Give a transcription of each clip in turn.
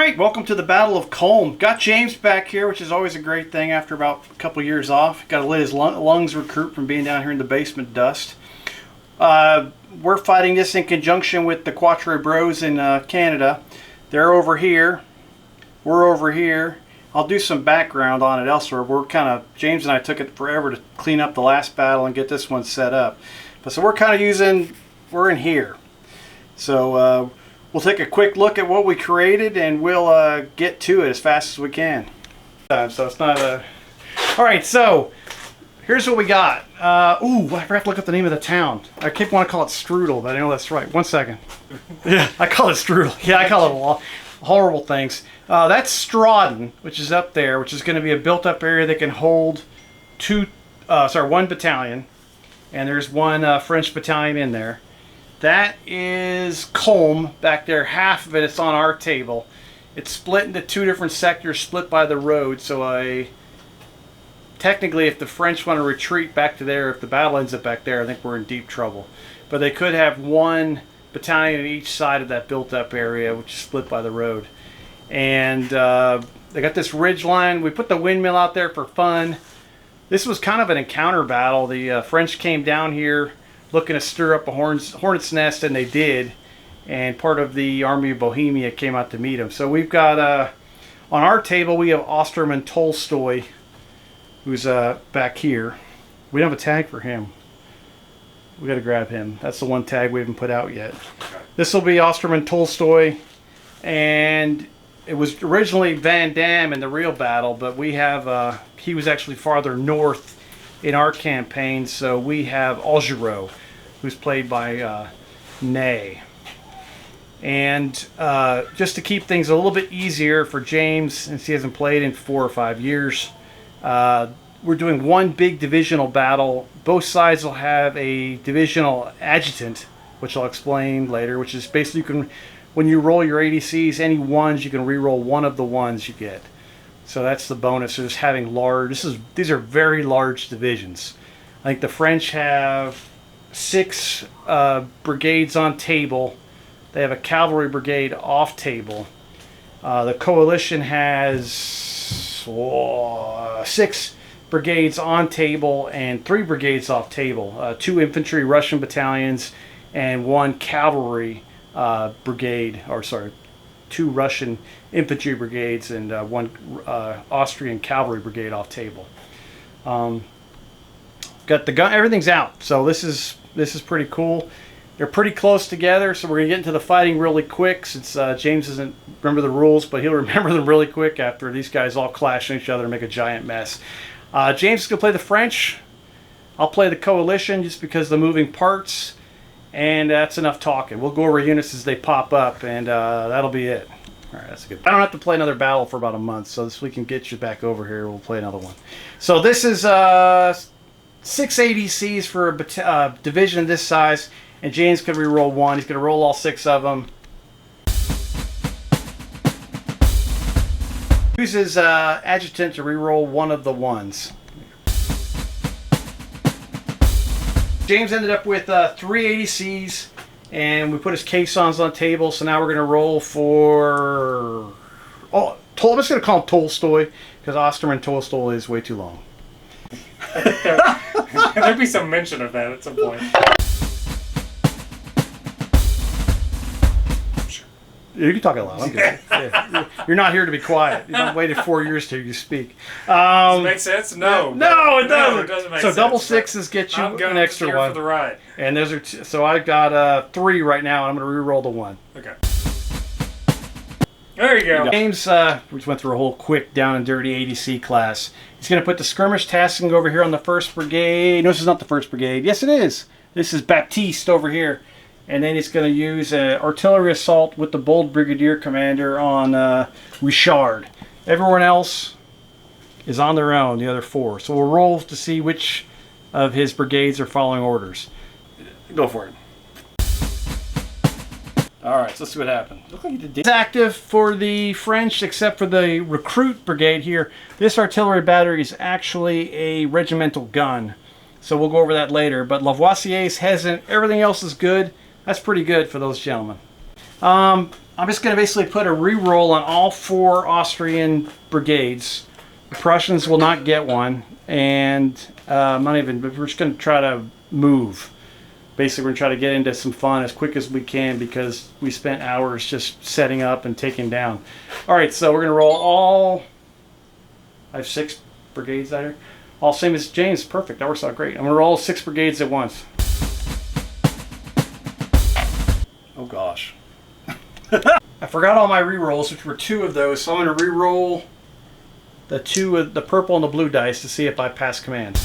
Alright, welcome to the Battle of Kulm. Got James back here, which is always a great thing after about a couple years off. Got to let his lungs recruit from being down here in the basement dust. We're fighting this in conjunction with the QuatreBros in Canada. They're over here. We're over here. I'll do some background on it elsewhere. James and I took it forever to clean up the last battle and get this one set up. But so we're in here. So we'll take a quick look at what we created and we'll get to it as fast as we can. So it's not a... Alright, so here's what we got. Ooh, I forgot to look up the name of the town. I keep wanting to call it Strudel, but I know that's right. 1 second. Yeah, I call it Strudel. Yeah, I call it a lot. Horrible things. That's Straden, which is up there, which is going to be a built-up area that can hold one battalion, and there's one French battalion in there. That is Kulm back there. Half of it's on our table. It's split into two different sectors, split by the road. So technically, if the French want to retreat back to there, if the battle ends up back there, I think we're in deep trouble. But they could have one battalion on each side of that built-up area, which is split by the road. And they got this ridge line. We put the windmill out there for fun. This was kind of an encounter battle. The French came down here looking to stir up a hornet's nest, and they did. And part of the Army of Bohemia came out to meet them. So we've got, on our table, we have Osterman Tolstoy, who's back here. We don't have a tag for him. We got to grab him. That's the one tag we haven't put out yet. This will be Osterman Tolstoy, and it was originally Van Damme in the real battle, but we have, he was actually farther north in our campaign, so we have Augereau, who's played by Ney. And just to keep things a little bit easier for James, since he hasn't played in 4 or 5 years, we're doing one big divisional battle. Both sides will have a divisional adjutant, which I'll explain later, which is basically when you roll your ADCs, any ones, you can re-roll one of the ones you get. So that's the bonus, is having these are very large divisions. I think the French have 6 brigades on table. They have a cavalry brigade off table. The coalition has 6 brigades on table and 3 brigades off table. 2 infantry Russian battalions and 1 cavalry brigade, 2 Russian infantry brigades and 1 Austrian cavalry brigade off table. Got the gun, everything's out. So this is pretty cool. They're pretty close together, so we're gonna get into the fighting really quick, since James doesn't remember the rules, but he'll remember them really quick after these guys all clash on each other and make a giant mess. James is gonna play the French. I'll play the coalition just because of the moving parts, and that's enough talking. We'll go over units as they pop up, and that'll be it. All right, that's good. I don't have to play another battle for about a month, so this we can get you back over here. We'll play another one. So this is 6 ADCs for a division this size, and James can re-roll 1. He's going to roll all 6 of them. Uses adjutant to re-roll 1 of the ones. James ended up with 3 ADCs, and we put his caissons on the table, so now we're going to roll for... I'm just going to call him Tolstoy, because Osterman Tolstoy is way too long. There'd be some mention of that at some point. You can talk a lot. I'm good. Yeah. You're not here to be quiet. You've waited 4 years till you speak. Does it make sense? No. No, it doesn't. No, it doesn't make so sense. double 6s get you an extra one. For the ride. And those are so I've got 3 right now, and I'm going to re-roll the 1. Okay. There you go. James, we just went through a whole quick down and dirty ADC class. He's going to put the skirmish tasking over here on the 1st Brigade. No, this is not the 1st Brigade. Yes, it is. This is Baptiste over here. And then he's going to use an artillery assault with the bold brigadier commander on Richard. Everyone else is on their own, the other 4. So we'll roll to see which of his brigades are following orders. Go for it. Alright, so let's see what happened. Look like he did. It's active for the French, except for the recruit brigade here. This artillery battery is actually a regimental gun. So we'll go over that later. But Lavoisier's hesitant. Everything else is good. That's pretty good for those gentlemen. I'm just going to basically put a re-roll on all 4 Austrian brigades. The Prussians will not get one, and we're just going to try to move. Basically, we're going to try to get into some fun as quick as we can because we spent hours just setting up and taking down. All right, so we're going to roll all... I have 6 brigades out here. All same as James. Perfect. That works out great. I'm going to roll 6 brigades at once. Oh, gosh. I forgot all my re-rolls, which were 2 of those, so I'm going to re-roll the 2 of the purple and the blue dice to see if I pass command.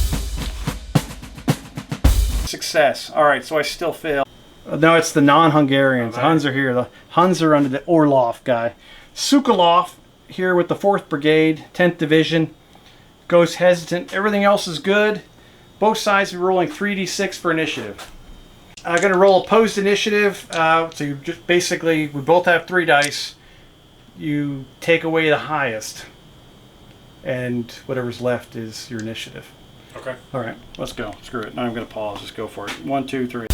Success. Alright, so I still fail. No, it's the non-Hungarians. The Huns are here. The Huns are under the Orlov guy. Sokolov here with the 4th Brigade, 10th Division. Goes hesitant. Everything else is good. Both sides are rolling 3d6 for initiative. I'm going to roll opposed initiative. So you just basically, we both have 3 dice. You take away the highest. And whatever's left is your initiative. Okay. All right, let's go. Screw it. Now I'm going to pause. Just go for it. 1, 2, 3.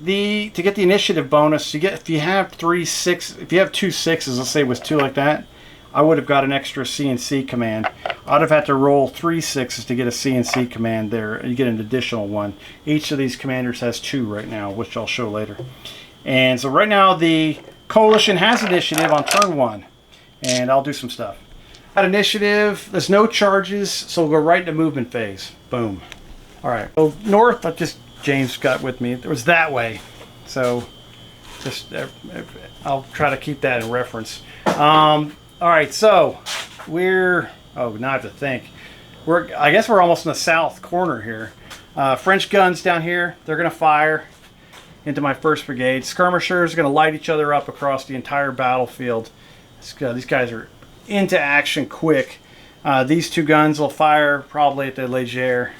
To get the initiative bonus, you get if you have 2 6s, let's say it was 2 like that, I would have got an extra CNC command. I'd have had to roll 3 6s to get a CNC command there. You get an additional one. Each of these commanders has 2 right now, which I'll show later. And so right now the coalition has initiative on turn 1, and I'll do some stuff. At initiative, there's no charges, so we'll go right into movement phase. Boom. All right. So north, James got with me. It was that way, so just I'll try to keep that in reference. All right. So now I have to think. I guess we're almost in the south corner here. French guns down here. They're gonna fire into my 1st Brigade. Skirmishers are gonna light each other up across the entire battlefield. These guys are into action quick. These 2 guns will fire probably at the Leger.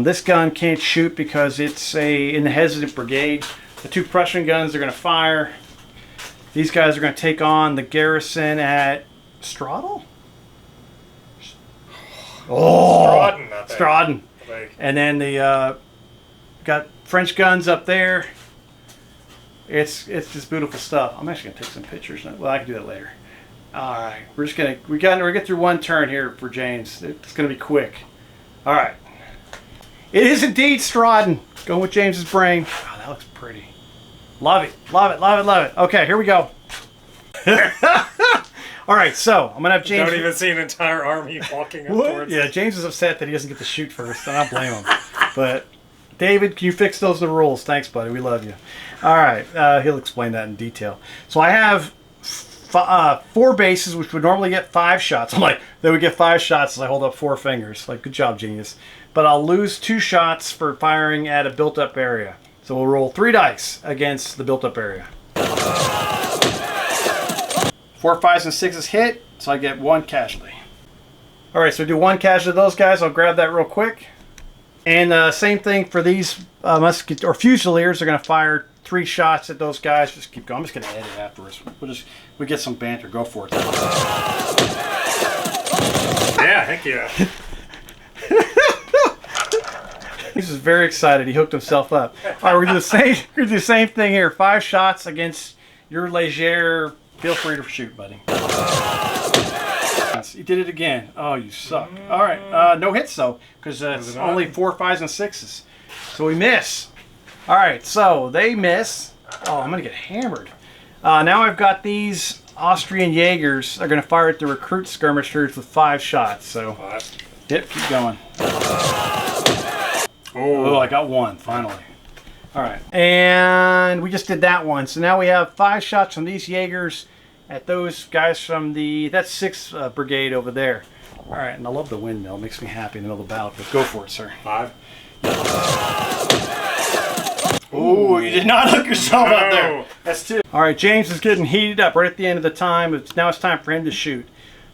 This gun can't shoot because it's in the hesitant brigade. The 2 Prussian guns are going to fire. These guys are going to take on the garrison at Straddle? Oh, Straden. And then the got French guns up there. It's just beautiful stuff. I'm actually going to take some pictures. Well, I can do that later. All right, we're gonna get through 1 turn here for James. It's gonna be quick. All right, it is indeed Straden. Going with James's brain. Oh, that looks pretty. Love it, love it, love it, love it. Okay, here we go. All right, so I'm gonna have James. Don't even see an entire army walking up towards. Yeah, James is upset that he doesn't get to shoot first, and I blame him. But David, can you fix those in the rules? Thanks, buddy. We love you. All right, he'll explain that in detail. So I have 4 bases, which would normally get 5 shots. I'm like, they would get 5 shots as I hold up 4 fingers. Like, good job, genius. But I'll lose 2 shots for firing at a built-up area. So we'll roll 3 dice against the built-up area. 4 5s and 6s hit, so I get 1 casualty. All right, so we do 1 casualty of those guys. I'll grab that real quick. And same thing for these Fusiliers. They're going to fire 3 shots at those guys. Just keep going. I'm just going to edit afterwards. We get some banter. Go for it. Yeah, heck yeah. He's just very excited. He hooked himself up. All right, we're going to do the same thing here. 5 shots against your Leger. Feel free to shoot, buddy. You did it again. Oh, you suck. All right, no hits though, because it's only 4 5s and 6s. So we miss. All right, so they miss. Oh, I'm gonna get hammered. Now I've got these Austrian Jaegers. They're gonna fire at the recruit skirmishers with 5 shots. So, yep, keep going. Oh, I got 1 finally. All right, and we just did that one. So now we have 5 shots from these Jaegers at those guys from that's 6th Brigade over there. All right, and I love the windmill. It makes me happy in the middle of the battle. But go for it, sir. 5. Ooh, you did not hook yourself out there. That's 2. All right, James is getting heated up right at the end of the time. Now it's time for him to shoot.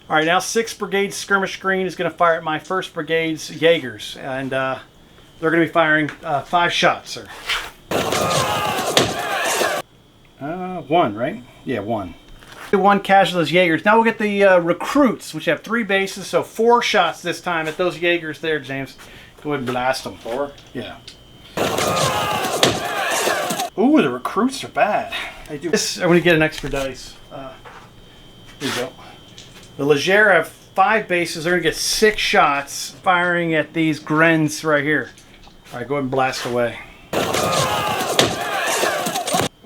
All right, now 6th Brigade skirmish screen is going to fire at my 1st Brigade's Jaegers. And they're going to be firing 5 shots, sir. 1, right? Yeah, 1. 1 casualty as Jaegers. Now we'll get the recruits, which have 3 bases, so 4 shots this time at those Jaegers there, James. Go ahead and blast them. 4? Yeah. Ooh, the recruits are bad. They do this. I'm going to get an extra dice. Here you go. The Leger have 5 bases. They're going to get 6 shots firing at these Grens right here. All right, go ahead and blast away.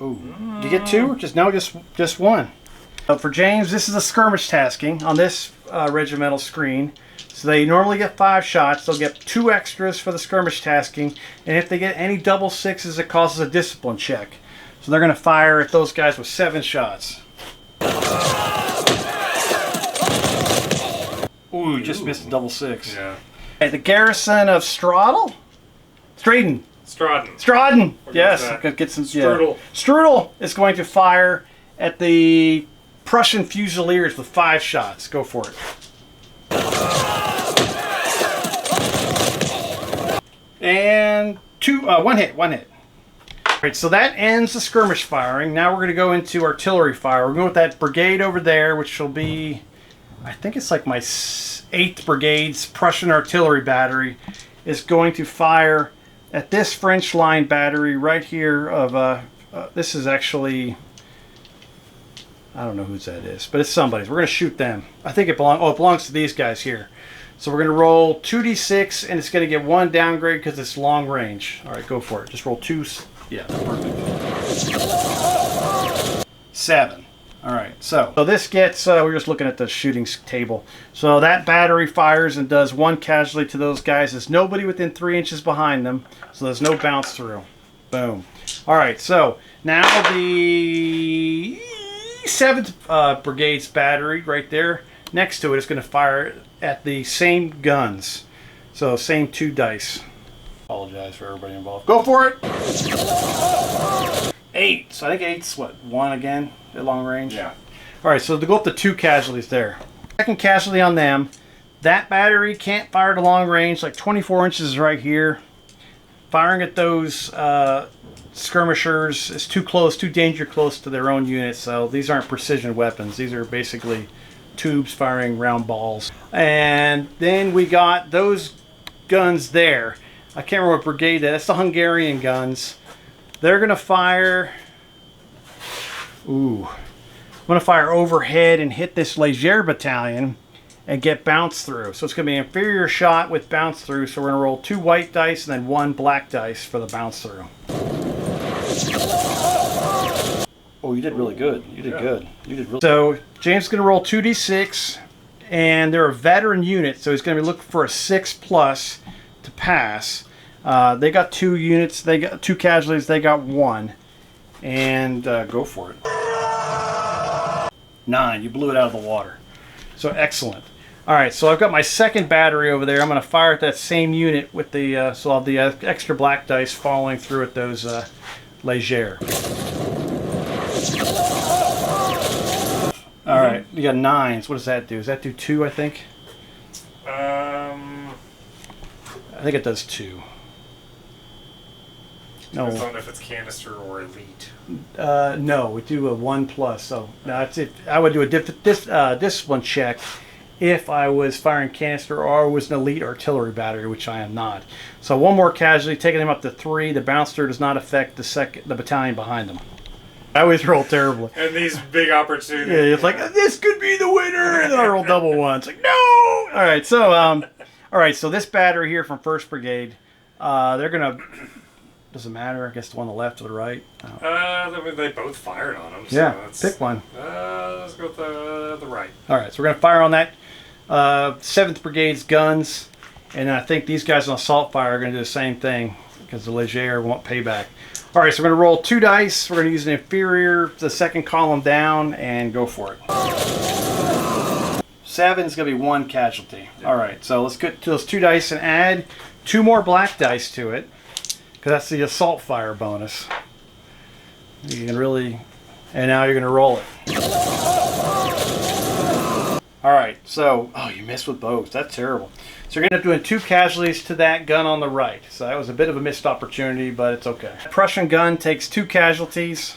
Ooh, did you get 2 or just 1? For James, this is a skirmish tasking on this regimental screen. So they normally get 5 shots. They'll get 2 extras for the skirmish tasking. And if they get any double 6s, it causes a discipline check. So they're going to fire at those guys with 7 shots. Ooh, you just missed a double 6. Yeah. Okay, the garrison of Straddle? Straden. Strawden. Yes. Get some, Strudel. Yeah. Strudel is going to fire at the Prussian Fusiliers with 5 shots. Go for it. And 1 hit. All right, so that ends the skirmish firing. Now we're going to go into artillery fire. We're going with that brigade over there, which will be, I think it's like my 8th Brigade's Prussian artillery battery, is going to fire at this French line battery right here. This is actually, I don't know whose that is, but it's somebody's. We're going to shoot them. I think it belongs to these guys here. So we're going to roll 2d6, and it's going to get 1 downgrade because it's long range. All right, go for it. Just roll 2. Yeah, perfect. 7. All right, so this gets, we're just looking at the shooting table. So that battery fires and does 1 casualty to those guys. There's nobody within 3 inches behind them, so there's no bounce through. Boom. All right, so now the 7th Brigade's battery right there next to it is going to fire at the same guns. So same 2 dice. Apologize for everybody involved. Go for it! 8. So I think 8's what, 1 again at long range? Yeah. Alright, so to go up to 2 casualties there. Second casualty on them. That battery can't fire to long range, like 24 inches is right here. Firing at those skirmishers is too close, too danger close to their own units, so these aren't precision weapons. These are basically tubes firing round balls. And then we got those guns there. I can't remember what brigade that is. That's the Hungarian guns. They're going to fire... Ooh. I'm going to fire overhead and hit this Leger battalion and get bounce through. So it's going to be an inferior shot with bounce through. So we're going to roll 2 white dice and then 1 black dice for the bounce through. Oh, you did really good. You did good. You did really. So James is going to roll 2d6, and they're a veteran unit, so he's going to be looking for a 6+ to pass. They got 2 units. They got 2 casualties. They got 1, and go for it. 9. You blew it out of the water. So excellent. All right, so I've got my 2nd battery over there. I'm going to fire at that same unit with the so I'll have the extra black dice falling through at those Leger. All right, you got 9s. What does that do? Does that do 2, I think? I think it does 2. No. I don't know if it's canister or elite. No, we do a 1+. So no, it's it. I would do a discipline check if I was firing canister or was an elite artillery battery, which I am not. So 1 more casualty, taking them up to 3. The bouncer does not affect the battalion behind them. I always roll terribly. And these big opportunities. Yeah, it's like, this could be the winner, and then I roll double 1. It's like, no! All right, so this battery here from 1st Brigade, they're gonna. Doesn't matter. I guess the one on the left or the right. I mean, they both fired on them. So yeah, pick one. Let's go with the right. All right, so we're gonna fire on that 7th Brigade's guns, and I think these guys on assault fire are gonna do the same thing because the Leger won't pay back. All right, so we're going to roll 2 dice. We're going to use an inferior, the 2nd column down, and go for it. 7 is going to be 1 casualty. All right, so let's get to those 2 dice and add 2 more black dice to it, because that's the assault fire bonus. You can really, and now you're going to roll it. All right, so, oh, you missed with both. That's terrible. So you're going to end up doing 2 casualties to that gun on the right. So that was a bit of a missed opportunity, but it's okay. The Prussian gun takes 2 casualties.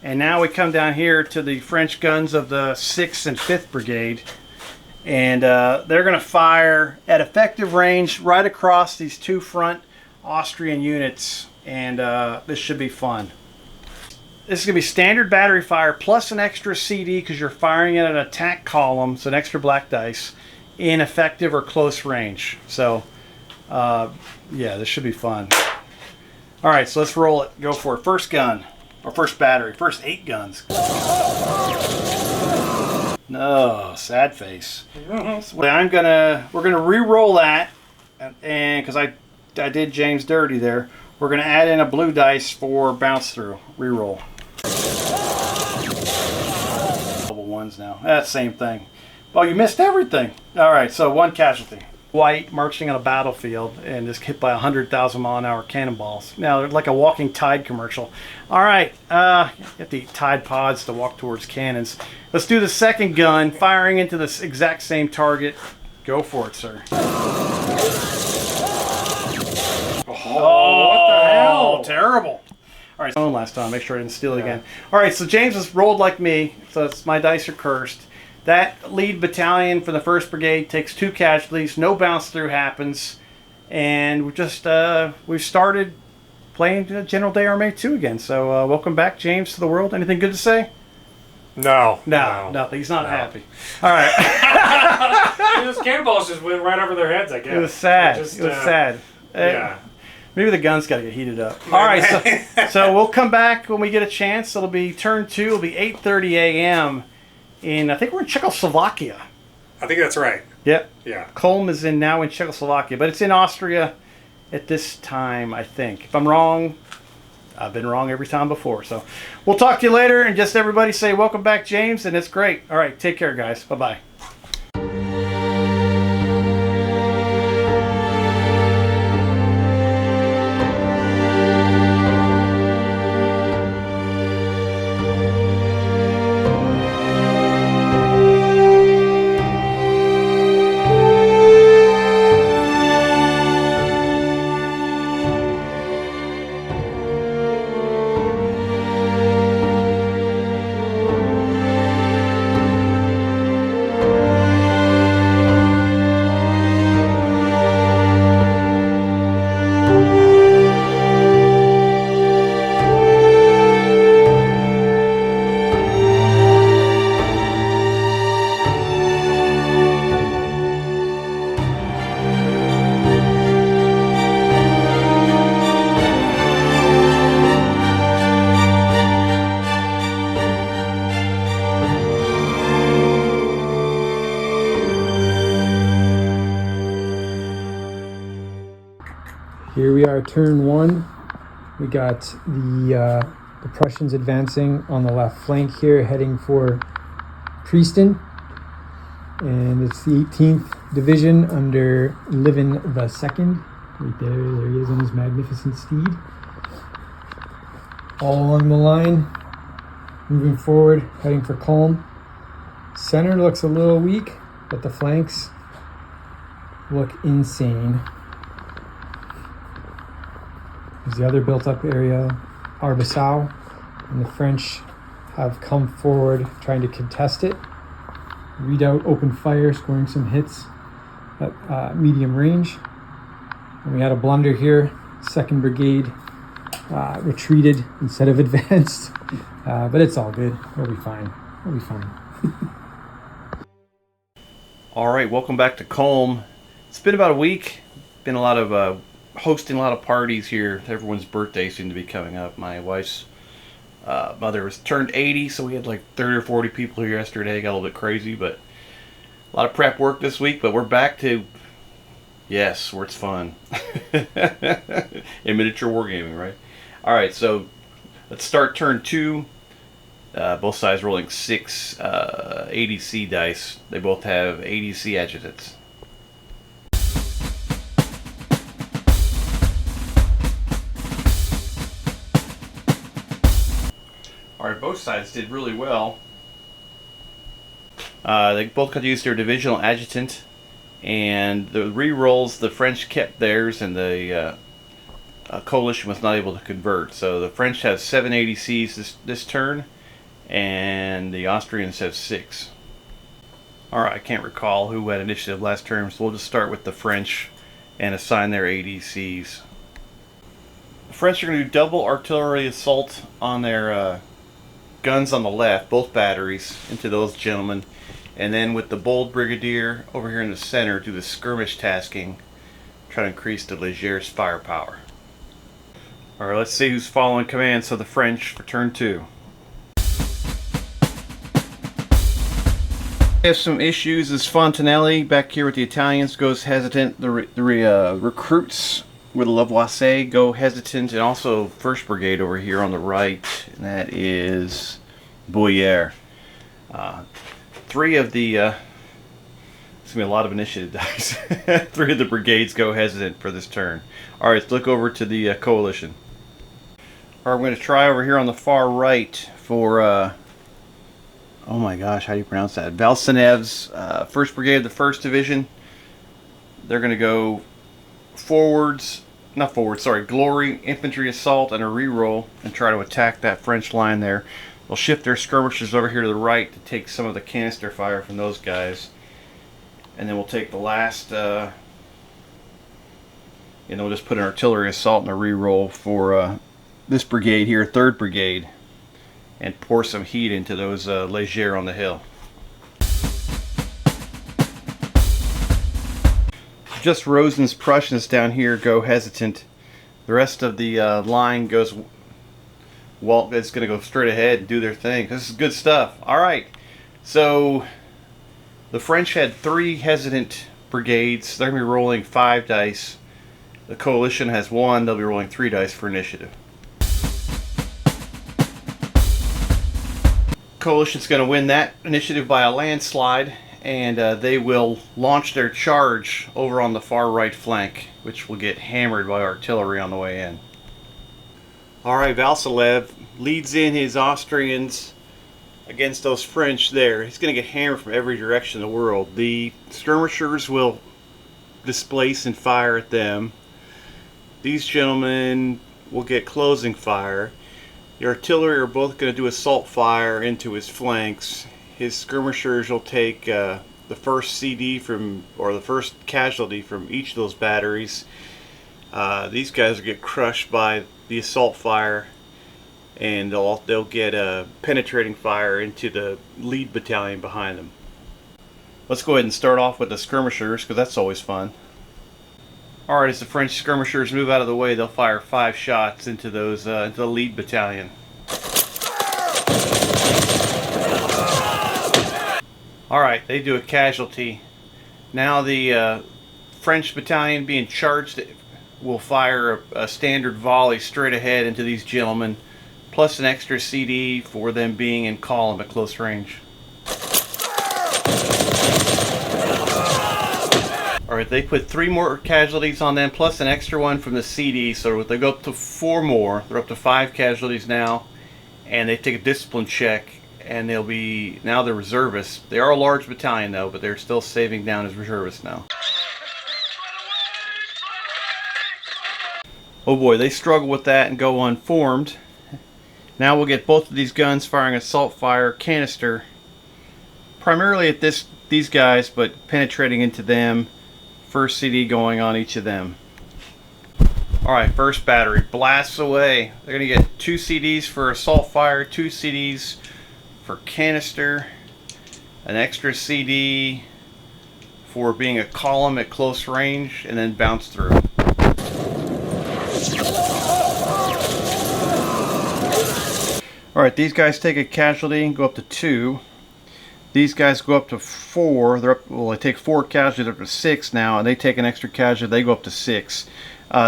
And now we come down here to the French guns of the 6th and 5th Brigade. And they're going to fire at effective range right across these 2 front Austrian units and this should be fun. This is going to be standard battery fire plus an extra CD because you're firing at an attack column, so an extra black dice, in effective or close range. So, yeah, this should be fun. All right, so let's roll it. Go for it. First gun, or first battery. First 8 guns. No, sad face. So we're gonna re-roll that, and because I did James dirty there, we're gonna add in a blue dice for bounce through. Re-roll. Double ones now. That's same thing. Oh, you missed everything. All right, so 1 casualty. White marching on a battlefield and just hit by 100,000-mile-an-hour cannonballs. Now they're like a walking Tide commercial. All right, you have to eat Tide Pods to walk towards cannons. Let's do the second gun, firing into this exact same target. Go for it, sir. Oh, what the hell? Terrible. All right, last time. Make sure I didn't steal it again. All right, so James has rolled like me, so it's, my dice are cursed. That lead battalion for the 1st Brigade takes 2 casualties. No bounce through happens, and we've started playing General Day 2 again. So welcome back, James, to the world. Anything good to say? No. Nothing. He's not happy. All right. Those cannonballs just went right over their heads, I guess. It was sad. It was sad. Yeah. Maybe the gun's got to get heated up. All right, so we'll come back when we get a chance. It'll be turn 2. It'll be 8:30 a.m. I think we're in Czechoslovakia. I think that's right. Yep. Yeah. Kulm is now in Czechoslovakia, but it's in Austria at this time, I think. If I'm wrong, I've been wrong every time before. So we'll talk to you later, and just everybody say welcome back, James, and it's great. All right, take care, guys. Bye-bye. Here we are, turn 1. We got the Prussians advancing on the left flank here, heading for Dresden. And it's the 18th Division under Livin II. Right there he is on his magnificent steed. All along the line, moving forward, heading for Kulm. Center looks a little weak, but the flanks look insane. There's the other built-up area, Arbessau, and the French have come forward trying to contest it. Redoubt opened fire, scoring some hits at medium range. And we had a blunder here. 2nd Brigade retreated instead of advanced. But it's all good. We'll be fine. We'll be fine. All right, welcome back to Kulm. It's been about a week. Been a lot of hosting a lot of parties here. Everyone's birthday seemed to be coming up. My wife's mother was turned 80, so we had like 30 or 40 people here yesterday. Got a little bit crazy, but a lot of prep work this week. But we're back to, yes, where it's fun. In miniature wargaming, right? All right, so let's start turn 2. Both sides rolling 6 ADC dice. They both have ADC adjutants. Alright, both sides did really well. They both got to use their divisional adjutant, and the re-rolls, the French kept theirs, and the coalition was not able to convert. So the French have 7 ADCs this turn, and the Austrians have 6. Alright, I can't recall who had initiative last turn, so we'll just start with the French and assign their ADCs. The French are going to do double artillery assault on their guns on the left, both batteries, into those gentlemen. And then with the bold brigadier over here in the center, do the skirmish tasking, try to increase the Legier's firepower. Alright, let's see who's following commands of the French for turn 2. We have some issues as Fontanelli back here with the Italians goes hesitant. The recruits with Lavoisier go hesitant, and also 1st Brigade over here on the right, and that is Bouillère. 3 of the it's gonna be a lot of initiative dice. 3 of the brigades go hesitant for this turn. Alright, let's look over to the coalition. Alright, we're going to try over here on the far right for oh my gosh, how do you pronounce that? Valsenev's 1st Brigade of the 1st Division. They're going to go forwards, not forwards, sorry, Glory, Infantry Assault, and a reroll and try to attack that French line there. They'll shift their skirmishers over here to the right to take some of the canister fire from those guys. And then we'll take the last, we'll just put an artillery assault and a reroll for this brigade here, 3rd Brigade, and pour some heat into those Legier on the hill. Just Rosen's Prussians down here go hesitant. The rest of the line goes, well, it's going to go straight ahead and do their thing. This is good stuff. Alright, so the French had 3 hesitant brigades. They're going to be rolling 5 dice. The coalition has 1. They'll be rolling 3 dice for initiative. Coalition's going to win that initiative by a landslide, and they will launch their charge over on the far right flank, which will get hammered by artillery on the way in. Alright, Valselev leads in his Austrians against those French there. He's going to get hammered from every direction in the world. The skirmishers will displace and fire at them. These gentlemen will get closing fire. The artillery are both going to do assault fire into his flanks. His skirmishers will take the first CD from, or the first casualty from each of those batteries. These guys will get crushed by the assault fire, and they'll get a penetrating fire into the lead battalion behind them. Let's go ahead and start off with the skirmishers, because that's always fun. Alright, as the French skirmishers move out of the way, they'll fire 5 shots into those into the lead battalion. Alright, they do a casualty. Now the French battalion being charged will fire a standard volley straight ahead into these gentlemen, plus an extra CD for them being in column at close range. Alright, they put 3 more casualties on them, plus an extra one from the CD, so they go up to 4 more. They're up to 5 casualties now, and they take a discipline check, and they'll be, now they're reservists. They are a large battalion though, but they're still saving down as reservists now. Oh boy, they struggle with that and go unformed. Now we'll get both of these guns firing assault fire canister, primarily at these guys, but penetrating into them. First CD going on each of them. Alright, first battery blasts away. They're going to get 2 CDs for assault fire, 2 CDs for canister, an extra CD for being a column at close range, and then bounce through. Alright, these guys take a casualty and go up to 2. These guys go up to 4. They take 4 casualties, they're up to 6 now, and they take an extra casualty, they go up to 6.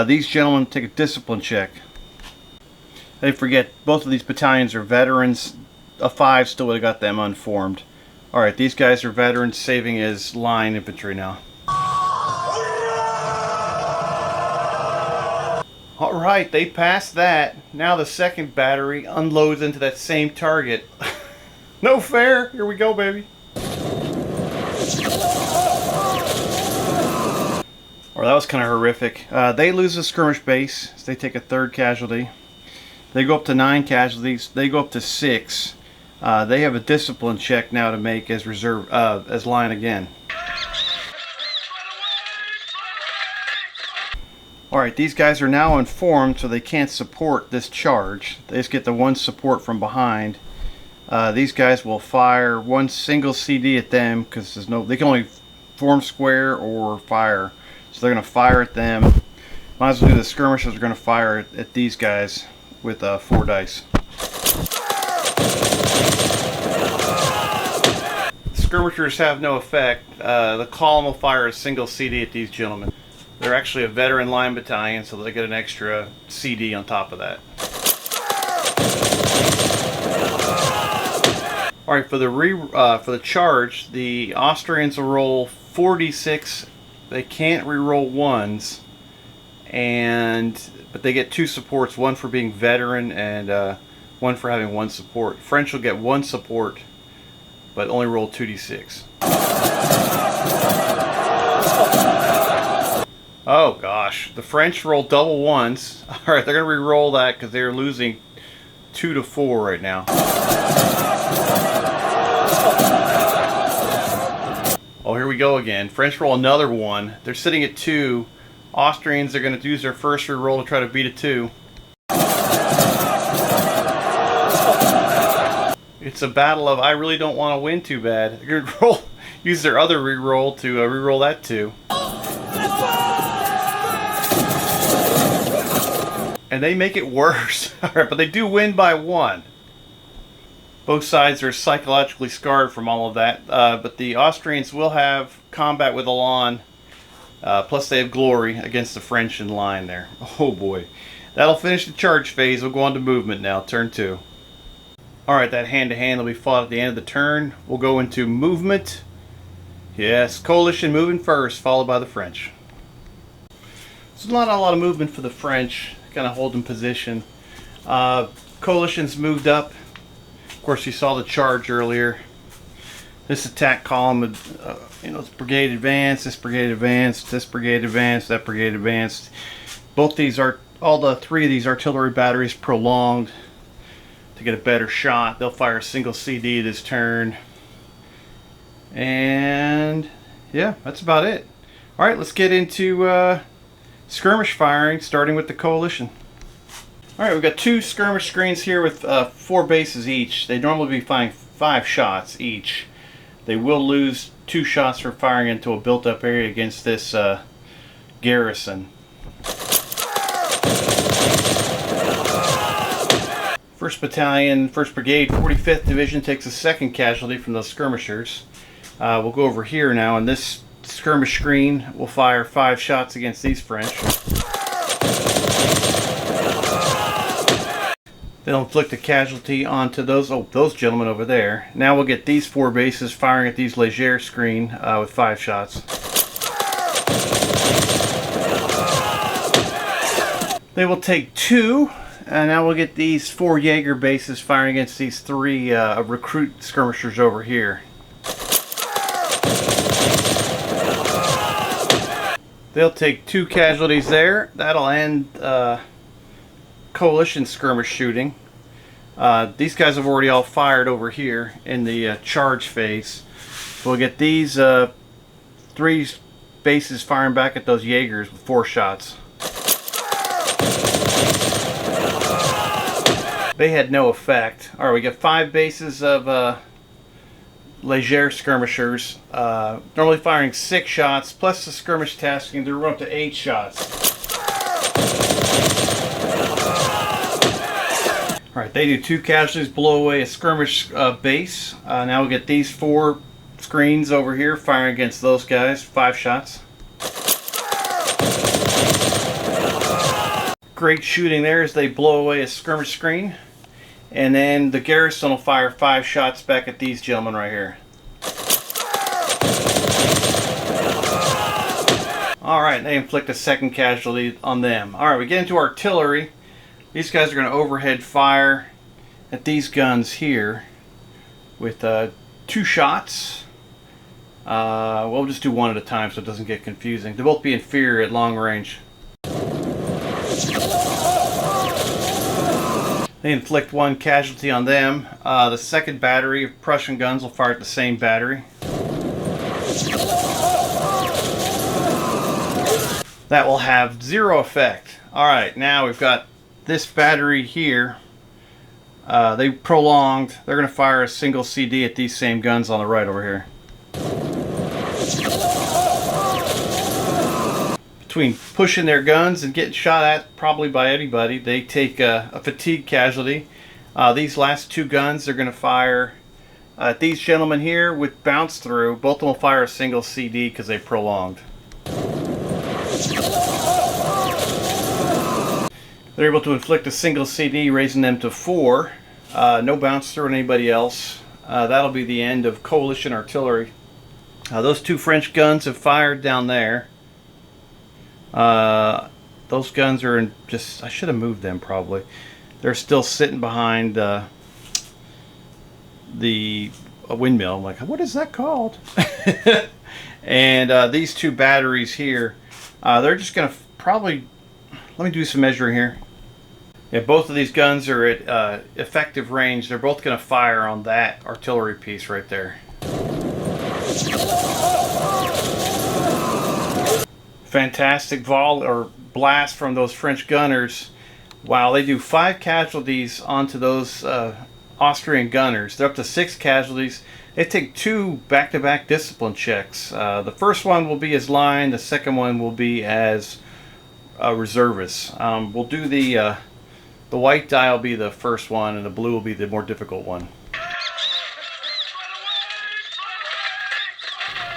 These gentlemen take a discipline check. They forget, both of these battalions are veterans. A 5 still would have got them unformed. Alright, these guys are veterans, saving as line infantry now. Alright, they passed that. Now the second battery unloads into that same target. No fair! Here we go, baby. Or that was kind of horrific. They lose the skirmish base. So they take a 3rd casualty. They go up to 9 casualties. They go up to 6. They have a discipline check now to make as reserve, as line again. Alright, these guys are now informed, so they can't support this charge. They just get the one support from behind. These guys will fire one single CD at them because there's no, they can only form square or fire. So they're going to fire at them. Might as well do the skirmishers are going to fire at these guys with 4 dice. Skirmishers have no effect. The column will fire a single CD at these gentlemen. They're actually a veteran line battalion, so they get an extra CD on top of that. All right, for the charge, the Austrians will roll 4d6. They can't re-roll ones, but they get 2 supports, one for being veteran and one for having 1 support. French will get 1 support, but only roll 2d6. Oh gosh, the French roll double ones. All right, they're gonna re-roll that because they're losing 2 to 4 right now. Oh, here we go again. French roll another 1. They're sitting at 2. Austrians are gonna use their first re-roll to try to beat a 2. It's a battle of I really don't want to win too bad. They're gonna use their other re-roll to re-roll that 2. And they make it worse. Alright, but they do win by 1. Both sides are psychologically scarred from all of that. But the Austrians will have combat with Elan. Plus they have glory against the French in line there. Oh boy. That'll finish the charge phase. We'll go on to movement now. Turn 2. Alright, that hand-to-hand will be fought at the end of the turn. We'll go into movement. Yes, coalition moving first, followed by the French. So not a lot of movement for the French. Kind of holding position. Coalition's moved up. Of course, you saw the charge earlier. This attack column, it's brigade advanced, this brigade advanced, this brigade advanced, that brigade advanced. Both these are, all the 3 of these artillery batteries prolonged to get a better shot. They'll fire a single CD this turn. And yeah, that's about it. All right, let's get into skirmish firing, starting with the coalition. Alright, we've got 2 skirmish screens here with 4 bases each. They normally be firing 5 shots each. They will lose 2 shots for firing into a built-up area against this garrison. First Battalion, 1st Brigade, 45th Division takes a 2nd casualty from those skirmishers. We'll go over here now, and this skirmish screen will fire 5 shots against these French. They'll inflict a casualty onto those gentlemen over there. Now we'll get these 4 bases firing at these Leger screen with 5 shots. They will take 2, and now we'll get these 4 Jaeger bases firing against these 3 recruit skirmishers over here. They'll take 2 casualties there. That'll end coalition skirmish shooting. These guys have already all fired over here in the charge phase. We'll get these 3 bases firing back at those Jaegers with 4 shots. They had no effect. Alright, we got 5 bases of Leger skirmishers, normally firing 6 shots, plus the skirmish tasking, they're up to 8 shots. Alright, they do 2 casualties, blow away a skirmish base. Now we get these 4 screens over here firing against those guys, 5 shots. Great shooting there as they blow away a skirmish screen. And then the garrison will fire 5 shots back at these gentlemen right here. Alright, they inflict a 2nd casualty on them. Alright, we get into artillery. These guys are going to overhead fire at these guns here with 2 shots. We'll just do 1 at a time so it doesn't get confusing. They'll both be inferior at long range. They inflict 1 casualty on them. The 2nd battery of Prussian guns will fire at the same battery. that will have 0 effect. Alright, now we've got this battery here. They prolonged. They're going to fire a single CD at these same guns on the right over here. Between pushing their guns and getting shot at probably by anybody, they take a fatigue casualty. These last 2 guns are going to fire at these gentlemen here with bounce through. Both of them will fire a single CD because they prolonged. They're able to inflict a single CD, raising them to 4. No bounce through on anybody else. That'll be the end of coalition artillery. Those 2 French guns have fired down there. Those guns are in just... I should have moved them probably. They're still sitting behind a windmill. I'm like, what is that called? And these 2 batteries here, they're just going to probably... Let me do some measuring here. Yeah, both of these guns are at effective range. They're both going to fire on that artillery piece right there. Fantastic blast from those French gunners. Wow, they do 5 casualties onto those Austrian gunners. They're up to 6 casualties. They take 2 back-to-back discipline checks. The first one will be as line. The second one will be as reservists. We'll do the white die will be the first one, and the blue will be the more difficult one.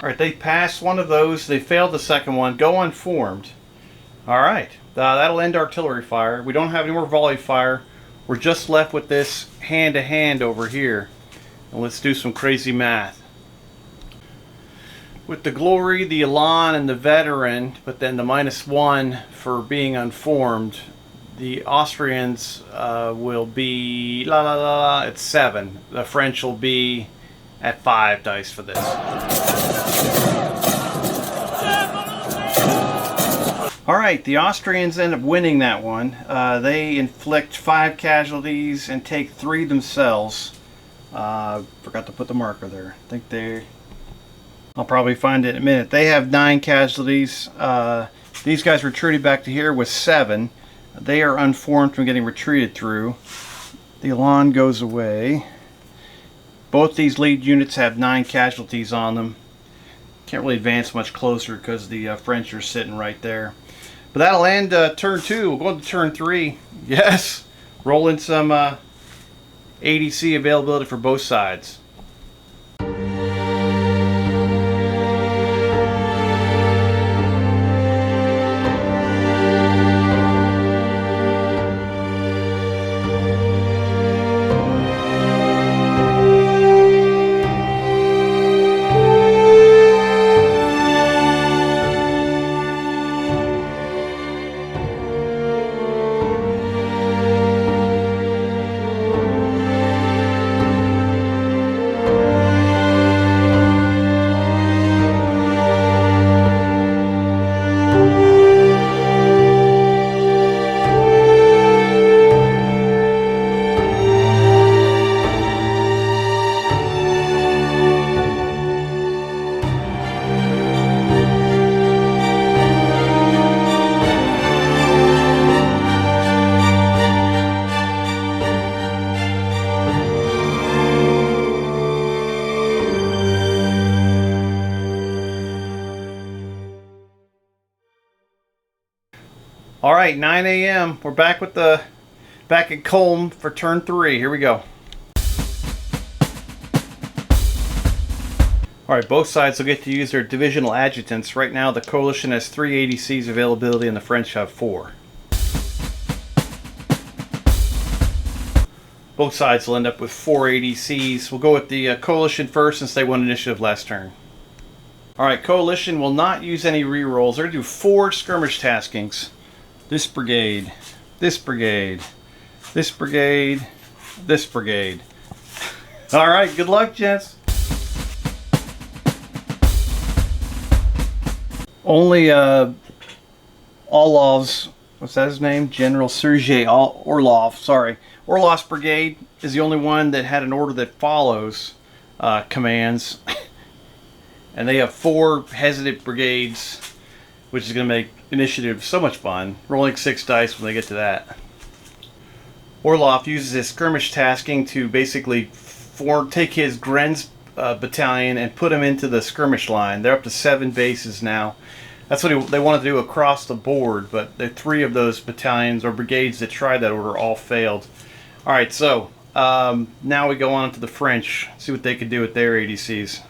Alright, they passed one of those. They failed the second one. Go unformed. Alright, that'll end artillery fire. We don't have any more volley fire. We're just left with this hand-to-hand over here. And let's do some crazy math. With the glory, the elan, and the veteran, but then the -1 for being unformed, the Austrians will be at 7. The French will be at 5 dice for this. Alright, the Austrians end up winning that one. They inflict 5 casualties and take 3 themselves. Forgot to put the marker there. I think I'll probably find it in a minute. They have 9 casualties. These guys retreated back to here with 7. They are unformed from getting retreated through. The elan goes away. Both these lead units have 9 casualties on them. Can't really advance much closer because the French are sitting right there. But that'll end turn 2. We'll go into turn 3. Yes! Roll in some ADC availability for both sides. All right, 9 a.m. We're back at Kulm for turn 3. Here we go. All right, both sides will get to use their divisional adjutants. Right now, the coalition has 3 ADCs availability, and the French have 4. Both sides will end up with 4 ADCs. We'll go with the coalition first since they won initiative last turn. All right, coalition will not use any rerolls. They're going to do 4 skirmish taskings. This brigade, this brigade, this brigade, this brigade. All right, good luck, gents. Only Orlov's, what's that his name? General Sergei Orlov, sorry. Orlov's brigade is the only one that had an order that follows commands. And they have 4 hesitant brigades which is going to make initiative so much fun. Rolling 6 dice when they get to that. Orloff uses his skirmish tasking to basically take his Grenz battalion and put him into the skirmish line. They're up to 7 bases now. That's what they wanted to do across the board, but the 3 of those battalions or brigades that tried that order all failed. Alright, so now we go on to the French, see what they can do with their ADCs.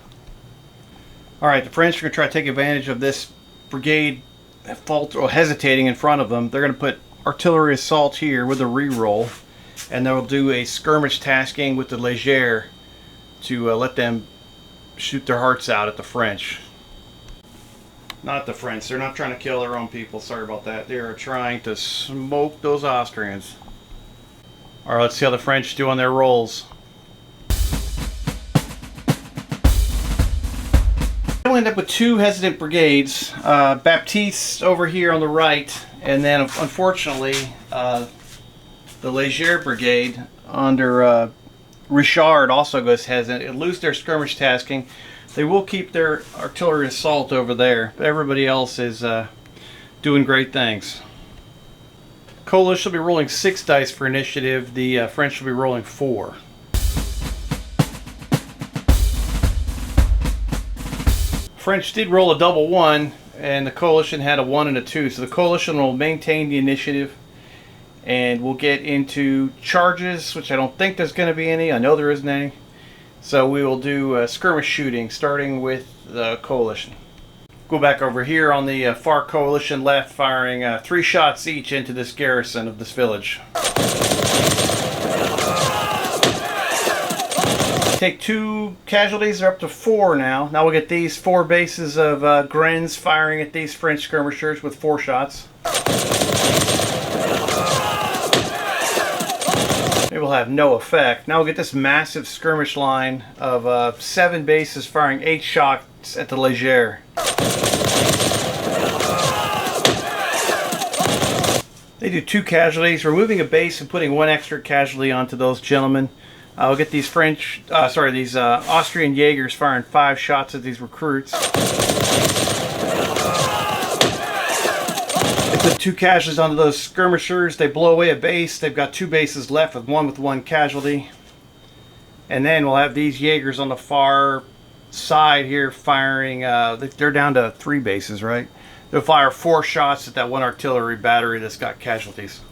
Alright, the French are going to try to take advantage of this brigade hesitating in front of them. They're going to put artillery assault here with a reroll, and they'll do a skirmish tasking with the Légère to let them shoot their hearts out at the French. Not the French. They're not trying to kill their own people. Sorry about that. They are trying to smoke those Austrians. Alright, let's see how the French do on their rolls. We'll end up with 2 hesitant brigades. Baptiste over here on the right, and then unfortunately the Légère brigade under Richard also goes hesitant. It lose their skirmish tasking. They will keep their artillery assault over there, but everybody else is doing great things. Coalition will be rolling 6 dice for initiative. The French will be rolling 4. French did roll a double 1, and the Coalition had a 1 and a 2. So the Coalition will maintain the initiative, and we'll get into charges, which I don't think there's going to be any. I know there isn't any. So we will do skirmish shooting, starting with the Coalition. Go back over here on the far Coalition left, firing 3 shots each into this garrison of this village. Take 2 casualties, they're up to 4 now. Now we'll get these 4 bases of Grenz firing at these French skirmishers with 4 shots. It will have no effect. Now we'll get this massive skirmish line of 7 bases firing 8 shots at the Légère. They do 2 casualties, removing a base and putting 1 extra casualty onto those gentlemen. We'll get these these Austrian Jaegers firing 5 shots at these recruits. They put 2 casualties onto those skirmishers. They blow away a base. They've got 2 bases left with 1 casualty. And then we'll have these Jaegers on the far side here firing. They're down to 3 bases, right? They'll fire 4 shots at that 1 artillery battery that's got casualties.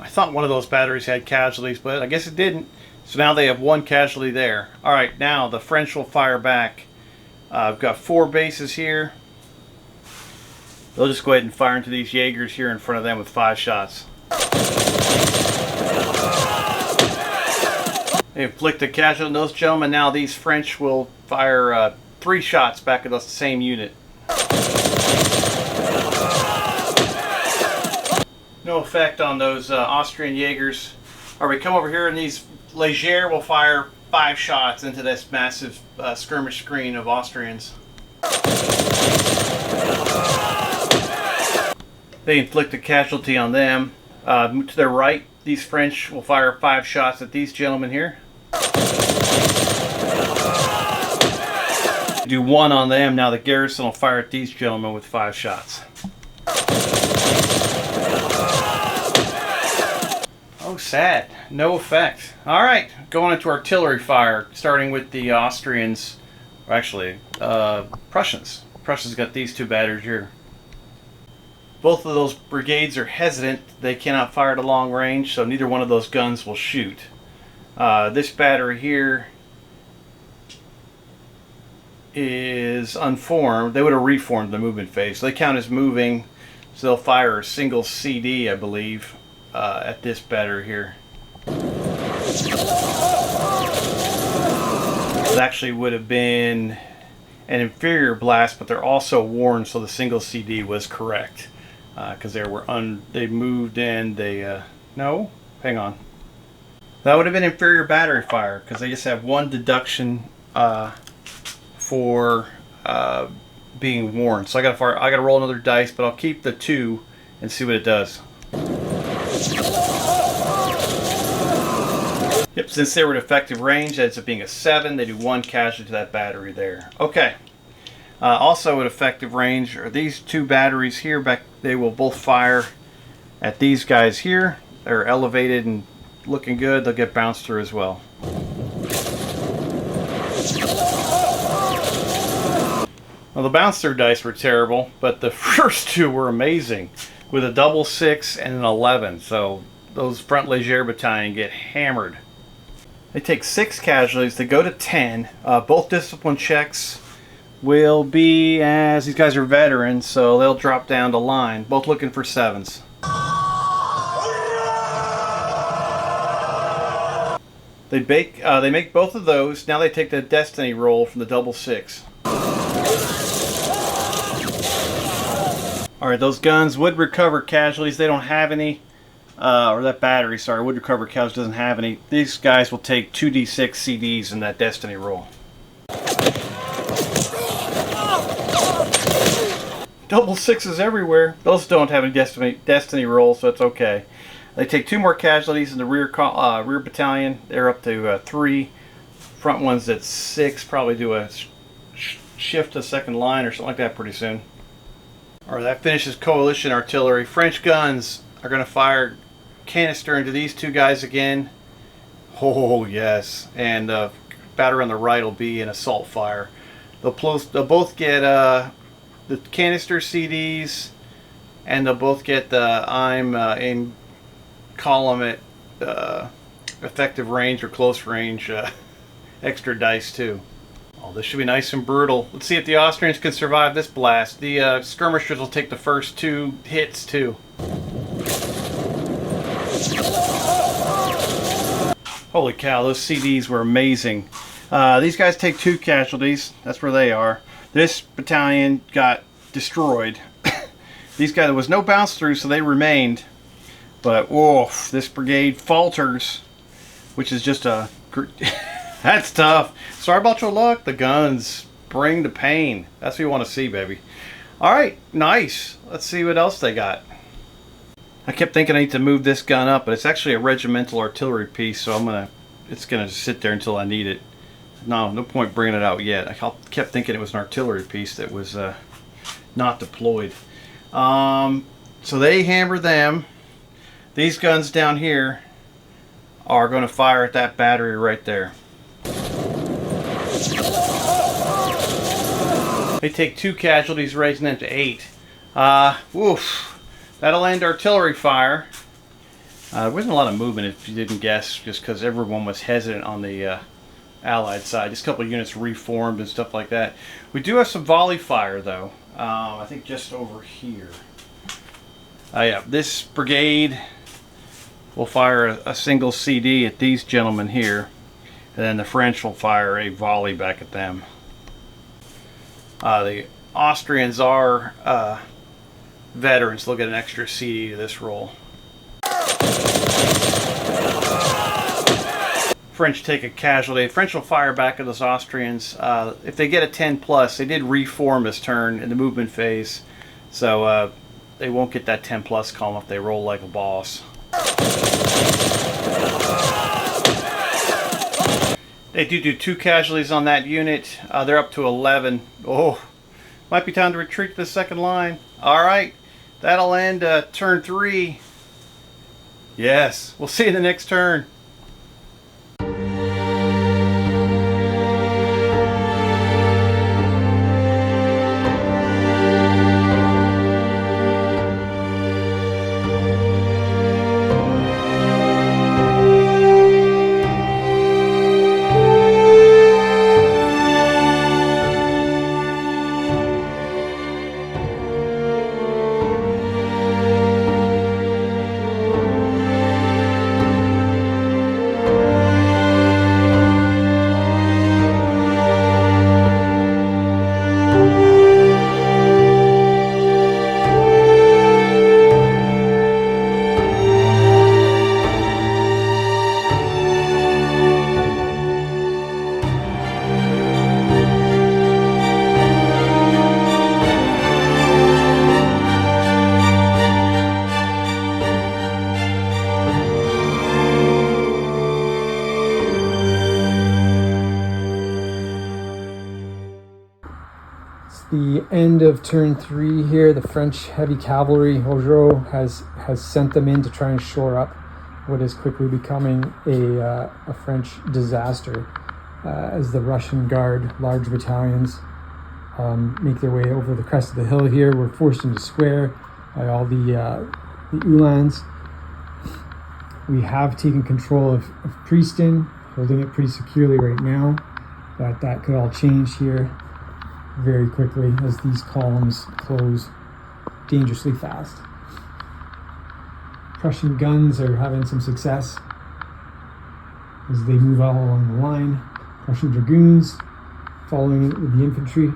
I thought one of those batteries had casualties, but I guess it didn't. So now they have 1 casualty there. Alright, now the French will fire back. I've got 4 bases here. They'll just go ahead and fire into these Jaegers here in front of them with 5 shots. They inflict a casualty on those gentlemen. Now these French will fire 3 shots back at the same unit. No effect on those Austrian Jaegers. Alright, we come over here and these Légère will fire 5 shots into this massive skirmish screen of Austrians. They inflict a casualty on them. To their right, these French will fire 5 shots at these gentlemen here. Do 1 on them. Now the garrison will fire at these gentlemen with 5 shots. Oh, sad. No effect. Alright, going into artillery fire, starting with the Austrians. Or actually, Prussians. Prussians got these 2 batteries here. Both of those brigades are hesitant. They cannot fire at a long range, so neither one of those guns will shoot. This battery here is unformed. They would have reformed the movement phase. So they count as moving, so they'll fire a single CD, I believe, at this battery here. It actually would have been an inferior blast, but they're also warned, so the single CD was correct. Because they moved and they no, hang on. That would have been inferior battery fire because they just have 1 deduction for being warned. So I gotta roll another dice, but I'll keep the 2 and see what it does. Yep, since they were at effective range, that ends up being a 7. They do 1 casualty to that battery there. Okay. Also at effective range are these 2 batteries here. They will both fire at these guys here. They're elevated and looking good. They'll get bounced through as well. Well, the bounce through dice were terrible, but the first 2 were amazing with a double 6 and an 11. So those Front Leger Battalion get hammered. They take 6 casualties. They go to 10. Both discipline checks will be, as these guys are veterans, so they'll drop down to line. Both looking for 7s. They make both of those. Now they take the destiny roll from the double 6. Alright, those guns would recover casualties. They don't have any. Or that battery, sorry, would recover casualties, doesn't have any. These guys will take 2d6 CDs in that destiny roll. Double 6s everywhere. Those don't have any destiny rolls, so it's okay. They take 2 more casualties in the rear battalion. They're up to 3. Front one's at 6. Probably do a shift to second line or something like that pretty soon. Alright, that finishes coalition artillery. French guns are going to fire canister into these 2 guys again. Oh yes, and the battery on the right will be an assault fire. They'll both get the canister CDs, and they'll both get the aim column at effective range or close range extra dice too. Oh, this should be nice and brutal. Let's see if the Austrians can survive this blast. The skirmishers will take the first 2 hits too. Holy cow, those CDs were amazing. These guys take 2 casualties. That's where they are. This battalion got destroyed. These guys, there was no bounce through, so they remained. But, oof, this brigade falters, which is just a... That's tough. Sorry about your luck. The guns bring the pain. That's what you want to see, baby. Alright, nice. Let's see what else they got. I kept thinking I need to move this gun up, but it's actually a regimental artillery piece, so it's gonna sit there until I need it. No point bringing it out yet. I kept thinking it was an artillery piece that was not deployed. So they hammer them. These guns down here are going to fire at that battery right there. They take 2 casualties, raising them to 8. Oof. That'll end artillery fire. There wasn't a lot of movement, if you didn't guess, just because everyone was hesitant on the Allied side. Just a couple of units reformed and stuff like that. We do have some volley fire, though. I think just over here. Yeah, this brigade will fire a single CD at these gentlemen here, and then the French will fire a volley back at them. The Austrians are veterans. They'll get an extra CD to this roll. French take a casualty. French will fire back at those Austrians. If they get a 10 plus, they did reform this turn in the movement phase, so they won't get that 10 plus column if they roll like a boss. They do 2 casualties on that unit. They're up to 11. Oh, might be time to retreat to the second line. Alright, that'll end turn 3. Yes, we'll see you in the next turn. the end of turn 3 here. The French heavy cavalry, Augereau, has sent them in to try and shore up what is quickly becoming a French disaster as the Russian Guard, large battalions, make their way over the crest of the hill here. We're forced into square by all the Uhlans. We have taken control of Preston, holding it pretty securely right now, but that could all change here very quickly as these columns close dangerously fast. Prussian guns are having some success as they move all along the line. Prussian dragoons following with the infantry.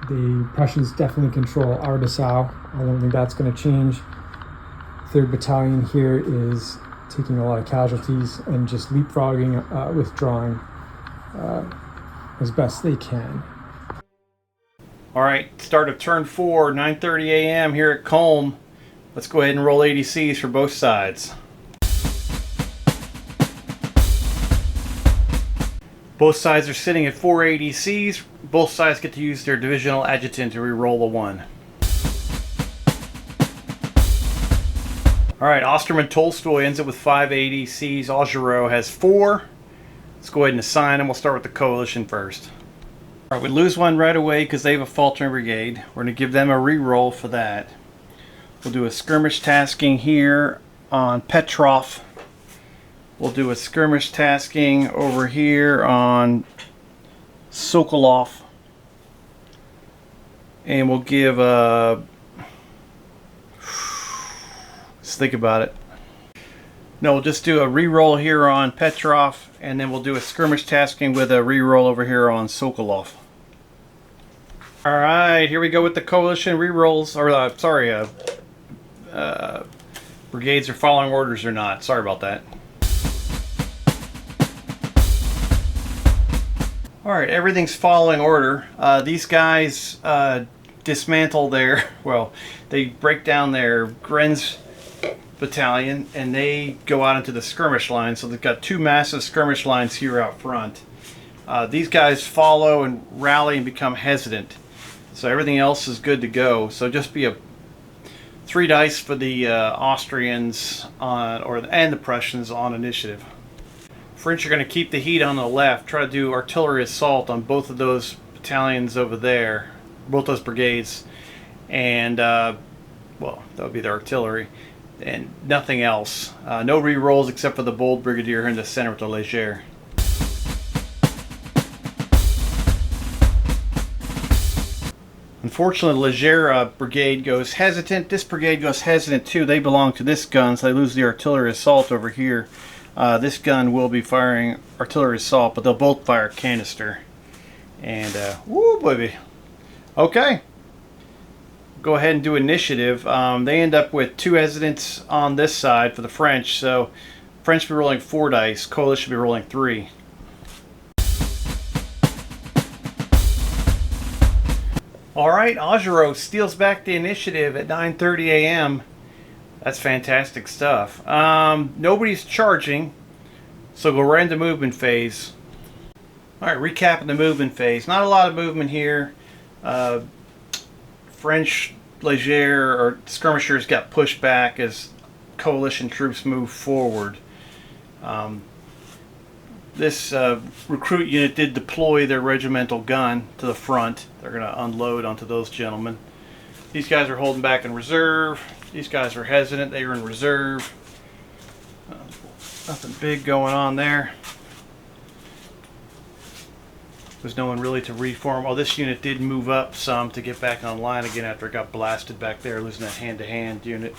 The Prussians definitely control Arbessau. I don't think that's going to change. 3rd Battalion here is taking a lot of casualties and just leapfrogging, withdrawing as best they can. All right, start of turn 4, 9:30 a.m. here at Kulm. Let's go ahead and roll ADCs for both sides. Both sides are sitting at 4 ADCs. Both sides get to use their divisional adjutant to re-roll a 1. All right, Osterman Tolstoy ends up with 5 ADCs. Augereau has 4. Let's go ahead and assign them. We'll start with the coalition first. All right, we lose one right away because they have a faltering brigade. We're going to give them a re-roll for that. We'll do a skirmish tasking here on Petrov. We'll do a skirmish tasking over here on Sokolov. And we'll give a... Let's think about it. No, we'll just do a re-roll here on Petrov, and then we'll do a skirmish tasking with a re-roll over here on Sokolov. Alright, here we go with the coalition re-rolls, or brigades are following orders or not. Sorry about that. Alright, everything's following order. These guys dismantle their, well, they break down their Grenz battalion and they go out into the skirmish line. So they've got 2 massive skirmish lines here out front. These guys follow and rally and become hesitant. So everything else is good to go. So just be a 3 dice for the Austrians and the Prussians on initiative. French are going to keep the heat on the left, try to do artillery assault on both of those battalions over there, both those brigades, and well, that would be the artillery, and nothing else. No re-rolls except for the bold brigadier here in the center with the Leger. Unfortunately, the Leger brigade goes hesitant. This brigade goes hesitant too. They belong to this gun, so they lose the artillery assault over here. This gun will be firing artillery assault, but they'll both fire canister. And, woo, baby. Okay. Go ahead and do initiative. They end up with 2 hesitants on this side for the French, so French will be rolling 4 dice, Coalition will be rolling 3. Alright, Augereau steals back the initiative at 9:30 a.m. That's fantastic stuff. Nobody's charging, so go right into movement phase. Alright, recapping the movement phase. Not a lot of movement here. French Leger or skirmishers got pushed back as coalition troops move forward. This recruit unit did deploy their regimental gun to the front. They're going to unload onto those gentlemen. These guys are holding back in reserve. These guys are hesitant. They were in reserve. Nothing big going on there. There's no one really to reform. Oh, this unit did move up some to get back online again after it got blasted back there, losing that hand-to-hand unit.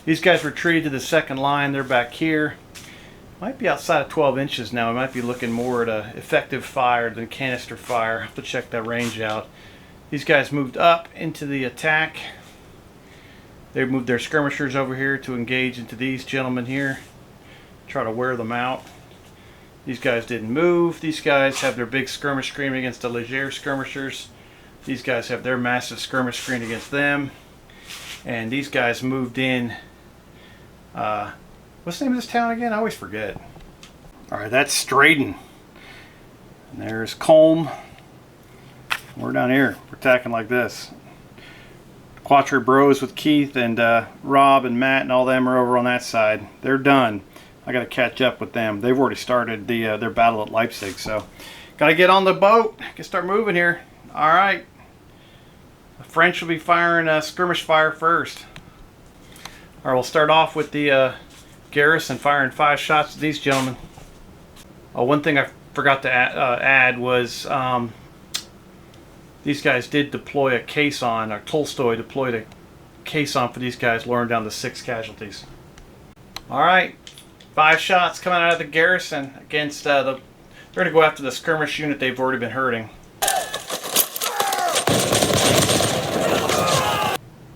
These guys retreated to the second line. They're back here. Might be outside of 12 inches now. We might be looking more at a effective fire than canister fire. Have to check that range out. These guys moved up into the attack. They moved their skirmishers over here to engage into these gentlemen here. Try to wear them out. These guys didn't move. These guys have their big skirmish screen against the Leger skirmishers. These guys have their massive skirmish screen against them. And these guys moved in. What's the name of this town again? I always forget. Alright, that's Straden. And there's Kulm. We're down here. We're attacking like this. QuatreBros with Keith and Rob and Matt and all them are over on that side. They're done. I got to catch up with them. They've already started their battle at Leipzig, so got to get on the boat. Get start moving here. All right. The French will be firing skirmish fire first. All right, we'll start off with the garrison firing 5 shots at these gentlemen. One thing I forgot to add was these guys did deploy a caisson, or Tolstoy deployed a caisson for these guys, lowering down to 6 casualties. All right, 5 shots coming out of the garrison against they're going to go after the skirmish unit they've already been hurting.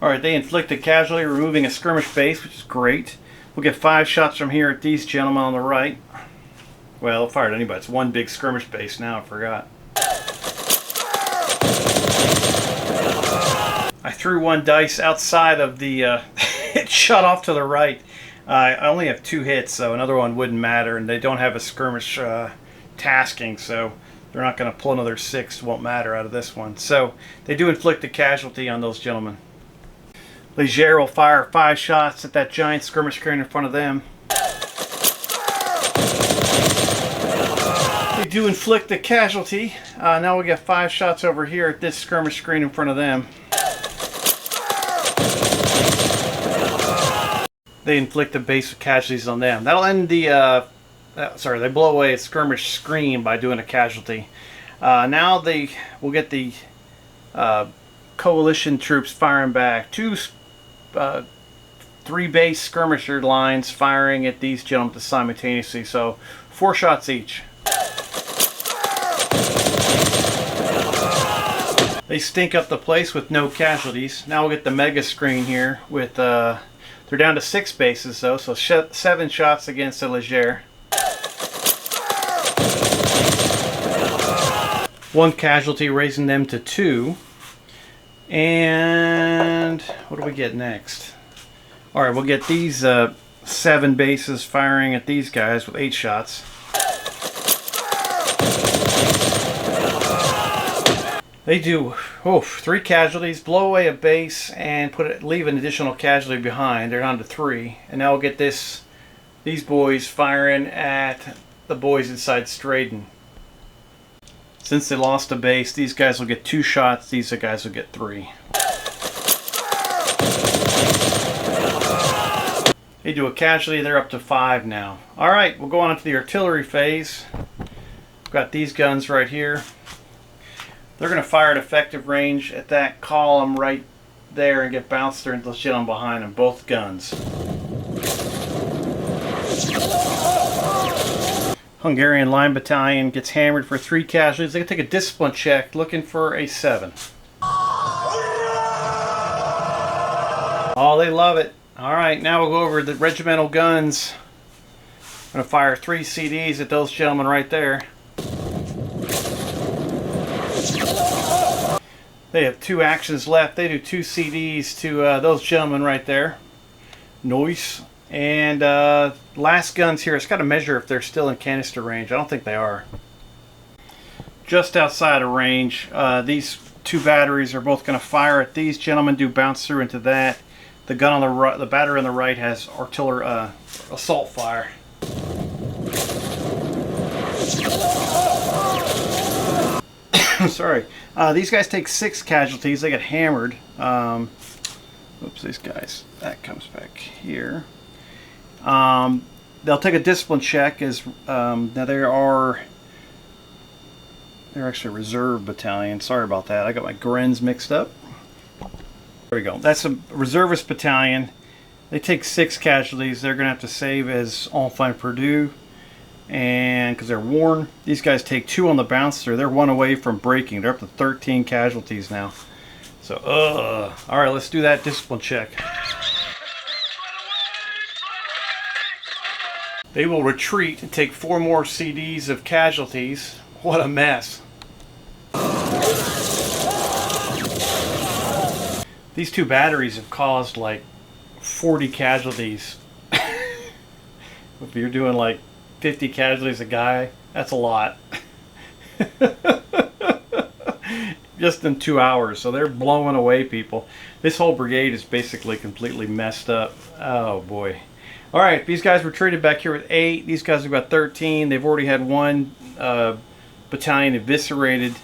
All right, they inflict a casualty, removing a skirmish base, which is great. We'll get 5 shots from here at these gentlemen on the right. Well, it fired anybody. It's one big skirmish base now, I forgot. I threw 1 dice outside of the... it shot off to the right. I only have 2 hits, so another one wouldn't matter, and they don't have a skirmish tasking, so they're not going to pull another 6. Won't matter out of this one. So they do inflict a casualty on those gentlemen. Leger will fire 5 shots at that giant skirmish crane in front of them. They do inflict a casualty. Now we get 5 shots over here at this skirmish screen in front of them. They inflict a base of casualties on them. That'll end the... sorry, they blow away a skirmish screen by doing a casualty. Now they will get the coalition troops firing back. 3 base skirmisher lines firing at these gentlemen simultaneously. So 4 shots each. They stink up the place with no casualties. Now we'll get the mega screen here with they're down to 6 bases though, so 7 shots against the Leger. 1 casualty, raising them to 2. And what do we get next? All right, we'll get these 7 bases firing at these guys with 8 shots. They do 3 casualties, blow away a base, and leave an additional casualty behind. They're down to 3, and now we'll get these boys firing at the boys inside Straden. Since they lost a base, these guys will get 2 shots. These guys will get 3. They do a casualty. They're up to 5 now. All right, we'll go on to the artillery phase. We've got these guns right here. They're going to fire at effective range at that column right there and get bounced there into the gentleman behind them. Both guns. Hungarian Line Battalion gets hammered for 3 casualties. They can take a discipline check looking for a 7. Oh, they love it. All right, now we'll go over the regimental guns. I'm going to fire 3 CDs at those gentlemen right there. They have 2 actions left. They do 2 CDs to those gentlemen right there. Noise. And last guns here, it's got to measure if they're still in canister range. I don't think they are. Just outside of range, these 2 batteries are both going to fire at these gentlemen, do bounce through into that. The gun on the right, the battery on the right has artillery assault fire. Sorry. These guys take 6 casualties. They get hammered. Oops, these guys. That comes back here. They'll take a discipline check as now they're actually a reserve battalion. Sorry about that. I got my Grens mixed up. There we go. That's a reservist battalion. They take 6 casualties. They're going to have to save as Enfant Perdu. And because they're worn, these guys take 2 on the bouncer. They're 1 away from breaking. They're up to 13 casualties now. So, all right, let's do that discipline check. They will retreat and take 4 more CDs of casualties. What a mess. These 2 batteries have caused like 40 casualties. If you're doing like 50 casualties a guy, that's a lot. Just in 2 hours. So they're blowing away people. This whole brigade is basically completely messed up. Oh boy. All right, these guys retreated back here with 8. These guys have got 13. They've already had 1 battalion eviscerated.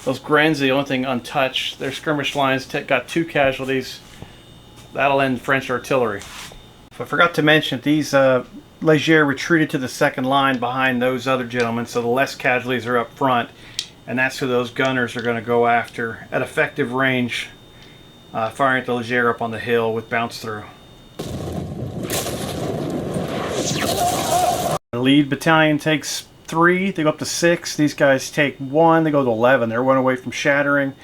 Those Gren's the only thing untouched. Their skirmish lines got 2 casualties. That'll end French artillery. I forgot to mention, these Leger retreated to the second line behind those other gentlemen, so the less casualties are up front. And that's who those gunners are going to go after at effective range, firing at the Leger up on the hill with bounce through. The lead battalion takes 3, they go up to 6. These guys take 1, they go to 11. They're 1 away from shattering.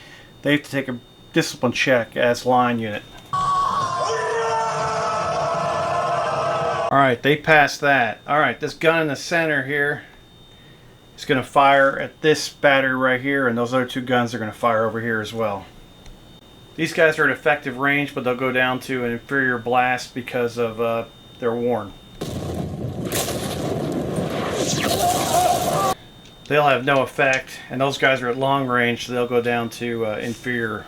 They have to take a discipline check as line unit. Alright, they passed that. Alright, this gun in the center here is going to fire at this battery right here, and those other 2 guns are going to fire over here as well. These guys are at effective range, but they'll go down to an inferior blast because of they're worn. They'll have no effect, and those guys are at long range, so they'll go down to inferior.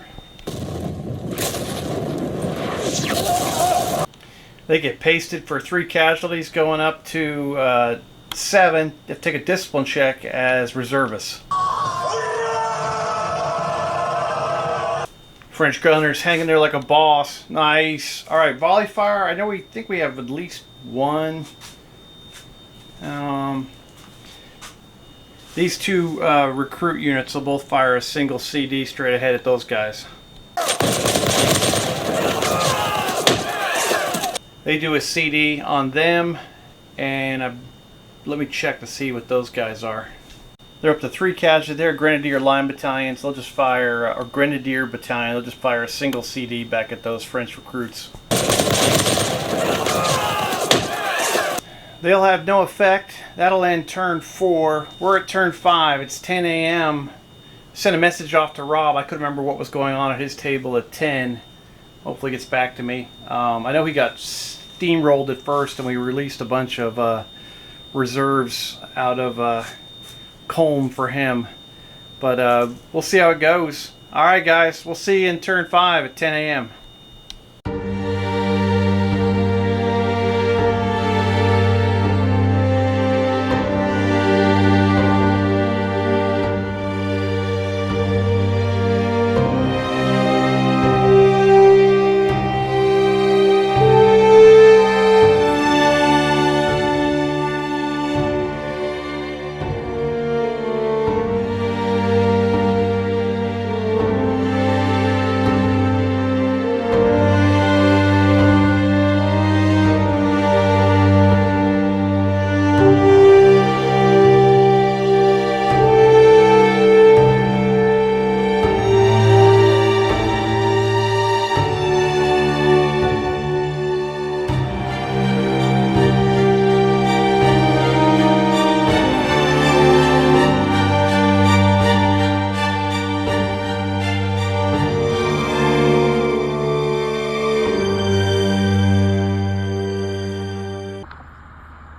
They get pasted for 3 casualties, going up to 7. They have to take a discipline check as reservists. French gunners hanging there like a boss. Nice. All right, volley fire. I know we think we have at least 1. These 2 recruit units will both fire a single CD straight ahead at those guys. They do a CD on them, and let me check to see what those guys are. They're up to 3 casualties. They're Grenadier line battalions. They'll just fire, or Grenadier battalion. They'll just fire a single CD back at those French recruits. They'll have no effect. That'll end turn 4. We're at turn 5. It's 10 a.m. Sent a message off to Rob. I couldn't remember what was going on at his table at 10. Hopefully he gets back to me. I know he got steamrolled at first, and we released a bunch of reserves out of Kulm for him. But we'll see how it goes. Alright guys, we'll see you in turn 5 at 10 a.m.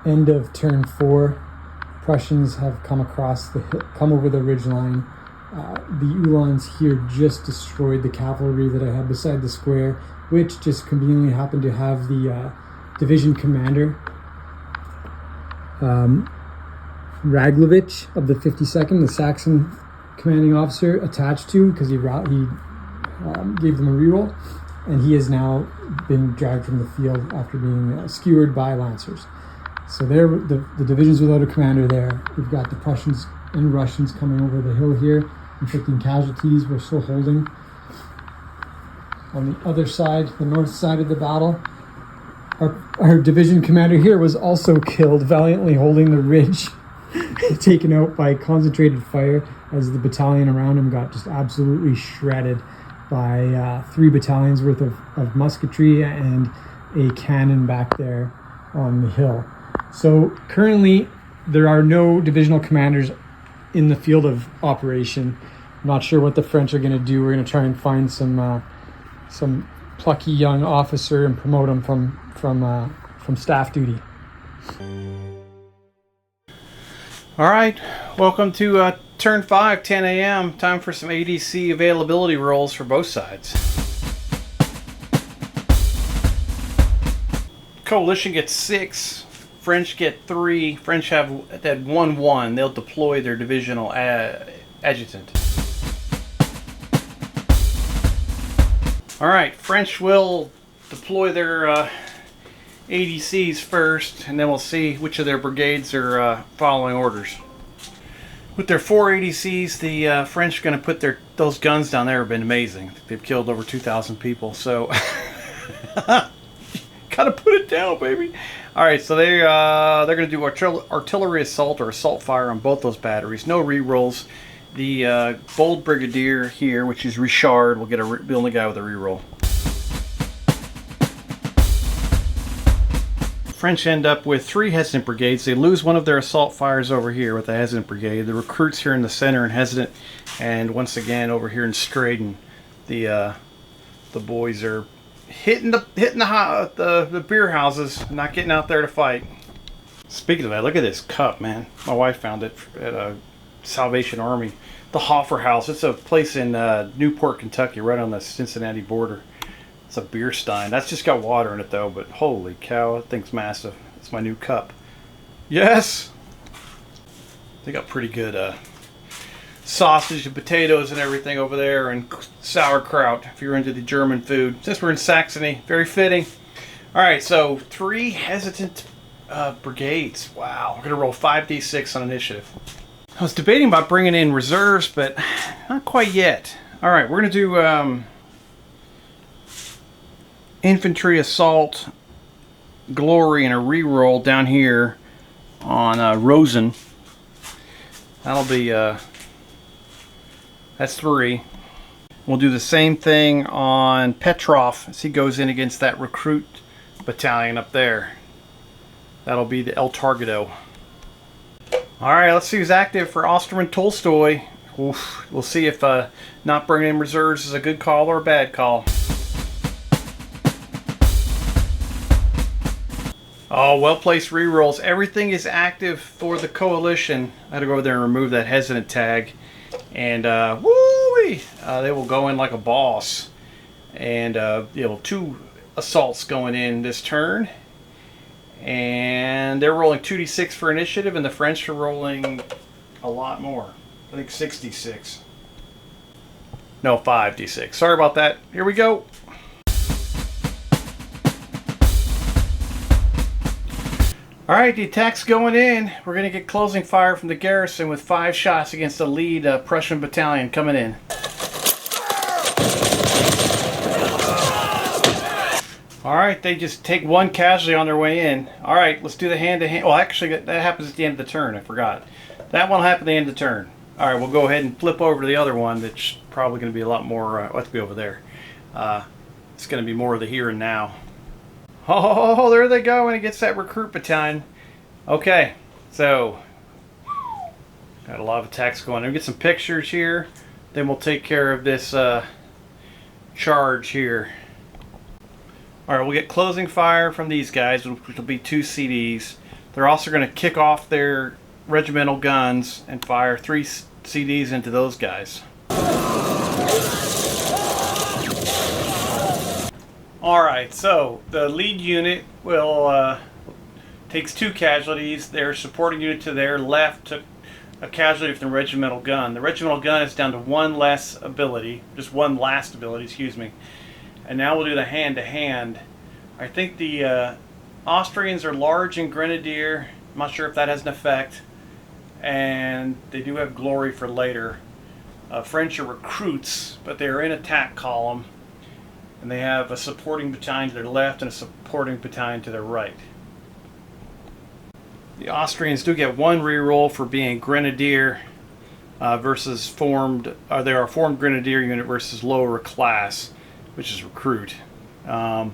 End of turn 4. Prussians have come over the ridge line. The Uhlans here just destroyed the cavalry that I had beside the square, which just conveniently happened to have the division commander Raglovich of the 52nd, the Saxon commanding officer, attached to, because he gave them a reroll, and he has now been dragged from the field after being skewered by lancers. So they're the division's without a commander there. We've got the Prussians and Russians coming over the hill here, inflicting casualties. We're still holding. On the other side, the north side of the battle, our division commander here was also killed, valiantly holding the ridge, taken out by concentrated fire as the battalion around him got just absolutely shredded by 3 battalions worth of musketry and a cannon back there on the hill. So currently there are no divisional commanders in the field of operation. I'm not sure what the French are going to do. We're going to try and find some plucky young officer and promote him from staff duty. All right, welcome to turn 5, 10 a.m. Time for some ADC availability rolls for both sides. Coalition gets 6. French get 3. French have that 1-1. They'll deploy their divisional adjutant. Alright, French will deploy their ADCs first, and then we'll see which of their brigades are following orders. With their 4 ADCs, the French are going to put those guns down there. Have been amazing. They've killed over 2,000 people, so gotta put it down, baby. Alright, so they're going to do artillery assault or assault fire on both those batteries. No rerolls. The bold brigadier here, which is Richard, will get the only guy with a reroll. French end up with 3 hesitant brigades. They lose one of their assault fires over here with the hesitant brigade. The recruits here in the center and hesitant, and once again over here in Straden, the boys are hitting the beer houses, not getting out there to fight. Speaking of that, look at this cup, man. My wife found it at a Salvation Army. The Hoffer House. It's a place in Newport, Kentucky, right on the Cincinnati border. It's a beer stein. That's just got water in it, though, but holy cow, that thing's massive. It's my new cup. Yes! They got pretty good sausage and potatoes and everything over there, and sauerkraut, if you're into the German food. Since we're in Saxony, very fitting. Alright, so 3 hesitant brigades. Wow, we're going to roll 5d6 on initiative. I was debating about bringing in reserves, but not quite yet. Alright, we're going to do infantry assault, glory, and a reroll down here on Rosen. That'll be, that's 3. We'll do the same thing on Petrov as he goes in against that recruit battalion up there. That'll be the El Targeto. Alright, let's see who's active for Osterman Tolstoy. Oof, we'll see if not bringing in reserves is a good call or a bad call. Oh, well-placed rerolls. Everything is active for the coalition. I had to go over there and remove that hesitant tag. And, woo-wee! They will go in like a boss. And, 2 assaults going in this turn. And they're rolling 2d6 for initiative, and the French are rolling a lot more. I think 66. No, 5d6. Sorry about that. Here we go. Alright, the attack's going in. We're going to get closing fire from the garrison with 5 shots against the lead Prussian battalion coming in. Alright, they just take 1 casualty on their way in. Alright, let's do the hand-to-hand. Well, actually, that happens at the end of the turn. I forgot. That one happened at the end of the turn. Alright, we'll go ahead and flip over to the other one. That's probably going to be a lot more... let's be over there. It's going to be more of the here and now. Oh, there they go, and it gets that recruit battalion. Okay, so got a lot of attacks going. We'll get some pictures here. Then we'll take care of this charge here. Alright, we'll get closing fire from these guys, which will be 2 CDs. They're also going to kick off their regimental guns and fire 3 CDs into those guys. Alright, so the lead unit will takes 2 casualties. Their supporting unit to their left took a casualty from the regimental gun. The regimental gun is down to 1 less ability, just 1 last ability, excuse me. And now we'll do the hand-to-hand. I think the Austrians are large in grenadier. I'm not sure if that has an effect. And they do have glory for later. French are recruits, but they are in attack column. And they have a supporting battalion to their left and a supporting battalion to their right. The Austrians do get 1 reroll for being grenadier versus formed. They are a formed grenadier unit versus lower class, which is recruit. And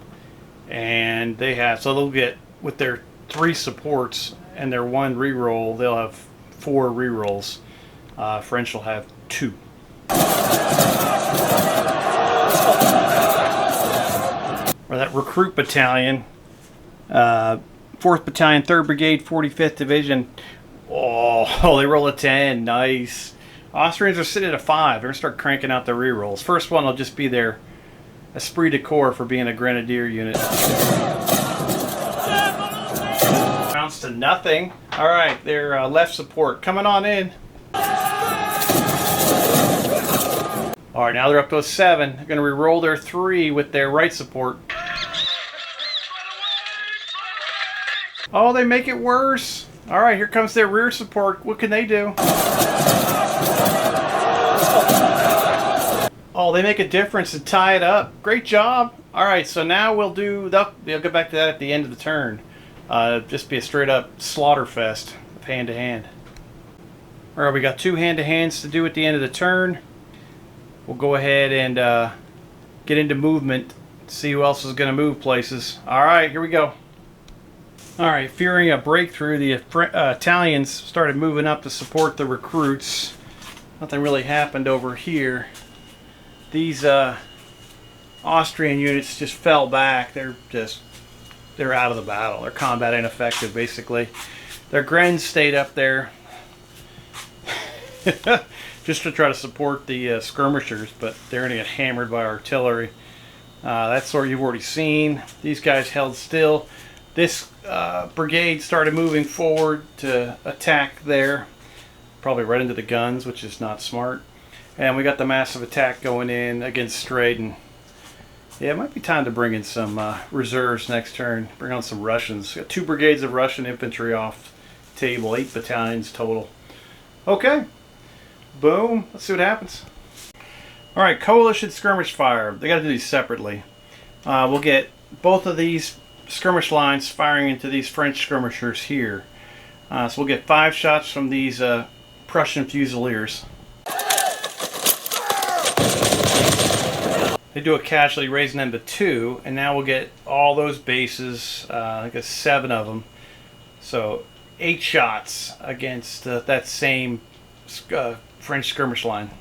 they have, so they'll get, with their 3 supports and their 1 reroll, they'll have 4 rerolls. French will have 2. Or that recruit battalion, 4th Battalion, 3rd Brigade, 45th Division. Oh, they roll a 10. Nice. Austrians are sitting at a 5. They're going to start cranking out their rerolls. First one will just be their esprit de corps for being a grenadier unit. Rounds to nothing. All right, their left support coming on in. All right, now they're up to a 7. They're going to re-roll their 3 with their right support. Oh, they make it worse. All right, here comes their rear support. What can they do? Oh, they make a difference and tie it up. Great job. All right, so now we'll do... They'll get back to that at the end of the turn. Just be a straight-up slaughter fest of hand-to-hand. All right, we got 2 hand-to-hands to do at the end of the turn. We'll go ahead and get into movement, see who else is going to move places. All right, here we go. All right, fearing a breakthrough, the Italians started moving up to support the recruits. Nothing really happened over here. These Austrian units just fell back. They're out of the battle. They're combat ineffective, basically. Their Grens stayed up there just to try to support the skirmishers, but they're going to get hammered by artillery. That sort you've already seen. These guys held still. This brigade started moving forward to attack there, probably right into the guns, which is not smart. And we got the massive attack going in against Straden. Yeah, it might be time to bring in some reserves next turn. Bring on some Russians. Got 2 brigades of Russian infantry off the table, 8 battalions total. Okay, boom. Let's see what happens. All right, coalition skirmish fire. They got to do these separately. We'll get both of these skirmish lines firing into these French skirmishers here. So we'll get 5 shots from these Prussian Fusiliers. They do a casualty, raising them to 2, and now we'll get all those bases, I guess 7 of them. So 8 shots against that same French skirmish line.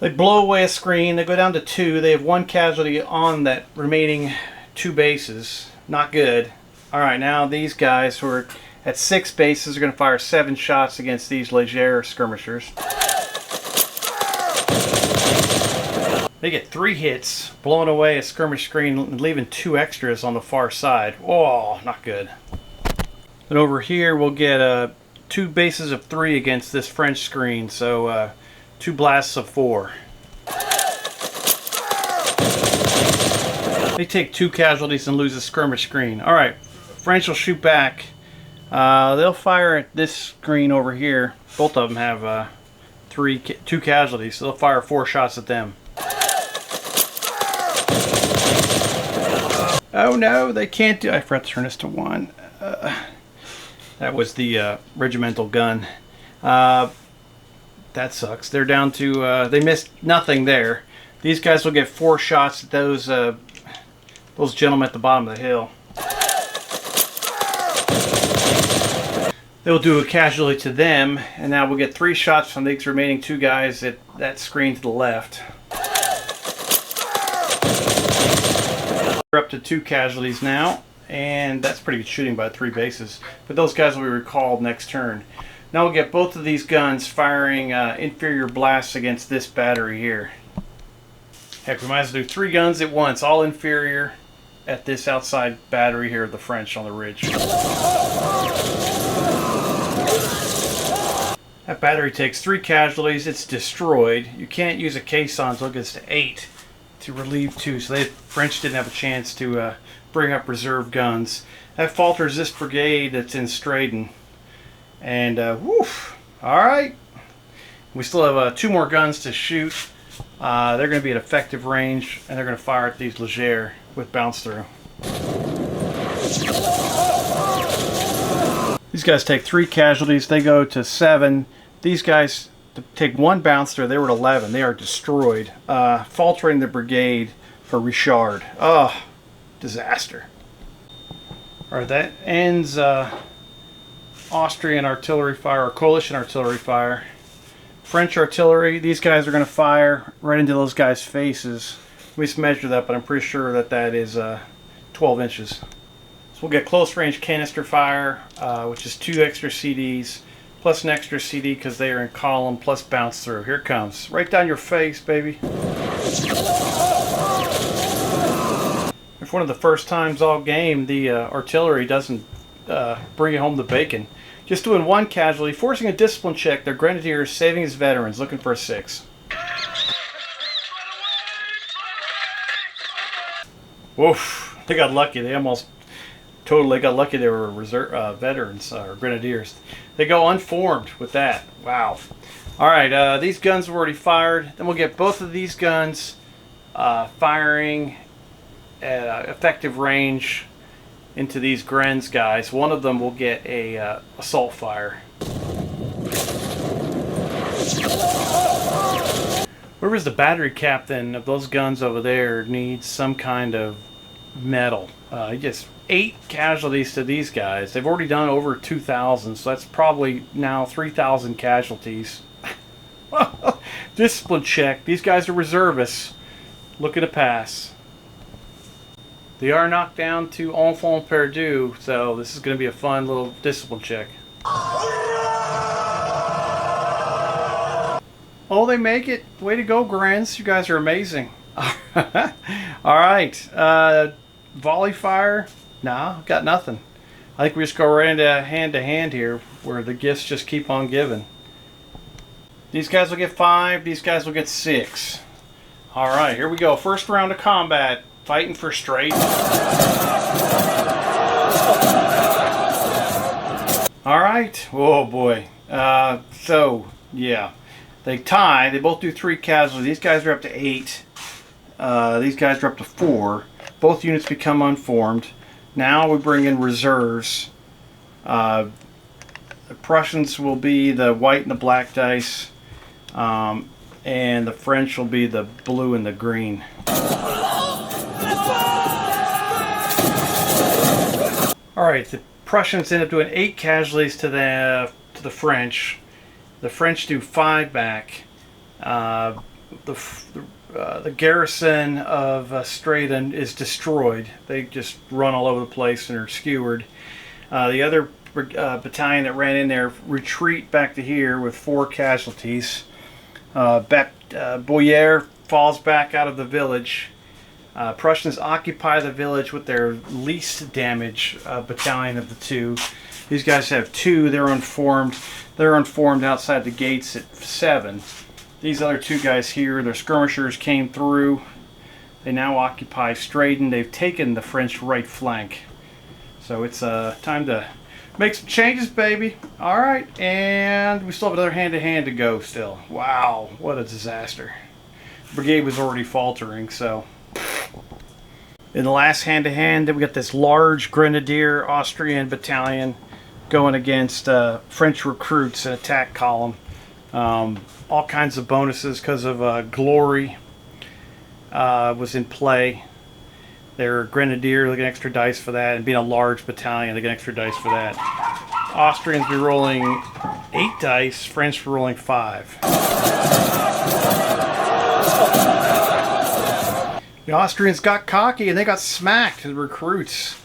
They blow away a screen, they go down to 2, they have 1 casualty on that remaining 2 bases. Not good. Alright, now these guys who are at 6 bases are going to fire 7 shots against these Leger skirmishers. They get 3 hits, blowing away a skirmish screen and leaving 2 extras on the far side. Oh, not good. But over here we'll get 2 bases of 3 against this French screen, so 2 blasts of 4. They take 2 casualties and lose a skirmish screen. Alright, French will shoot back. They'll fire at this screen over here. Both of them have 2 casualties, so they'll fire 4 shots at them. Oh no, they can't do... I forgot to turn this to 1. That was the regimental gun. That sucks. They're down to... they missed nothing there. These guys will get 4 shots at those gentlemen at the bottom of the hill. They'll do a casualty to them, and now we'll get 3 shots from these remaining 2 guys at that screen to the left. We're up to 2 casualties now, and that's pretty good shooting by 3 bases. But those guys will be recalled next turn. Now we'll get both of these guns firing inferior blasts against this battery here. Heck, we might as well do 3 guns at once, all inferior, at this outside battery here of the French on the ridge. That battery takes 3 casualties, it's destroyed. You can't use a caisson until it gets to 8 to relieve 2, so the French didn't have a chance to bring up reserve guns. That falters this brigade that's in Straden. And woof! Alright. We still have 2 more guns to shoot. They're going to be at effective range, and they're going to fire at these Leger with bounce through. These guys take 3 casualties. They go to 7. These guys take 1 bounce through. They were at 11. They are destroyed. Faltering the brigade for Richard. Oh, disaster. Alright, that ends Austrian artillery fire, or coalition artillery fire. French artillery, these guys are going to fire right into those guys' faces. We just measured that, but I'm pretty sure that that is 12 inches. So we'll get close range canister fire, which is 2 extra CDs, plus an extra CD because they are in column, plus bounce through. Here it comes. Right down your face, baby. If one of the first times all game, the artillery doesn't bring home the bacon. Just doing 1 casualty, forcing a discipline check. Their grenadiers saving his veterans, looking for a 6. Woof! They got lucky. They almost totally got lucky. They were reserve veterans or grenadiers. They go unformed with that. Wow! All right, these guns were already fired. Then we'll get both of these guns firing at effective range into these Grens guys. One of them will get a assault fire. Whoever's the battery captain of those guns over there needs some kind of medal. He gets 8 casualties to these guys. They've already done over 2,000, so that's probably now 3,000 casualties. Discipline check. These guys are reservists. Looking to pass. They are knocked down to enfant perdu, so this is going to be a fun little discipline check. Oh, they make it. Way to go, Grens. You guys are amazing. Alright. Volley fire? Nah, got nothing. I think we just go right into hand to hand here, where the gifts just keep on giving. These guys will get 5. These guys will get 6. Alright, here we go. First round of combat. Fighting for straight. Alright. Oh boy. So, yeah. They tie. They both do 3 casualties. These guys are up to 8. These guys are up to 4. Both units become unformed. Now we bring in reserves. The Prussians will be the white and the black dice. And the French will be the blue and the green. Alright, the Prussians end up doing 8 casualties to the French. The French do 5 back. The garrison of Straden is destroyed. They just run all over the place and are skewered. The other battalion that ran in there retreat back to here with 4 casualties. Boyer falls back out of the village. Prussians occupy the village with their least damage battalion of the 2. These guys have 2. They're unformed. They're unformed outside the gates at 7. These other 2 guys here, their skirmishers came through. They now occupy Straden. They've taken the French right flank. So it's time to make some changes, baby. All right, and we still have another hand-to-hand to go still. Wow, what a disaster. The brigade was already faltering, so. In the last hand-to-hand, we got this large grenadier Austrian battalion going against French recruits in attack column. All kinds of bonuses because of glory was in play. Their grenadier, they get extra dice for that, and being a large battalion, they get extra dice for that. Austrians be rolling 8 dice, French rolling 5. The Austrians got cocky and they got smacked. The recruits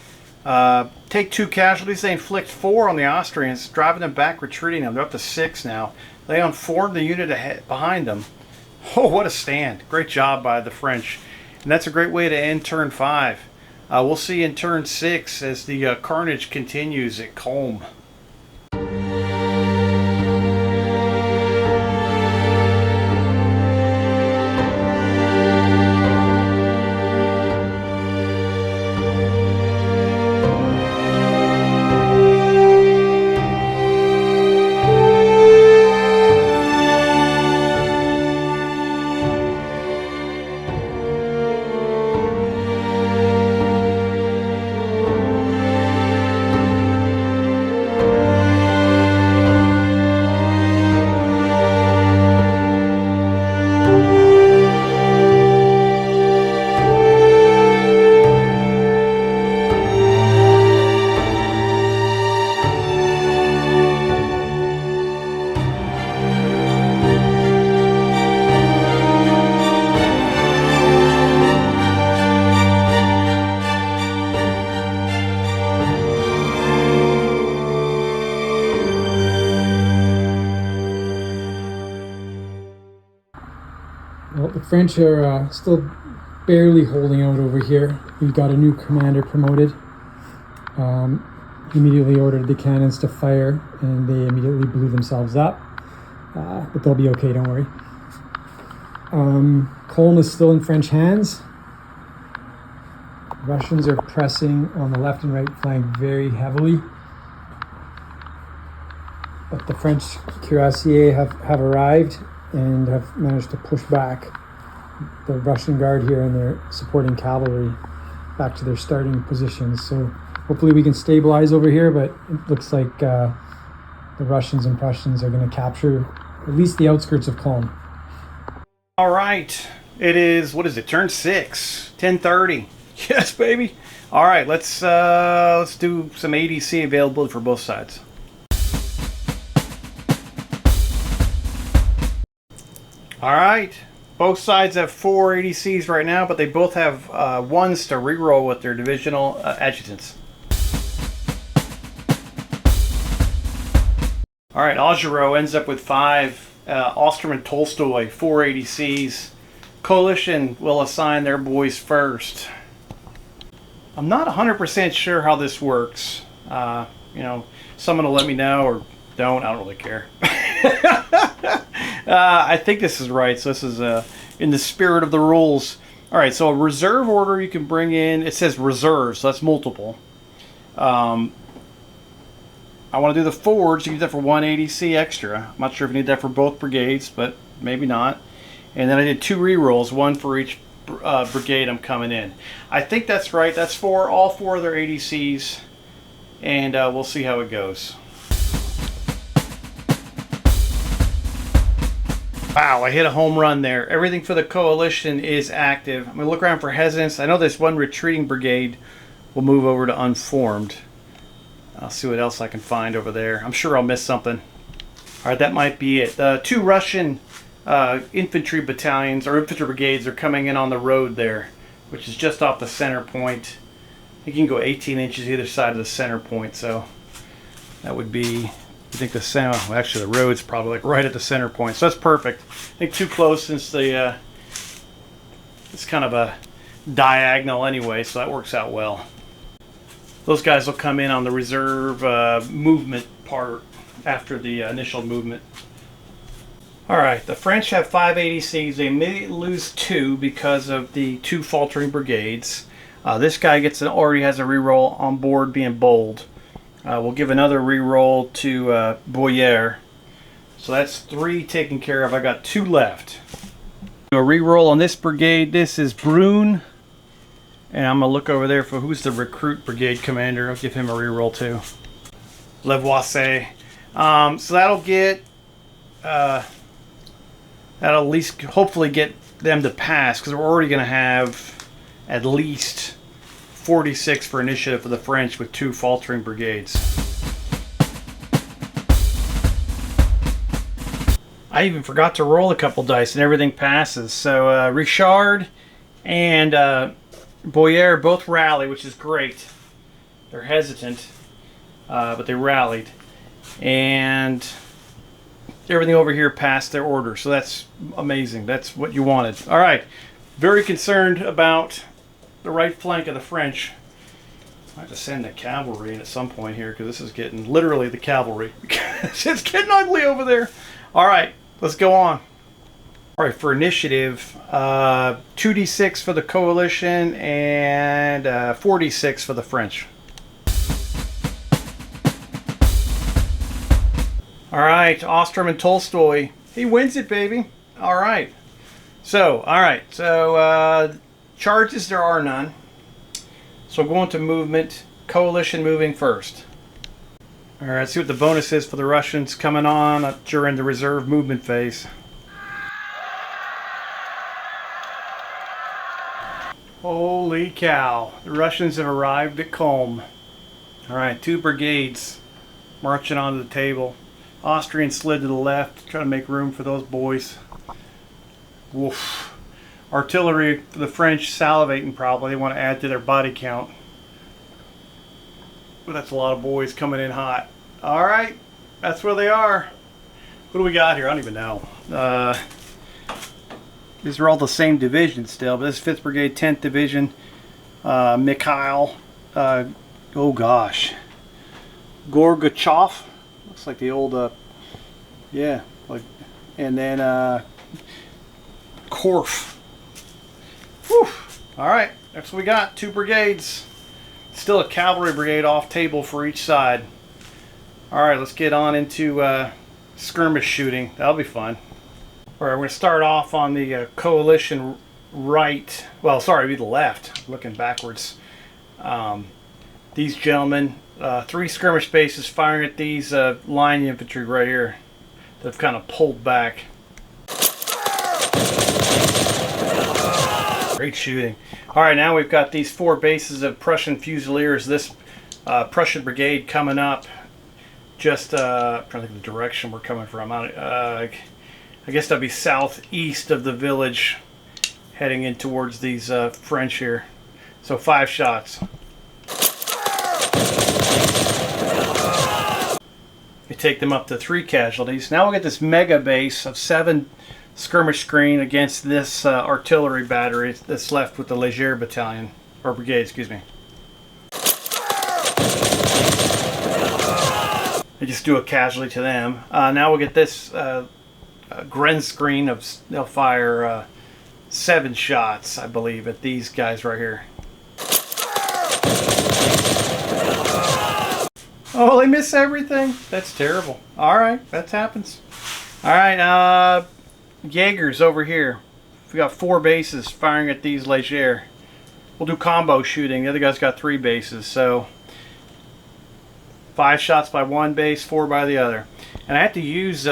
take 2 casualties. They inflict 4 on the Austrians, driving them back, retreating them. They're up to 6 now. They unformed the unit ahead, behind them. Oh, what a stand. Great job by the French. And that's a great way to end turn 5. We'll see in turn 6 as the carnage continues at Kulm. French are still barely holding out over here. We got a new commander promoted. He immediately ordered the cannons to fire, and they immediately blew themselves up. But they'll be okay, don't worry. Kulm is still in French hands. Russians are pressing on the left and right flank very heavily. But the French cuirassiers have arrived and have managed to push back the Russian guard here and their supporting cavalry back to their starting positions. So hopefully we can stabilize over here, but it looks like the Russians and Prussians are going to capture at least the outskirts of Kulm. All right, it is, what is it, turn 6, 10:30. Yes, baby. All right, let's do some ADC availability for both sides. All right, both sides have 4 ADCs right now, but they both have ones to reroll with their divisional adjutants. All right, Augereau ends up with 5. Osterman Tolstoy, 4 ADCs. Coalition will assign their boys first. I'm not 100% sure how this works. You know, someone will let me know or don't. I don't really care. I think this is right. So this is in the spirit of the rules. All right, so a reserve order you can bring in. It says reserve, so that's multiple. I want to do the forwards. You can do that for 1 ADC extra. I'm not sure if you need that for both brigades, but maybe not. And then I did 2 rerolls, 1 for each brigade I'm coming in. I think that's right. That's for all 4 of their ADCs, and we'll see how it goes. Wow, I hit a home run there. Everything for the coalition is active. I'm going to look around for hesitance. I know this one retreating brigade will move over to unformed. I'll see what else I can find over there. I'm sure I'll miss something. All right, that might be it. 2 Russian infantry battalions or infantry brigades are coming in on the road there, which is just off the center point. You can go 18 inches either side of the center point, so that would be, I think the center, well, actually the road's probably like right at the center point, so that's perfect. I think too close since the it's kind of a diagonal anyway, so that works out well. Those guys will come in on the reserve movement part after the initial movement. Alright, the French have 5 ADCs. They may lose 2 because of the 2 faltering brigades. This guy already has a reroll on board being bold. We'll give another reroll to Boyer. So that's 3 taken care of. I got 2 left. A reroll on this brigade. This is Brune. And I'm going to look over there for who's the recruit brigade commander. I'll give him a reroll too. Levoise. So that'll get... that'll at least hopefully get them to pass, because we're already going to have at least 46 for initiative for the French with 2 faltering brigades. I even forgot to roll a couple dice and everything passes. So Richard and Boyer both rally, which is great. They're hesitant, but they rallied. And everything over here passed their order, so that's amazing. That's what you wanted. All right, very concerned about the right flank of the French. I have to send the cavalry in at some point here, because this is getting literally the cavalry. It's getting ugly over there. All right, let's go on. All right, for initiative, 2d6 for the coalition and 4d6 for the French. All right, Osterman Tolstoy, he wins it, baby. All right. So, charges, there are none. So going to movement, coalition moving first. All right, let's see what the bonus is for the Russians coming on during the reserve movement phase. Holy cow, the Russians have arrived at Kulm. All right, 2 brigades marching onto the table. Austrian slid to the left, trying to make room for those boys. Woof. Artillery for the French salivating probably. They want to add to their body count. But that's a lot of boys coming in hot. All right, that's where they are. What do we got here? I don't even know. These are all the same division still, but this is 5th Brigade, 10th Division, Mikhail, oh gosh, Gorgachev, looks like the old, yeah, like, and then Korf. Whew. All right, that's what we got. 2 brigades. Still a cavalry brigade off table for each side. All right, let's get on into skirmish shooting. That'll be fun. All right, we're going to start off on the coalition right. Well, sorry, it'd be the left. Looking backwards. These gentlemen, 3 skirmish bases firing at these line infantry right here. They've kind of pulled back. Great shooting. All right, now we've got these 4 bases of Prussian Fusiliers. This Prussian brigade coming up. Just trying to think of the direction we're coming from. I guess that'd be southeast of the village, heading in towards these French here. So 5 shots. We take them up to 3 casualties. Now we'll get this mega base of 7 skirmish screen against this artillery battery that's left with the Léger battalion, or brigade, excuse me. They just do a casualty to them. Now we'll get this Gren screen of, they'll fire 7 shots, I believe, at these guys right here. Oh, they miss everything? That's terrible. Alright, that happens. Alright, Jaegers over here. We got 4 bases firing at these Léger. We'll do combo shooting. The other guy's got 3 bases, so 5 shots by one base, 4 by the other. And I have to use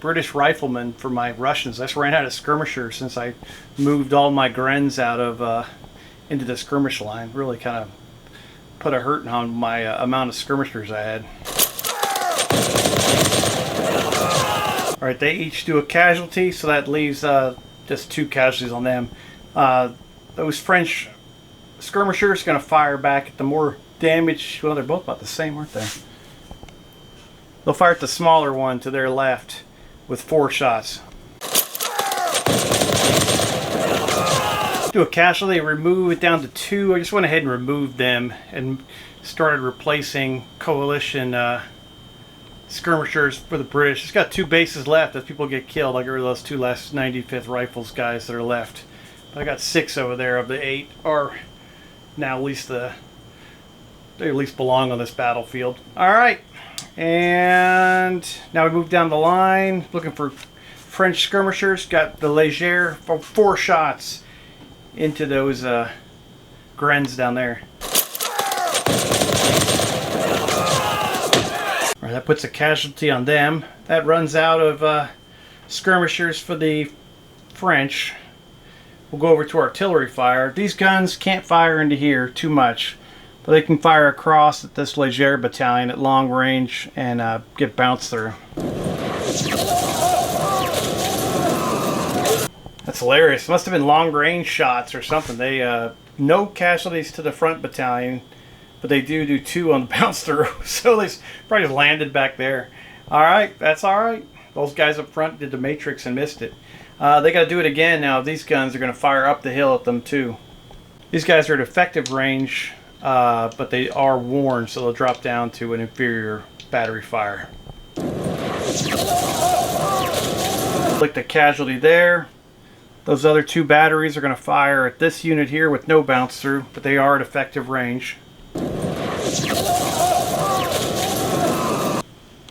British riflemen for my Russians. I just ran out of skirmishers since I moved all my Grens out of into the skirmish line. Really kind of put a hurting on my amount of skirmishers I had. Alright, they each do a casualty, so that leaves just 2 casualties on them. Those French skirmishers are going to fire back at the more damage. Well, they're both about the same, aren't they? They'll fire at the smaller one to their left with 4 shots. Do a casualty, remove it down to 2. I just went ahead and removed them and started replacing coalition skirmishers for the British. It's got 2 bases left. As people get killed, I'll get rid of those 2 last 95th Rifles guys that are left. But I got 6 over there of the 8 are now at least they at least belong on this battlefield. Alright, and now we move down the line looking for French skirmishers. Got the Léger for 4 shots into those Grens down there. Alright, that puts a casualty on them. That runs out of skirmishers for the French. We'll go over to artillery fire. These guns can't fire into here too much, but they can fire across at this Léger battalion at long range and get bounced through. That's hilarious. Must have been long range shots or something. They no casualties to the front battalion, but they do 2 on the bounce through. So they probably just landed back there. Alright, that's alright. Those guys up front did the matrix and missed it. They got to do it again now. These guns are going to fire up the hill at them too. These guys are at effective range, but they are worn, so they'll drop down to an inferior battery fire. Like the casualty there. Those other 2 batteries are going to fire at this unit here with no bounce through, but they are at effective range.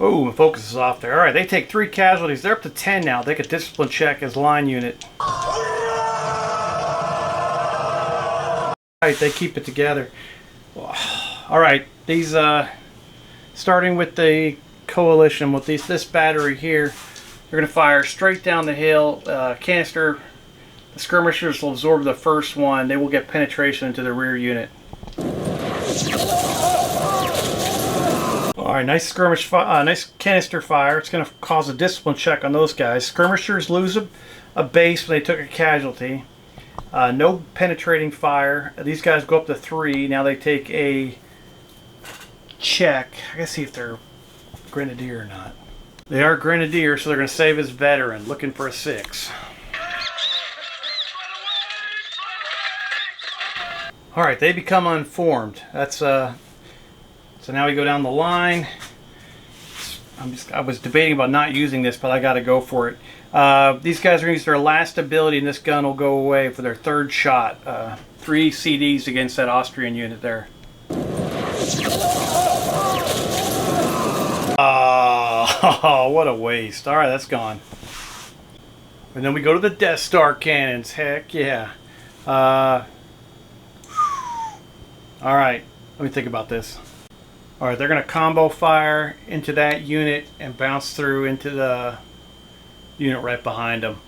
Oh, the focus is off there. Alright, they take 3 casualties. They're up to 10 now. They could discipline check as line unit. Alright, they keep it together. Alright, these starting with the coalition with this battery here, they're going to fire straight down the hill. Canister, the skirmishers will absorb the first one. They will get penetration into the rear unit. Alright, nice nice canister fire. It's going to cause a discipline check on those guys. Skirmishers lose a base when they took a casualty. No penetrating fire. These guys go up to 3. Now they take a check. I gotta see if they're Grenadier or not. They are Grenadier, so they're going to save as veteran. Looking for a 6. All right, they become unformed. That's so now we go down the line. I was debating about not using this, but I got to go for it. These guys are going to use their last ability, and this gun will go away for their third shot. 3 CDs against that Austrian unit there. Oh, what a waste. All right, that's gone. And then we go to the Death Star cannons. Heck yeah. All right, let me think about this. All right, they're going to combo fire into that unit and bounce through into the unit right behind them.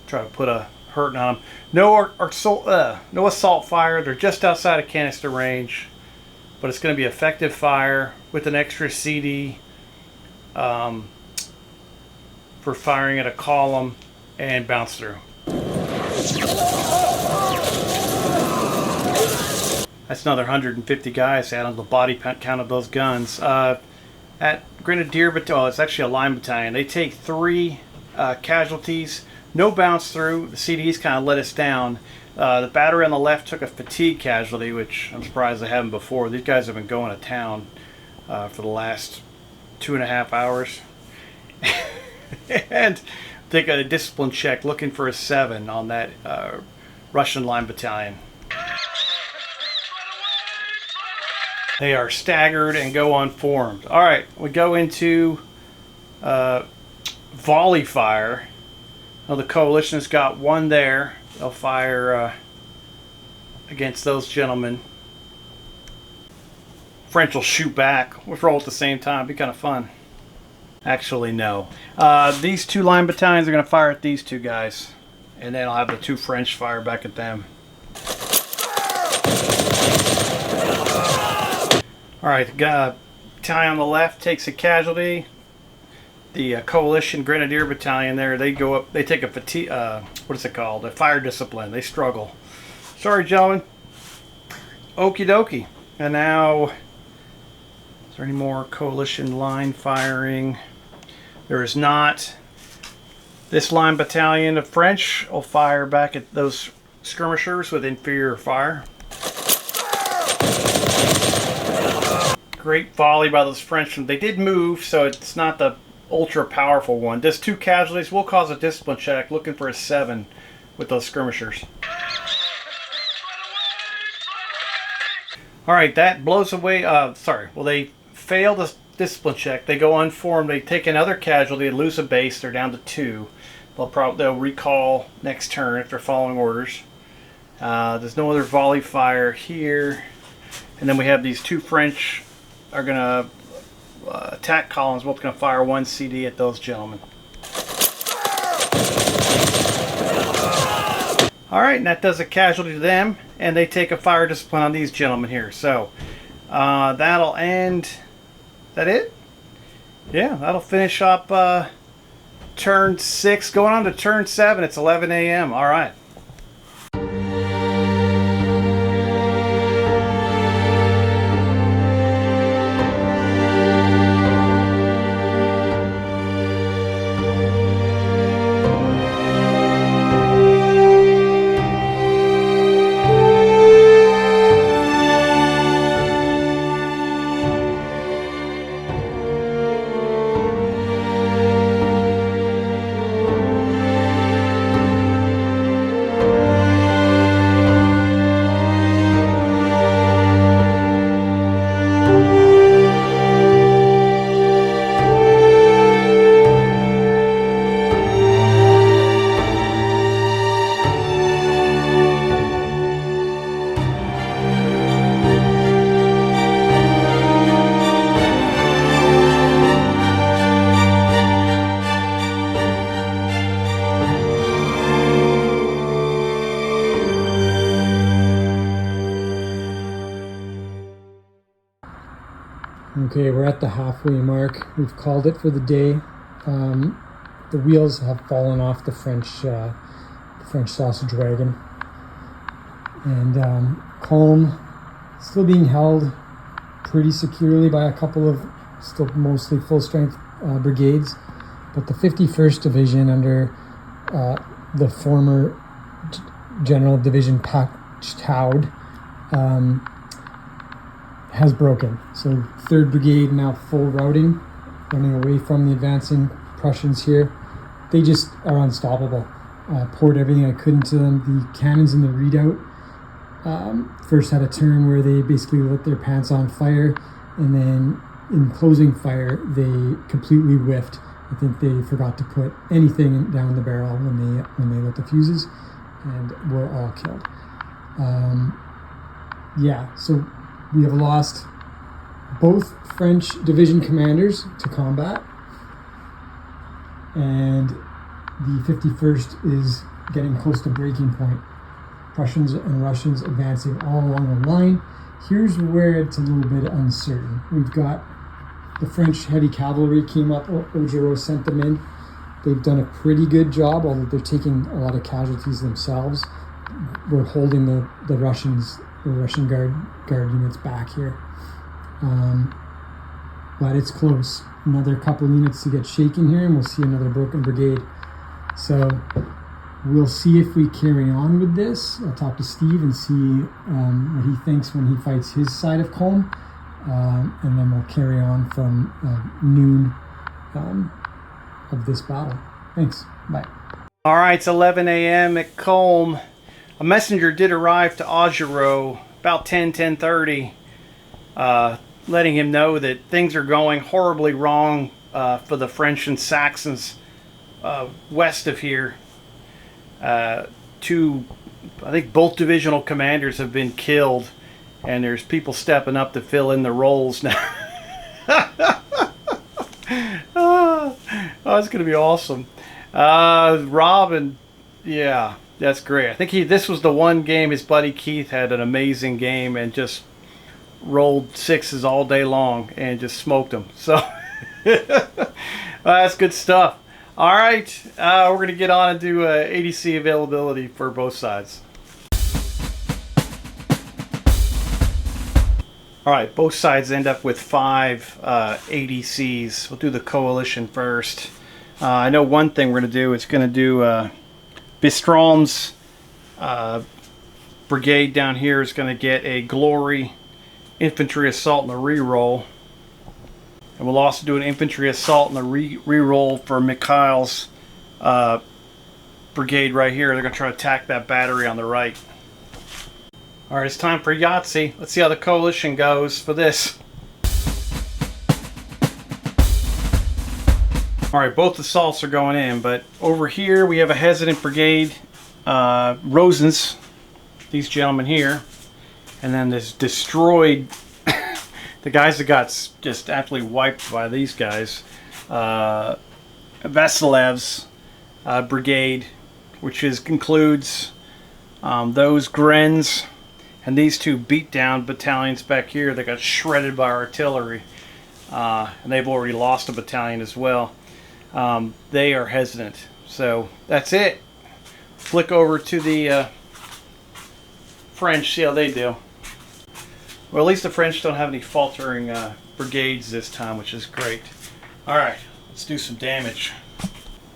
Try to put a hurting on them. No assault fire. They're just outside of canister range, but it's going to be effective fire with an extra CD for firing at a column and bounce through. That's another 150 guys out on the body count of those guns. At Grenadier Battalion, it's actually a line battalion. They take 3 casualties, no bounce through. The CDs kind of let us down. The battery on the left took a fatigue casualty, which I'm surprised they haven't before. These guys have been going to town for the last 2.5 hours. And they got a discipline check looking for a 7 on that Russian line battalion. They are staggered and go unformed. All right, we go into volley fire. Now the coalition has got 1 there. They'll fire against those gentlemen. French will shoot back. We'll roll at the same time. Be kind of fun. Actually, no. These 2 line battalions are going to fire at these 2 guys, and then I'll have the 2 French fire back at them. All right, the battalion on the left takes a casualty. The coalition Grenadier Battalion there, they go up, they take a fatigue, what is it called? A fire discipline. They struggle. Sorry, gentlemen. Okie dokie. And now, is there any more coalition line firing? There is not. This line battalion of French will fire back at those skirmishers with inferior fire. Great volley by those Frenchmen. They did move, so it's not the ultra powerful one. This 2 casualties will cause a discipline check, looking for a 7 with those skirmishers. All right, that blows away. They fail the discipline check. They go unformed. They take another casualty and lose a base. They're down to 2. They'll recall next turn if they're following orders. There's no other volley fire here, and then we have these 2 French are going to attack columns. Both going to fire 1 CD at those gentlemen. All right, and that does a casualty to them, and they take a fire discipline on these gentlemen here. So that'll end. Is that it? Yeah, that'll finish up turn 6. Going on to turn 7. It's 11 a.m. All right. Okay, we're at the halfway mark. We've called it for the day. The wheels have fallen off the French sausage wagon, and Kulm still being held pretty securely by a couple of still mostly full-strength brigades, but the 51st Division under the former General Division Pachthaud has broken. So 3rd Brigade now full routing, running away from the advancing Prussians here. They just are unstoppable. Poured everything I could into them. The cannons in the redoubt first had a turn where they basically lit their pants on fire, and then in closing fire they completely whiffed. I think they forgot to put anything down the barrel when they lit the fuses, and were all killed. Yeah, so we have lost both French division commanders to combat, and the 51st is getting close to breaking point. Prussians and Russians advancing all along the line. Here's where it's a little bit uncertain. We've got the French heavy cavalry came up, Augereau sent them in. They've done a pretty good job, although they're taking a lot of casualties themselves. We're holding the Russian guard units back here. But it's close. Another couple units to get shaken here, and we'll see another broken brigade. So we'll see if we carry on with this. I'll talk to Steve and see what he thinks when he fights his side of Kulm. And then we'll carry on from noon of this battle. Thanks. Bye. All right, it's 11 a.m. at Kulm. A messenger did arrive to Augereau about 10:30, letting him know that things are going horribly wrong for the French and Saxons west of here. I think both divisional commanders have been killed, and there's people stepping up to fill in the roles now. Oh, it's going to be awesome. Rob, and yeah, that's great. I think this was the one game his buddy Keith had an amazing game and just rolled sixes all day long and just smoked them. So that's good stuff. All right, we're going to get on and do ADC availability for both sides. All right, both sides end up with 5 ADCs. We'll do the coalition first. I know one thing we're going to do. It's going to do Bistrom's brigade down here is going to get a glory infantry assault and a reroll. And we'll also do an infantry assault and a reroll for Mikhail's brigade right here. They're going to try to attack that battery on the right. All right, it's time for Yahtzee. Let's see how the coalition goes for this. All right, both assaults are going in, but over here we have a hesitant brigade, Rosen's, these gentlemen here, and then this destroyed, the guys that got just absolutely wiped by these guys, Vasilev's brigade, which includes those Grens and these 2 beat down battalions back here that got shredded by artillery, and they've already lost a battalion as well. They are hesitant. So that's it. Flick over to the French, see how they do. Well, at least the French don't have any faltering brigades this time, which is great. All right, let's do some damage.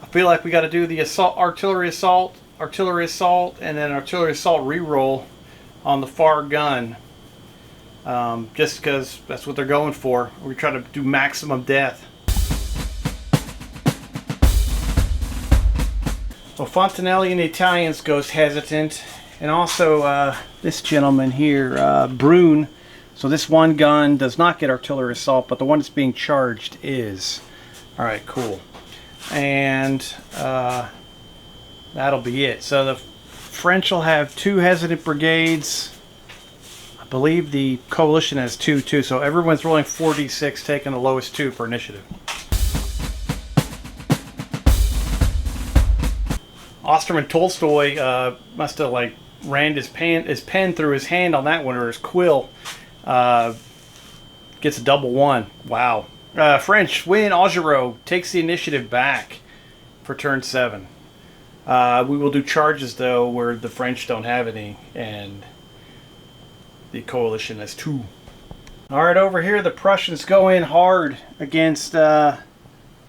I feel like we got to do the artillery assault, and then artillery assault reroll on the far gun. Just because that's what they're going for. We try to do maximum death. Well, Fontanelli and the Italians goes hesitant, and also this gentleman here, Brune. So this one gun does not get artillery assault, but the one that's being charged is. All right, cool. And that'll be it. So the French will have 2 hesitant brigades. I believe the coalition has 2 too. So everyone's rolling 4d6, taking the lowest 2 for initiative. Osterman Tolstoy must have like ran his pen through his hand on that one, or his quill. Gets a double 1. Wow. French win. Augereau takes the initiative back for turn 7. We will do charges though where the French don't have any, and the coalition has 2. All right, over here the Prussians go in hard against 2nd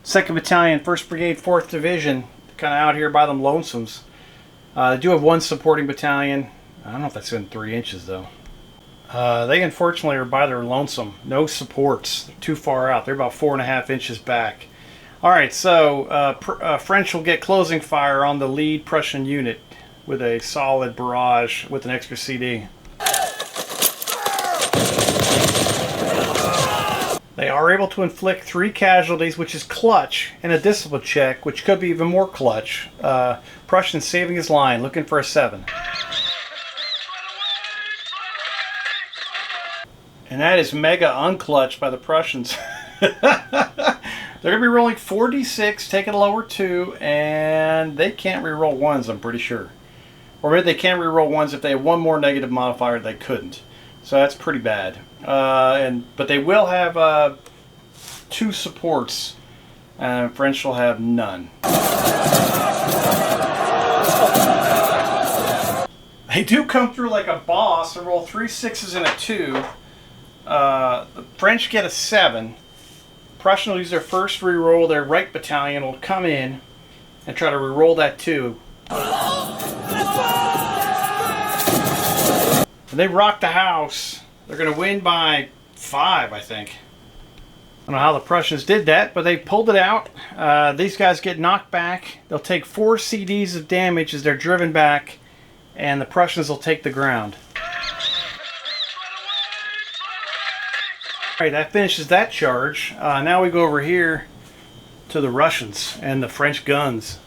Battalion, 1st Brigade, 4th Division. Kind of out here by them lonesomes. They do have 1 supporting battalion. I don't know if that's in 3 inches though. They unfortunately are by their lonesome. No supports. They're too far out. They're about 4.5 inches back. All right, so French will get closing fire on the lead Prussian unit with a solid barrage with an extra CD. They are able to inflict 3 casualties, which is clutch, and a discipline check, which could be even more clutch. Prussian saving his line, looking for a 7. And that is mega unclutched by the Prussians. They're going to be rolling 4d6, taking a lower 2, and they can't reroll 1s, I'm pretty sure. Or maybe they can reroll 1s if they have one more negative modifier they couldn't. So that's pretty bad. But they will have 2 supports, and French will have none. They do come through like a boss and roll 3 6s and a 2. The French get a 7. Prussian will use their first reroll. Their right battalion will come in and try to reroll that 2. And they rock the house. They're going to win by 5, I think. I don't know how the Prussians did that, but they pulled it out. These guys get knocked back. They'll take 4 CDs of damage as they're driven back, and the Prussians will take the ground. Alright, that finishes that charge. Now we go over here to the Russians and the French guns.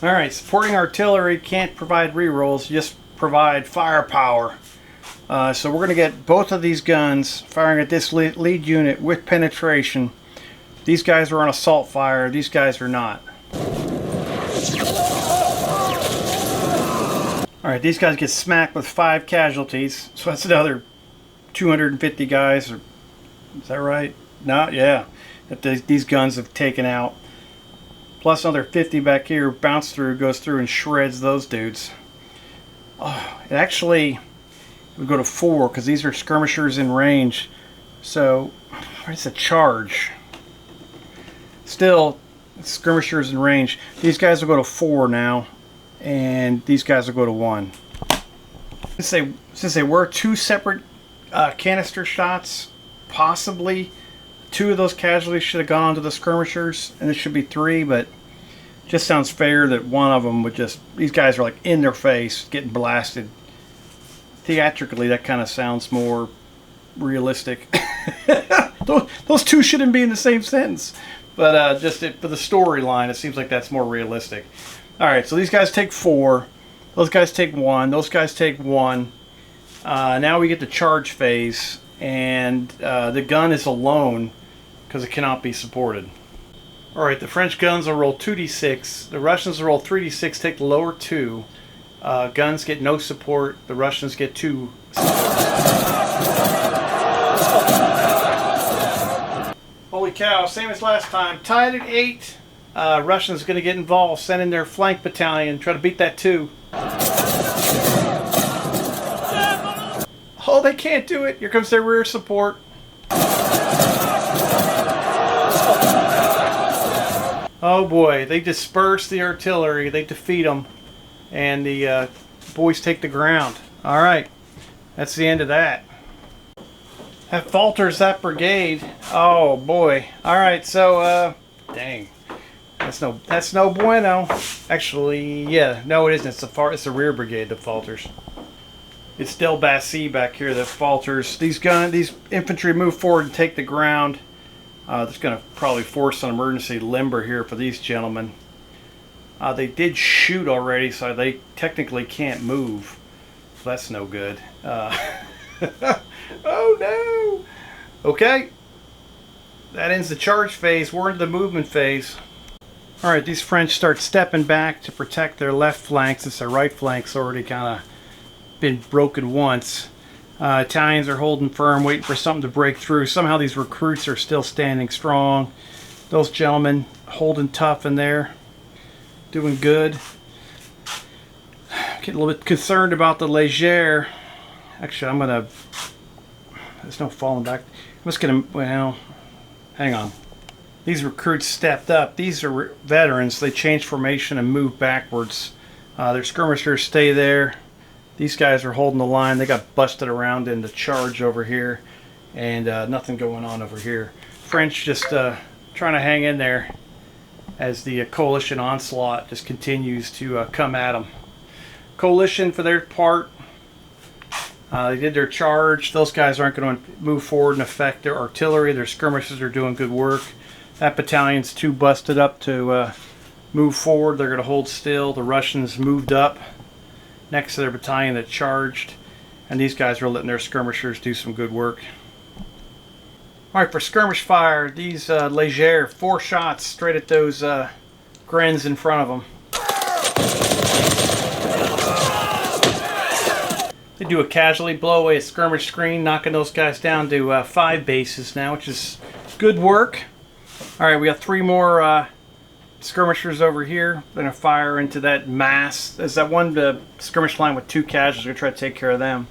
Alright, supporting artillery can't provide rerolls, just provide firepower. So we're going to get both of these guns firing at this lead unit with penetration. These guys are on assault fire, these guys are not. Alright, these guys get smacked with 5 casualties, so that's another 250 guys. Is that right? No, yeah. That these guns have taken out. Plus another 50 back here, bounce through, goes through and shreds those dudes. Oh, it actually... we go to 4 because these are skirmishers in range. So it's a charge. Still, skirmishers in range. These guys will go to 4 now, and these guys will go to 1. Since they were 2 separate canister shots, possibly 2 of those casualties should have gone onto the skirmishers, and it should be 3. But just sounds fair that one of them would just. These guys are like in their face, getting blasted. Theatrically, that kind of sounds more realistic. those 2 shouldn't be in the same sentence, but for the storyline, it seems like that's more realistic. All right, so these guys take 4, those guys take 1, those guys take 1. Now we get the charge phase, and the gun is alone because it cannot be supported. All right, the French guns will roll 2d6. The Russians will roll 3d6, take the lower 2. Guns get no support. The Russians get 2. Holy cow, same as last time. Tied at 8. Russians going to get involved. Send in their flank battalion. Try to beat that 2. Oh, they can't do it. Here comes their rear support. Oh boy, they disperse the artillery. They defeat them. And the boys take the ground. Alright, that's the end of that. That falters that brigade. Oh boy. Alright, so dang. That's no bueno. Actually, yeah, no it isn't. It's the rear brigade that falters. It's Del Bassi back here that falters. These infantry move forward and take the ground. That's going to probably force an emergency limber here for these gentlemen. They did shoot already, so they technically can't move. So that's no good. Oh no! Okay. That ends the charge phase. We're into the movement phase. Alright, these French start stepping back to protect their left flank since their right flank's already kind of been broken once. Italians are holding firm, waiting for something to break through. Somehow these recruits are still standing strong. Those gentlemen holding tough in there. Doing good. Getting a little bit concerned about the Leger. Actually, there's no falling back. I'm just gonna, well, hang on. These recruits stepped up. These are veterans. They changed formation and moved backwards. Their skirmishers stay there. These guys are holding the line. They got busted around in the charge over here, and nothing going on over here. French just trying to hang in there as the coalition onslaught just continues to come at them. Coalition, for their part, they did their charge. Those guys aren't going to move forward and affect their artillery. Their skirmishers are doing good work. That battalion's too busted up to move forward. They're going to hold still. The Russians moved up next to their battalion that charged, and these guys are letting their skirmishers do some good work. Alright, for skirmish fire, these Leger, 4 shots straight at those Grens in front of them. They do a casualty blow away a skirmish screen, knocking those guys down to 5 bases now, which is good work. Alright, we got 3 more skirmishers over here. They're going to fire into that mass. There's that one skirmish line with 2 casualties. We're going to try to take care of them.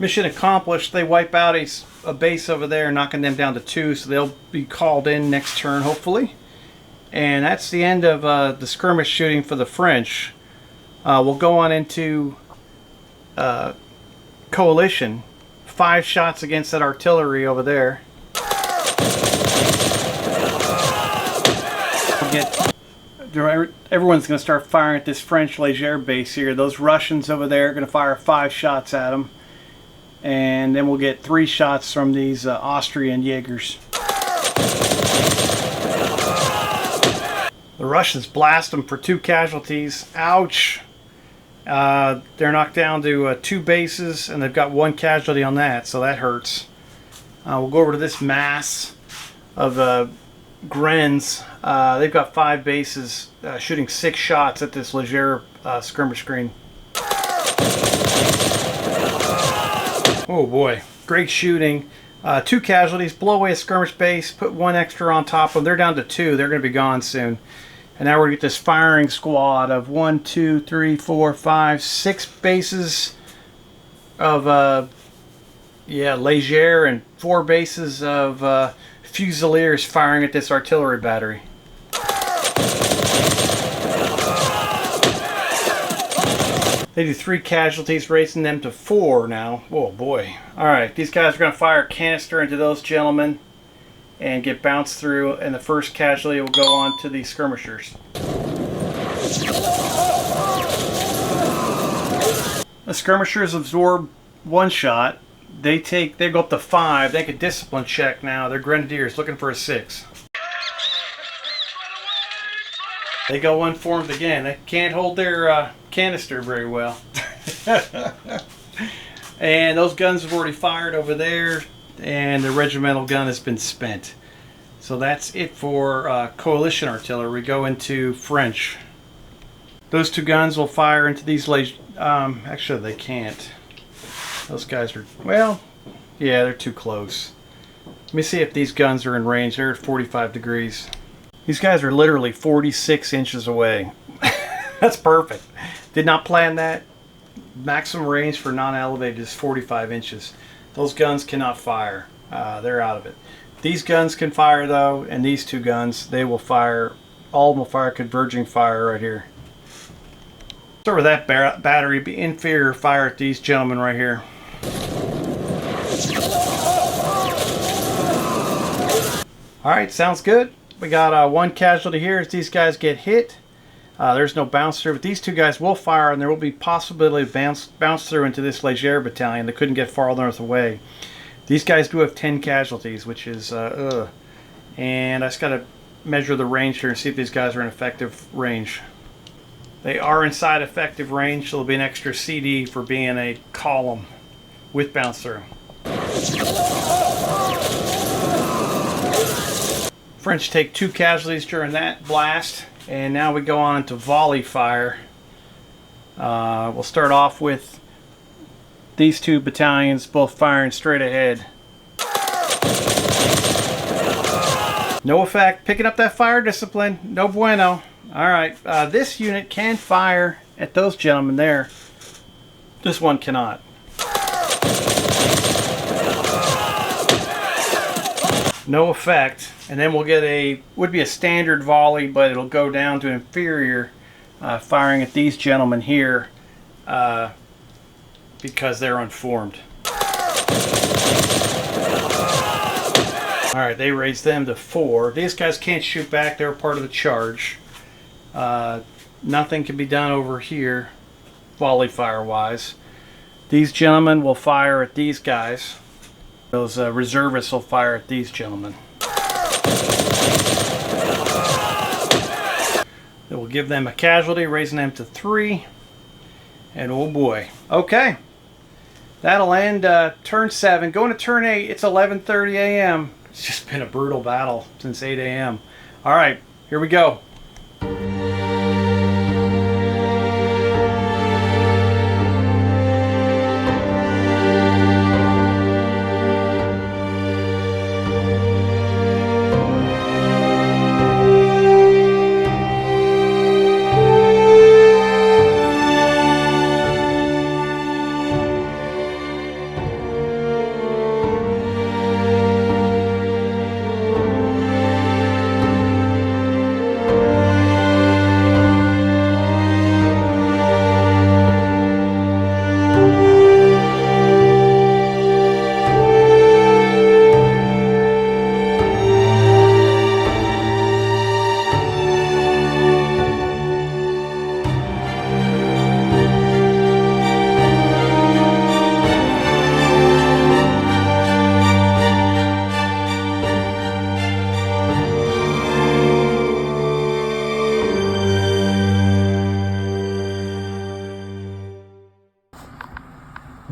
Mission accomplished. They wipe out a base over there, knocking them down to 2, so they'll be called in next turn, hopefully. And that's the end of the skirmish shooting for the French. We'll go on into coalition. 5 shots against that artillery over there. Everyone's going to start firing at this French Leger base here. Those Russians over there are going to fire 5 shots at them. And then we'll get 3 shots from these Austrian Jaegers. The Russians blast them for 2 casualties. Ouch! They're knocked down to 2 bases, and they've got 1 casualty on that, so that hurts. We'll go over to this mass of Grens. They've got 5 bases, shooting 6 shots at this Leger skirmish screen. Oh boy, great shooting. 2 casualties, blow away a skirmish base, put 1 extra on top of them. They're down to 2. They're going to be gone soon. And now we're going to get this firing squad of 1, 2, 3, 4, 5, 6 bases of Leger and 4 bases of Fusiliers firing at this artillery battery. They do 3 casualties, raising them to 4 now. Oh boy. Alright, these guys are going to fire a canister into those gentlemen and get bounced through, and the first casualty will go on to the skirmishers. The skirmishers absorb 1 shot. They go up to 5. They get discipline check now. They're grenadiers looking for a 6. They go unformed again. They can't hold their canister very well. And those guns have already fired over there, and the regimental gun has been spent. So that's it for coalition artillery. We go into French. Those 2 guns will fire into these actually they can't. Those guys are, well, yeah, they're too close. Let me see if these guns are in range. They're at 45 degrees. These guys are literally 46 inches away. That's perfect. Did not plan that. Maximum range for non-elevated is 45 inches. Those guns cannot fire. They're out of it. These guns can fire though, and these 2 guns, they will fire. All of them will fire converging fire right here. So over that battery, be inferior fire at these gentlemen right here. Alright, sounds good. We got 1 casualty here as these guys get hit. There's no bounce through, but these 2 guys will fire, and there will be possibility of bounce through into this Leger battalion. They couldn't get far enough away. These guys do have 10 casualties, which is and I just got to measure the range here and see if these guys are in effective range. They are inside effective range, so there'll be an extra CD for being a column with bounce through. French take 2 casualties during that blast, and now we go on to volley fire. We'll start off with these 2 battalions both firing straight ahead. No effect. Picking up that fire discipline. No bueno. Alright, this unit can fire at those gentlemen there. This one cannot. No effect. And then we'll get would be a standard volley, but it'll go down to inferior firing at these gentlemen here because they're unformed. Alright, they raised them to 4. These guys can't shoot back, they're part of the charge. Nothing can be done over here, volley fire wise. These gentlemen will fire at these guys. Those reservists will fire at these gentlemen. It will give them a casualty, raising them to 3. And oh boy. Okay. That'll end turn 7. Going to turn 8, it's 11:30 a.m. It's just been a brutal battle since 8 a.m. Alright, here we go.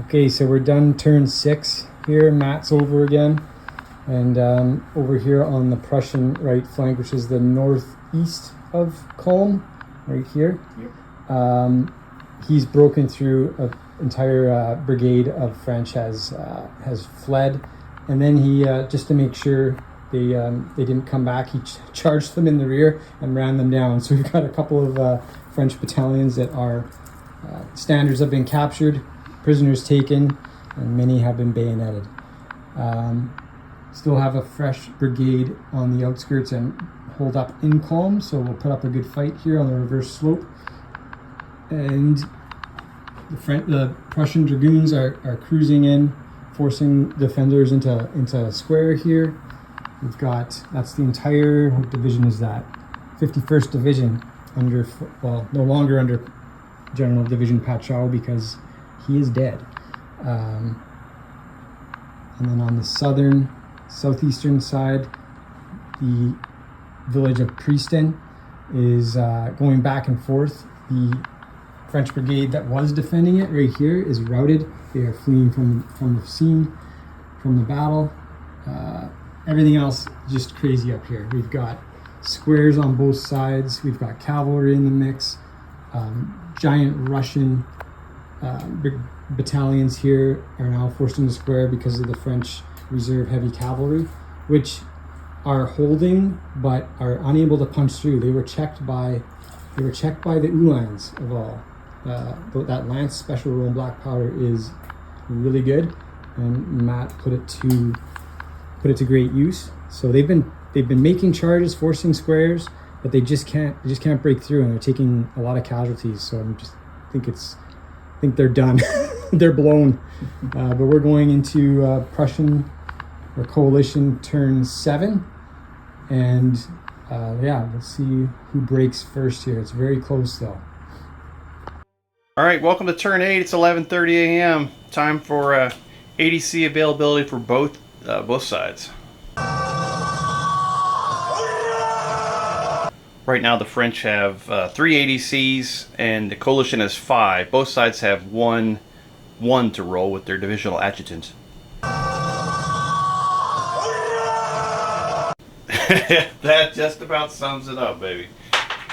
Okay, so we're done turn 6 here. Matt's over again. And over here on the Prussian right flank, which is the northeast of Kulm, right here. Yep. He's broken through an entire brigade of French has fled. And then he, just to make sure they didn't come back, he charged them in the rear and ran them down. So we've got a couple of French battalions that are standards have been captured, prisoners taken, and many have been bayoneted. Still have a fresh brigade on the outskirts and hold up in Kulm, so we'll put up a good fight here on the reverse slope. And the Prussian dragoons are cruising in, forcing defenders into a square here. We've got, that's the entire, what division is that? 51st Division, under, well, no longer under General Division Pachow because he is dead. And then on the southeastern side, the village of Prieston is going back and forth. The French brigade that was defending it right here is routed. They are fleeing from the scene, from the battle. Everything else just crazy up here. We've got squares on both sides. We've got cavalry in the mix. Giant Russian battalions here are now forced into square because of the French reserve heavy cavalry, which are holding but are unable to punch through. They were checked by the Uhlans of all. That Lance special roll and black powder is really good, and Matt put it to great use. So they've been making charges, forcing squares, but they just can't break through, and they're taking a lot of casualties. So I think they're done. They're blown. But we're going into Prussian or coalition turn 7, and yeah, let's see who breaks first here. It's very close though. All right, welcome to turn 8. It's 11:30 a.m. Time for ADC availability for both sides. Right now the French have 3 ADCs and the coalition has 5. Both sides have one to roll with their divisional adjutant. That just about sums it up, baby.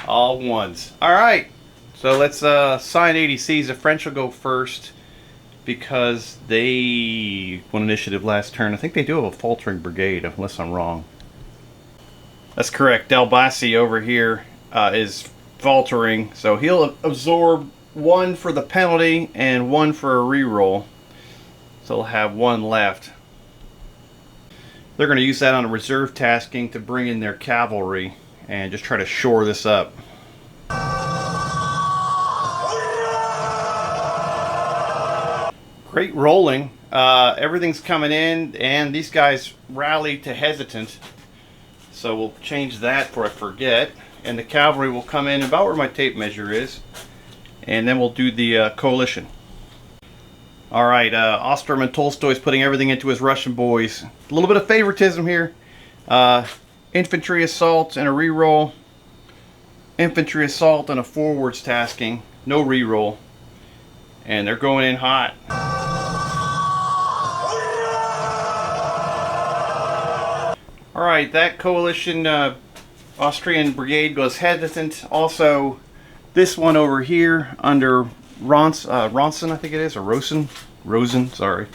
All ones. All right, so let's assign ADCs. The French will go first because they won initiative last turn. I think they do have a faltering brigade, unless I'm wrong. That's correct. Delbasi over here is faltering, so he'll absorb 1 for the penalty and 1 for a reroll. So he'll have 1 left. They're going to use that on a reserve tasking to bring in their cavalry and just try to shore this up. Great rolling. Everything's coming in, and these guys rally to hesitant. So we'll change that before I forget. And the cavalry will come in about where my tape measure is. And then we'll do the coalition. Alright, Osterman Tolstoy's putting everything into his Russian boys. A little bit of favoritism here. Infantry assault and a reroll. Infantry assault and a forwards tasking. No reroll. And they're going in hot. Alright, that coalition Austrian brigade goes hesitant. Also, this one over here under Ronson, I think it is, or Rosen, sorry.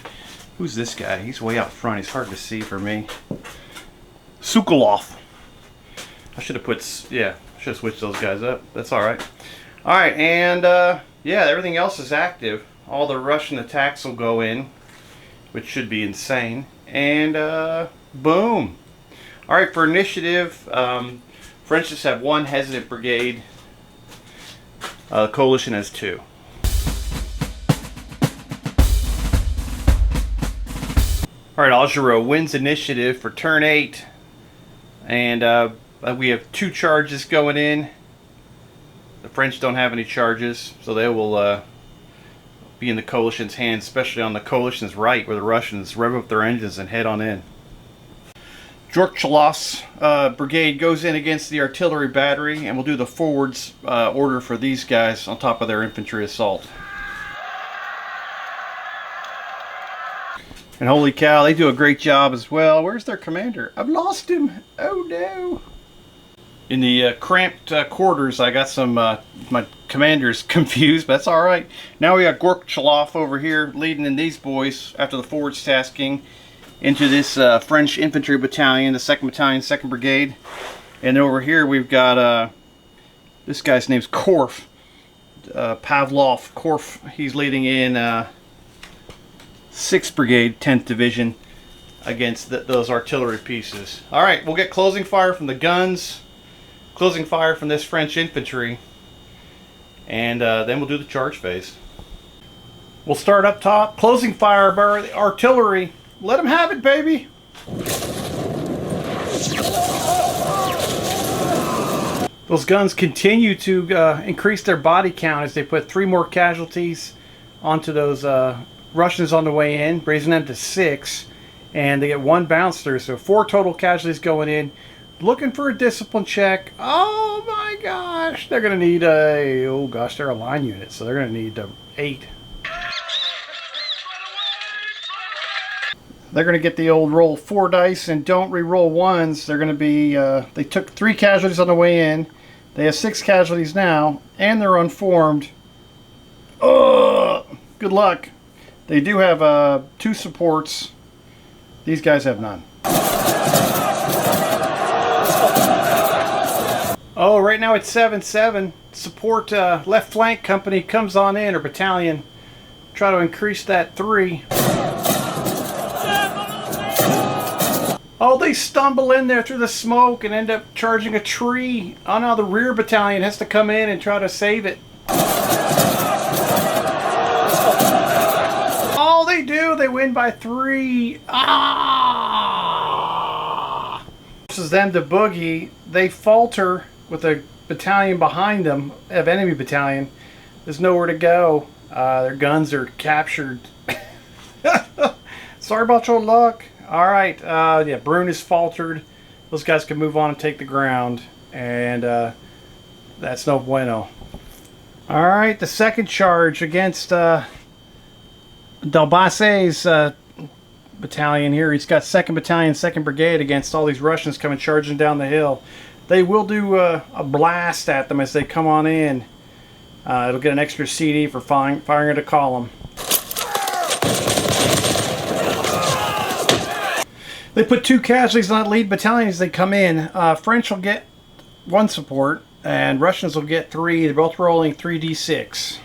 Who's this guy? He's way out front. He's hard to see for me. Sokolov. I should have switched those guys up. That's alright. Alright, and yeah, everything else is active. All the Russian attacks will go in, which should be insane. And boom. Alright, for initiative, French just have one hesitant brigade. Coalition has 2. Alright, Augereau wins initiative for turn 8. And we have 2 charges going in. The French don't have any charges, so they will be in the coalition's hands, especially on the coalition's right, where the Russians rev up their engines and head on in. Djorkalov's brigade goes in against the artillery battery, and we'll do the forwards order for these guys on top of their infantry assault. And holy cow, they do a great job as well. Where's their commander? I've lost him. Oh no. In the cramped quarters, I got some my commanders confused, but that's all right. Now we got Gorchalov over here leading in these boys after the forwards tasking into this French infantry battalion, the 2nd Battalion, 2nd Brigade. And over here we've got this guy's name's Korf, Pavlov Korf. He's leading in 6th Brigade, 10th Division against those artillery pieces. All right, we'll get closing fire from the guns, closing fire from this French infantry, and then we'll do the charge phase. We'll start up top, closing fire by the artillery. Let them have it, baby. Those guns continue to increase their body count as they put 3 more casualties onto those Russians on the way in, raising them to 6, and they get 1 bounce through, so 4 total casualties going in. Looking for a discipline check. Oh my gosh, they're gonna need they're a line unit, so they're gonna need 8. They're going to get the old roll 4 dice and don't re-roll 1s. They're going to be, they took 3 casualties on the way in. They have 6 casualties now, and they're unformed. Ugh! Good luck. They do have 2 supports. These guys have none. Oh, right now it's 7-7. Support left flank company comes on in, or battalion. Try to increase that 3. Oh, they stumble in there through the smoke and end up charging a tree. Oh no, the rear battalion has to come in and try to save it. Oh, they do. They win by 3. Ah! Forces them to boogie. They falter with a battalion behind them, of enemy battalion. There's nowhere to go. Their guns are captured. Sorry about your luck. Alright, yeah, Brune is faltered. Those guys can move on and take the ground. And that's no bueno. Alright, the second charge against Dalbase's battalion here. He's got 2nd Battalion, 2nd Brigade against all these Russians coming charging down the hill. They will do a blast at them as they come on in. It'll get an extra CD for firing at a column. They put 2 casualties on that lead battalion as they come in. French will get 1 support, and Russians will get 3. They're both rolling 3d6.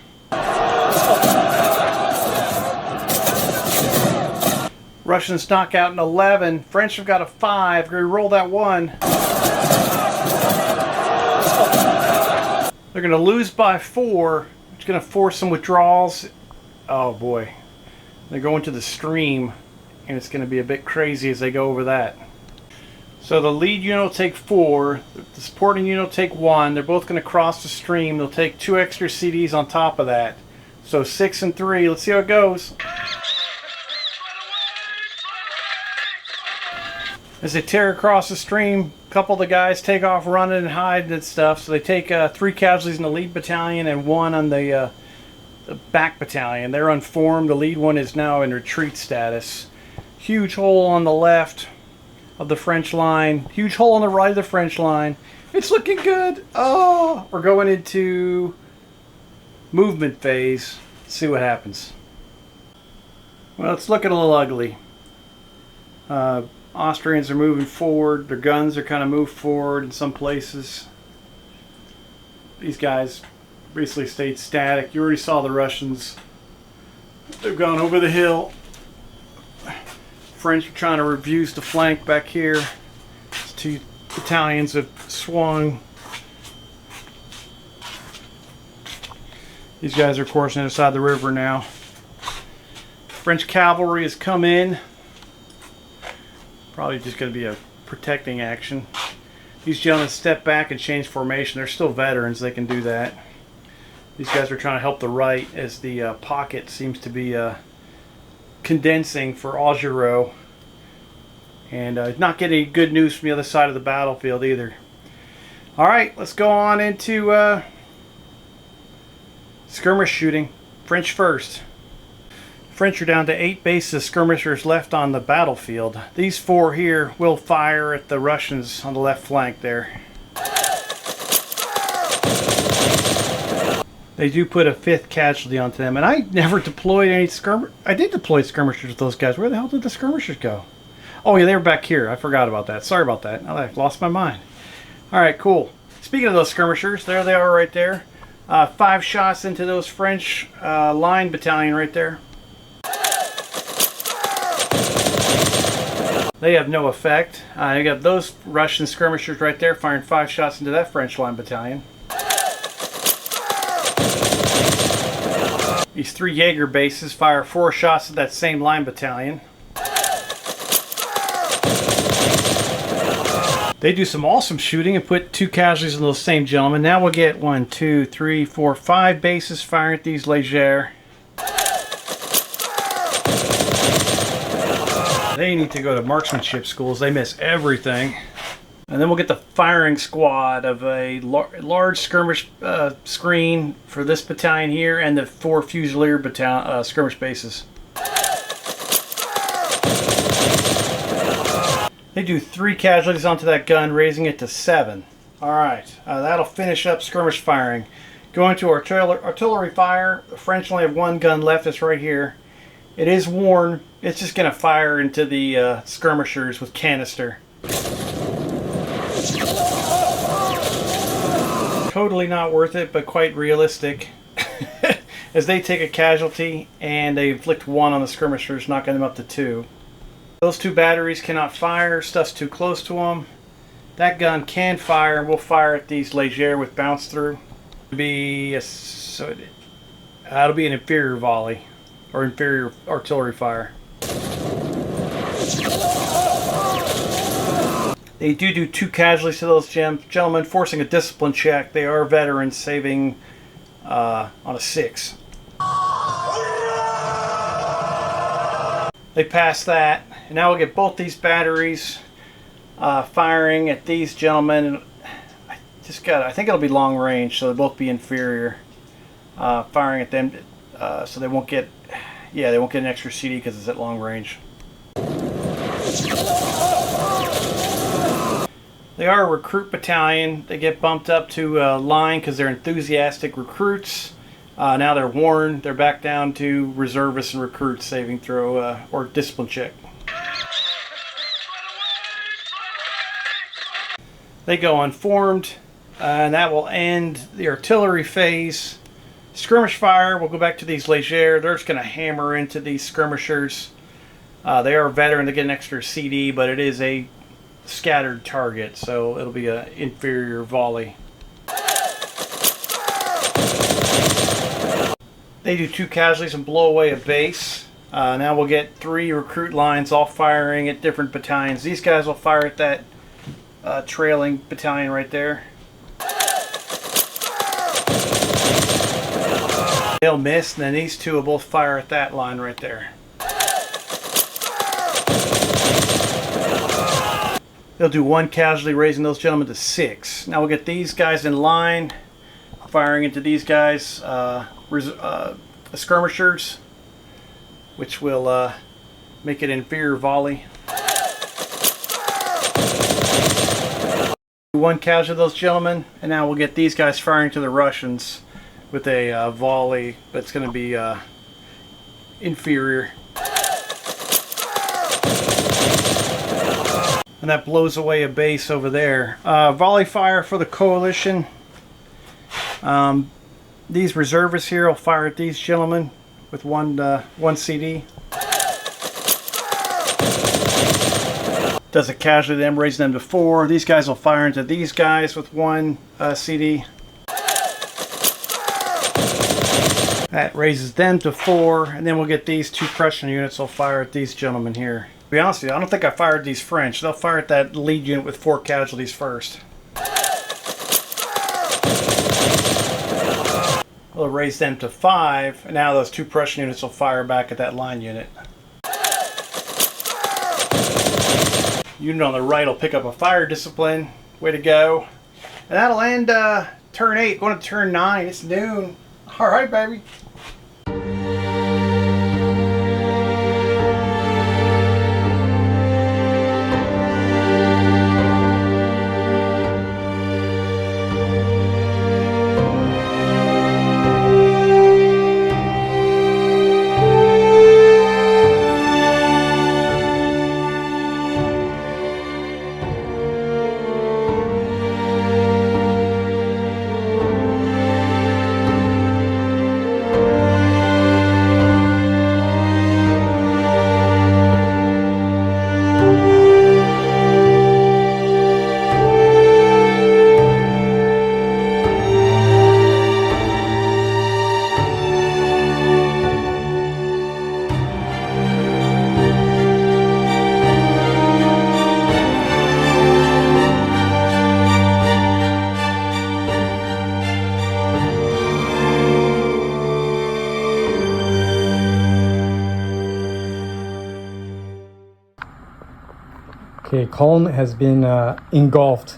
Russians knock out an 11. French have got a 5. We're going to roll that 1. They're going to lose by 4. It's going to force some withdrawals. Oh boy. They're going to the stream, and it's going to be a bit crazy as they go over that. So the lead unit will take 4, the supporting unit will take 1. They're both going to cross the stream. They'll take 2 extra CDs on top of that. So 6 and 3. Let's see how it goes. As they tear across the stream, a couple of the guys take off running and hiding and stuff. So they take 3 casualties in the lead battalion and 1 on the back battalion. They're unformed. The lead one is now in retreat status. Huge hole on the left of the French line. Huge hole on the right of the French line. It's looking good. Oh, we're going into movement phase. Let's see what happens. Well, it's looking a little ugly. Austrians are moving forward. Their guns are kind of moved forward in some places. These guys basically stayed static. You already saw the Russians. They've gone over the hill. French are trying to reduce the flank back here. 2 battalions have swung. These guys are coursing inside the river now. French cavalry has come in. Probably just going to be a protecting action. These gentlemen step back and change formation. They're still veterans. They can do that. These guys are trying to help the right as the pocket seems to be condensing for Augereau. And not getting good news from the other side of the battlefield either. Alright, let's go on into skirmish shooting. French first. French are down to 8 bases skirmishers left on the battlefield. These 4 here will fire at the Russians on the left flank there. They do put a 5th casualty onto them, and I never deployed any I did deploy skirmishers with those guys. Where the hell did the skirmishers go? Oh yeah, they were back here. I forgot about that. Sorry about that. I lost my mind. Alright, cool. Speaking of those skirmishers, there they are right there. 5 shots into those French line battalion right there. They have no effect. You got those Russian skirmishers right there firing 5 shots into that French line battalion. These 3 Jaeger bases fire 4 shots at that same line battalion. They do some awesome shooting and put 2 casualties in those same gentlemen. Now we'll get 1, 2, 3, 4, 5 bases firing at these Légers. They need to go to marksmanship schools. They miss everything. And then we'll get the firing squad of a large skirmish screen for this battalion here and the 4 Fusilier skirmish bases. They do 3 casualties onto that gun, raising it to 7. Alright, that'll finish up skirmish firing. Going to artillery fire. The French only have 1 gun left. It's right here. It is worn. It's just going to fire into the skirmishers with canister. Totally not worth it, but quite realistic. As they take a casualty and they inflict 1 on the skirmishers, knocking them up to 2. Those 2 batteries cannot fire. Stuff's too close to them. That gun can fire. We'll fire at these Légers with bounce through. It'll be an inferior volley or inferior artillery fire. They do 2 casualties to those gentlemen, forcing a discipline check. They are veterans, saving on a 6. They pass that. And now we'll get both these batteries firing at these gentlemen. I think it'll be long range, so they'll both be inferior. Firing at them, so they won't get an extra CD because it's at long range. They are a recruit battalion. They get bumped up to line because they're enthusiastic recruits. Now they're worn. They're back down to reservists and recruits, saving throw or discipline check. They go unformed, and that will end the artillery phase. Skirmish fire, we'll go back to these Légers. They're just going to hammer into these skirmishers. They are a veteran, they get an extra CD, but it is a scattered target, so it'll be an inferior volley. They do 2 casualties and blow away a base. Now we'll get 3 recruit lines all firing at different battalions. These guys will fire at that trailing battalion right there. They'll miss, and then these 2 will both fire at that line right there. They'll do 1 casualty, raising those gentlemen to 6. Now we'll get these guys in line, firing into these guys, skirmishers, which will make it inferior volley. 1 casualty of those gentlemen, and now we'll get these guys firing to the Russians with a volley, but it's going to be inferior. And that blows away a base over there. Volley fire for the coalition. These reservists here will fire at these gentlemen with one CD. Does a casualty to them, raising them to 4. These guys will fire into these guys with 1 CD. That raises them to 4, and then we'll get these 2 Prussian units will fire at these gentlemen here. To be honest with you, I don't think I fired these French. They'll fire at that lead unit with 4 casualties first. We'll raise them to 5, and now those 2 Prussian units will fire back at that line unit. Unit on the right will pick up a fire discipline. Way to go. And that'll end turn 8. Going to turn 9. It's noon. Alright, baby. Okay, Kulm has been engulfed.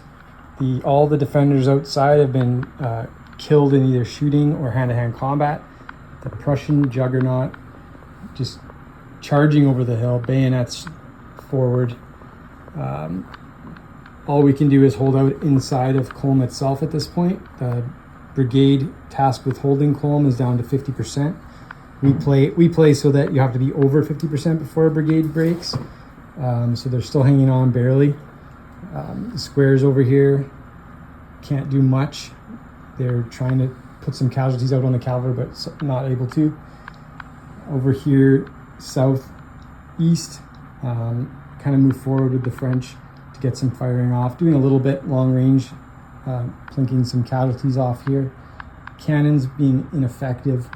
All the defenders outside have been killed in either shooting or hand-to-hand combat. The Prussian juggernaut just charging over the hill, bayonets forward. All we can do is hold out inside of Kulm itself at this point. The brigade tasked with holding Kulm is down to 50%. We play so that you have to be over 50% before a brigade breaks. So they're still hanging on barely. The squares over here can't do much. They're trying to put some casualties out on the cavalry, but not able to. Over here, southeast, kind of move forward with the French to get some firing off. Doing a little bit long range, plinking some casualties off here. Cannons being ineffective.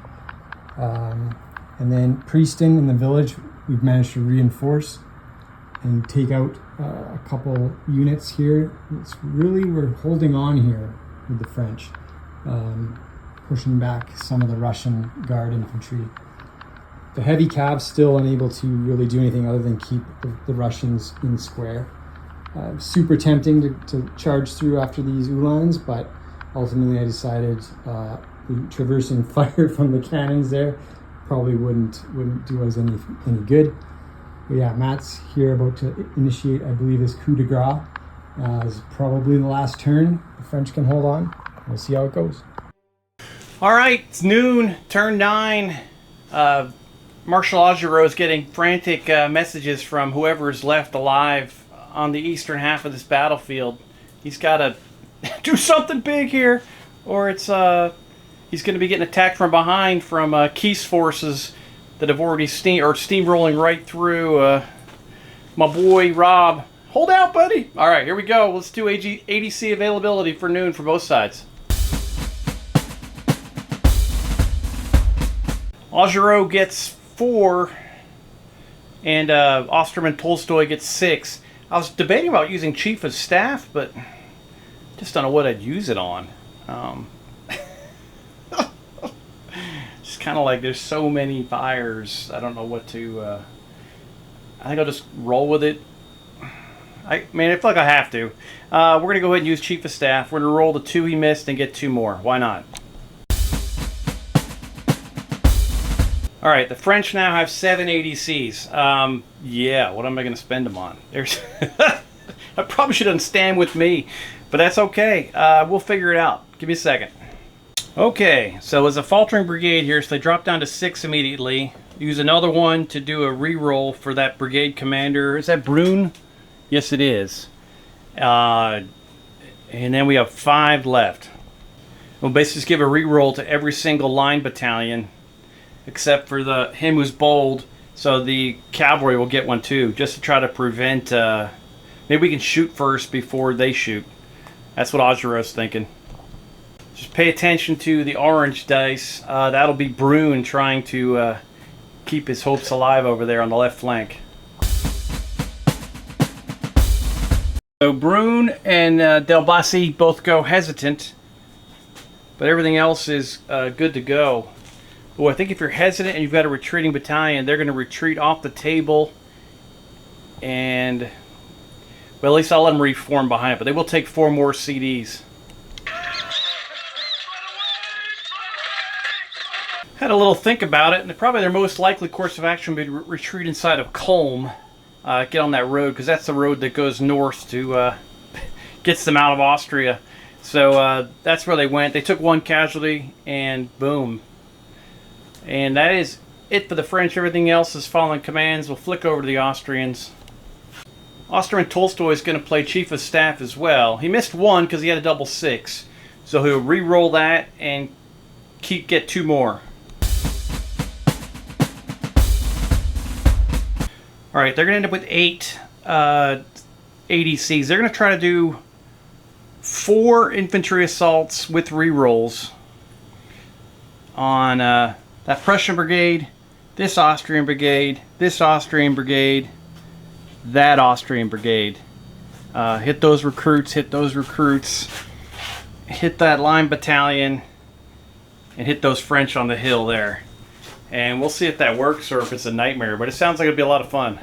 And then Prieston in the village, we've managed to reinforce and take out a couple units here. It's really, we're holding on here with the French, pushing back some of the Russian guard infantry. The heavy cav still unable to really do anything other than keep the Russians in square. Super tempting to charge through after these Uhlans, but ultimately I decided the traversing fire from the cannons there probably wouldn't do us any good. But yeah, Matt's here about to initiate, I believe, his coup de grace. It's probably the last turn. The French can hold on. We'll see how it goes. All right, it's noon, turn 9. Marshal Augereau is getting frantic messages from whoever is left alive on the eastern half of this battlefield. He's got to do something big here, or it's he's going to be getting attacked from behind from Keith's forces that have already steamrolling right through my boy Rob. Hold out, buddy. All right, here we go. Let's do ADC availability for noon for both sides. Augereau gets 4 and Osterman Tolstoy gets 6. I was debating about using Chief of Staff, but just don't know what I'd use it on. Just kind of like there's so many fires. I don't know what to. I think I'll just roll with it. I mean, I feel like I have to. We're going to go ahead and use Chief of Staff. We're going to roll the 2 he missed and get 2 more. Why not? Alright, the French now have 7 ADCs. Yeah, what am I going to spend them on? There's I probably shouldn't stand with me, but that's okay. We'll figure it out. Give me a second. Okay, so it's a faltering brigade here, so they drop down to 6 immediately. Use another one to do a re-roll for that brigade commander. Is that Brune? Yes, it is. And then we have 5 left. We'll basically just give a re-roll to every single line battalion, except for him who's bold. So the cavalry will get one too, just to try to prevent. Maybe we can shoot first before they shoot. That's what Augereau's thinking. Just pay attention to the orange dice. That'll be Brune trying to keep his hopes alive over there on the left flank. So Brune and Delbasi both go hesitant, but everything else is good to go. Well, I think if you're hesitant and you've got a retreating battalion, they're going to retreat off the table, and well, at least I'll let them reform behind it, but they will take 4 more CDs. Had a little think about it, and probably their most likely course of action would be retreat inside of Kulm. Get on that road, because that's the road that goes north to gets them out of Austria. So that's where they went. They took 1 casualty, and boom. And that is it for the French. Everything else is following commands. We'll flick over to the Austrians. Osterman Tolstoy is going to play Chief of Staff as well. He missed 1 because he had a double 6. So he'll re-roll that and get 2 more. Alright, they're going to end up with 8 ADCs. They're going to try to do 4 infantry assaults with re-rolls on that Prussian brigade, this Austrian brigade, this Austrian brigade, that Austrian brigade. Hit those recruits, hit that line battalion, and hit those French on the hill there. And we'll see if that works or if it's a nightmare, but it sounds like it'll be a lot of fun.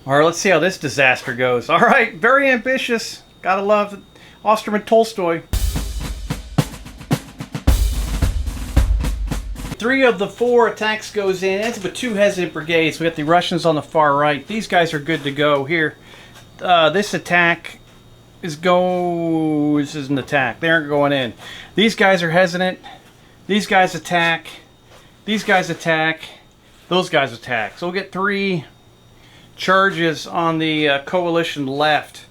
Alright, let's see how this disaster goes. Alright, very ambitious. Gotta love Osterman Tolstoy. 3 of the 4 attacks goes in. Ends up with 2 hesitant brigades. We got the Russians on the far right. These guys are good to go here. This attack is this is an attack. They aren't going in. These guys are hesitant. These guys attack. These guys attack. Those guys attack. So we'll get 3 charges on the coalition left.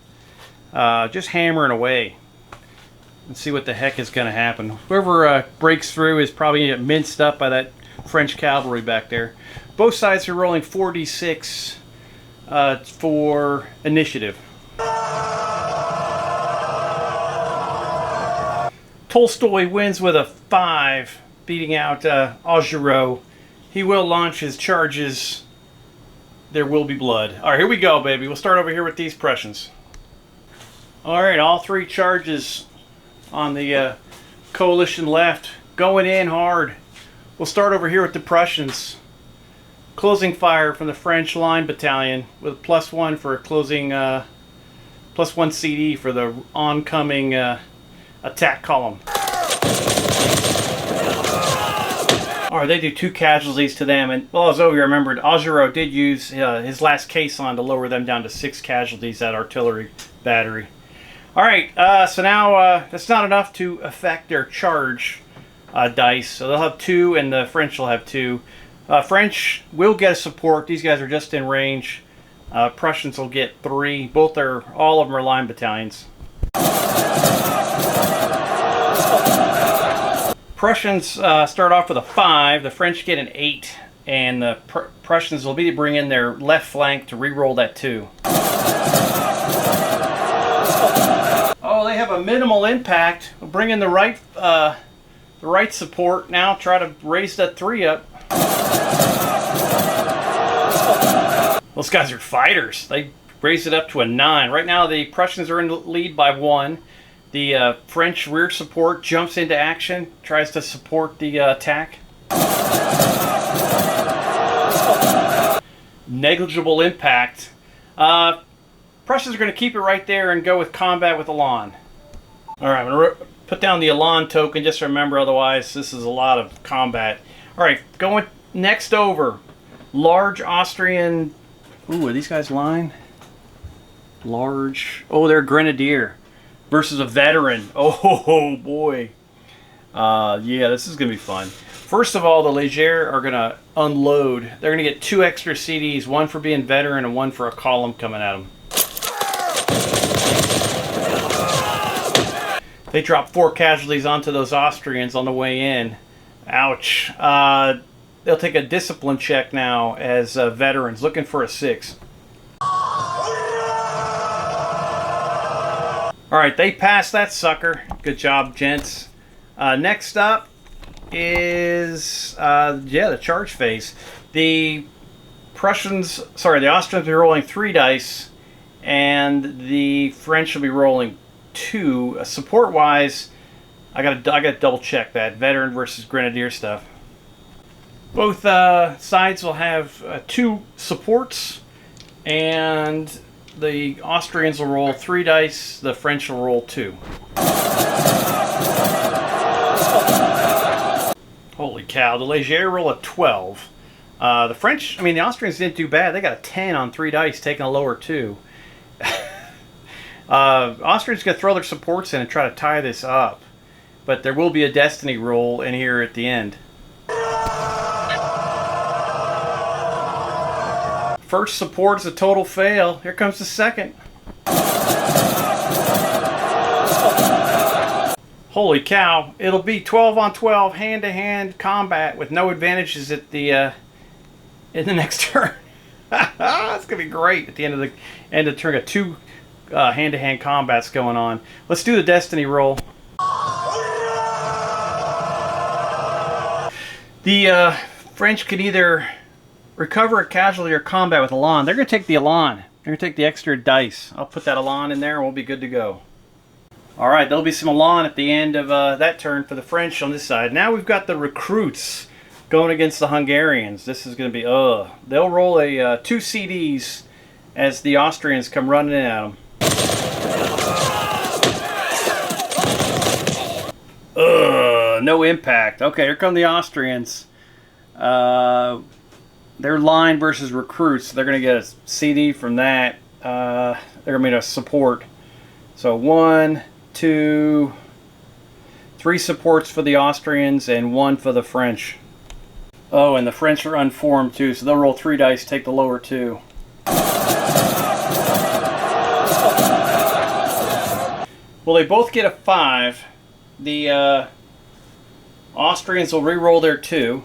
Just hammering away. And see what the heck is going to happen. Whoever breaks through is probably going to get minced up by that French cavalry back there. Both sides are rolling 4d6 for initiative. Tolstoy wins with a 5, beating out Augereau. He will launch his charges. There will be blood. Alright, here we go, baby. We'll start over here with these Prussians. Alright, all 3 charges on the coalition left, going in hard. We'll start over here with the Prussians. Closing fire from the French line battalion with +1 for a closing, +1 CD for the oncoming attack column. Alright, they do 2 casualties to them, and while I was over here, I remembered Augereau did use his last caisson to lower them down to 6 casualties, that artillery battery. Alright, so now that's not enough to affect their charge dice. So they'll have 2 and the French will have 2. French will get a support. These guys are just in range. Prussians will get 3. All of them are line battalions. Prussians start off with a 5. The French get an 8. And the Prussians will bring in their left flank to re-roll that 2. Oh, they have a minimal impact. We'll bring in the right support now. Try to raise that 3 up. Those guys are fighters. They raised it up to a 9. Right now, the Prussians are in the lead by 1. The French rear support jumps into action, tries to support the attack. Negligible impact. Prussians are going to keep it right there and go with combat with Elan. Alright, I'm going to put down the Elan token, just remember, otherwise this is a lot of combat. Alright, going next over. Large Austrian... Ooh, are these guys line? Large... Oh, they're Grenadier. Versus a veteran. Oh, boy. Yeah, this is going to be fun. First of all, the Leger are going to unload. They're going to get 2 extra CDs, one for being veteran and one for a column coming at them. They drop 4 casualties onto those Austrians on the way in. Ouch. They'll take a discipline check now as veterans, looking for a 6. Alright, they passed that sucker. Good job, gents. Next up is, the charge phase. The Austrians will be rolling 3 dice, and the French will be rolling 2. Support-wise, I gotta double check that veteran versus grenadier stuff. Both sides will have 2 supports, and the Austrians will roll 3 dice. The French will roll 2. Holy cow! The Leger roll a 12. The Austrians didn't do bad. They got a 10 on 3 dice, taking a lower 2. Austrians gonna throw their supports in and try to tie this up, but there will be a destiny roll in here at the end. First support is a total fail. Here comes the second. Holy cow! It'll be 12 on 12 hand-to-hand combat with no advantages at the in the next turn. It's gonna be great at the end of the turn. Got 2 hand-to-hand combats going on. Let's do the destiny roll. The French could either recover a casualty or combat with Elan. They're going to take the Elan. They're going to take the extra dice. I'll put that Elan in there and we'll be good to go. Alright, there'll be some Elan at the end of that turn for the French on this side. Now we've got the recruits going against the Hungarians. This is going to be, they'll roll a 2 CDs as the Austrians come running in at them. No impact. Okay, here come the Austrians. They're line versus recruits. They're going to get a CD from that. They're going to be a support. So 1, 2, 3 supports for the Austrians and 1 for the French. Oh, and the French are unformed too, so they'll roll 3 dice, take the lower 2. Well, they both get a 5. The Austrians will re-roll their 2.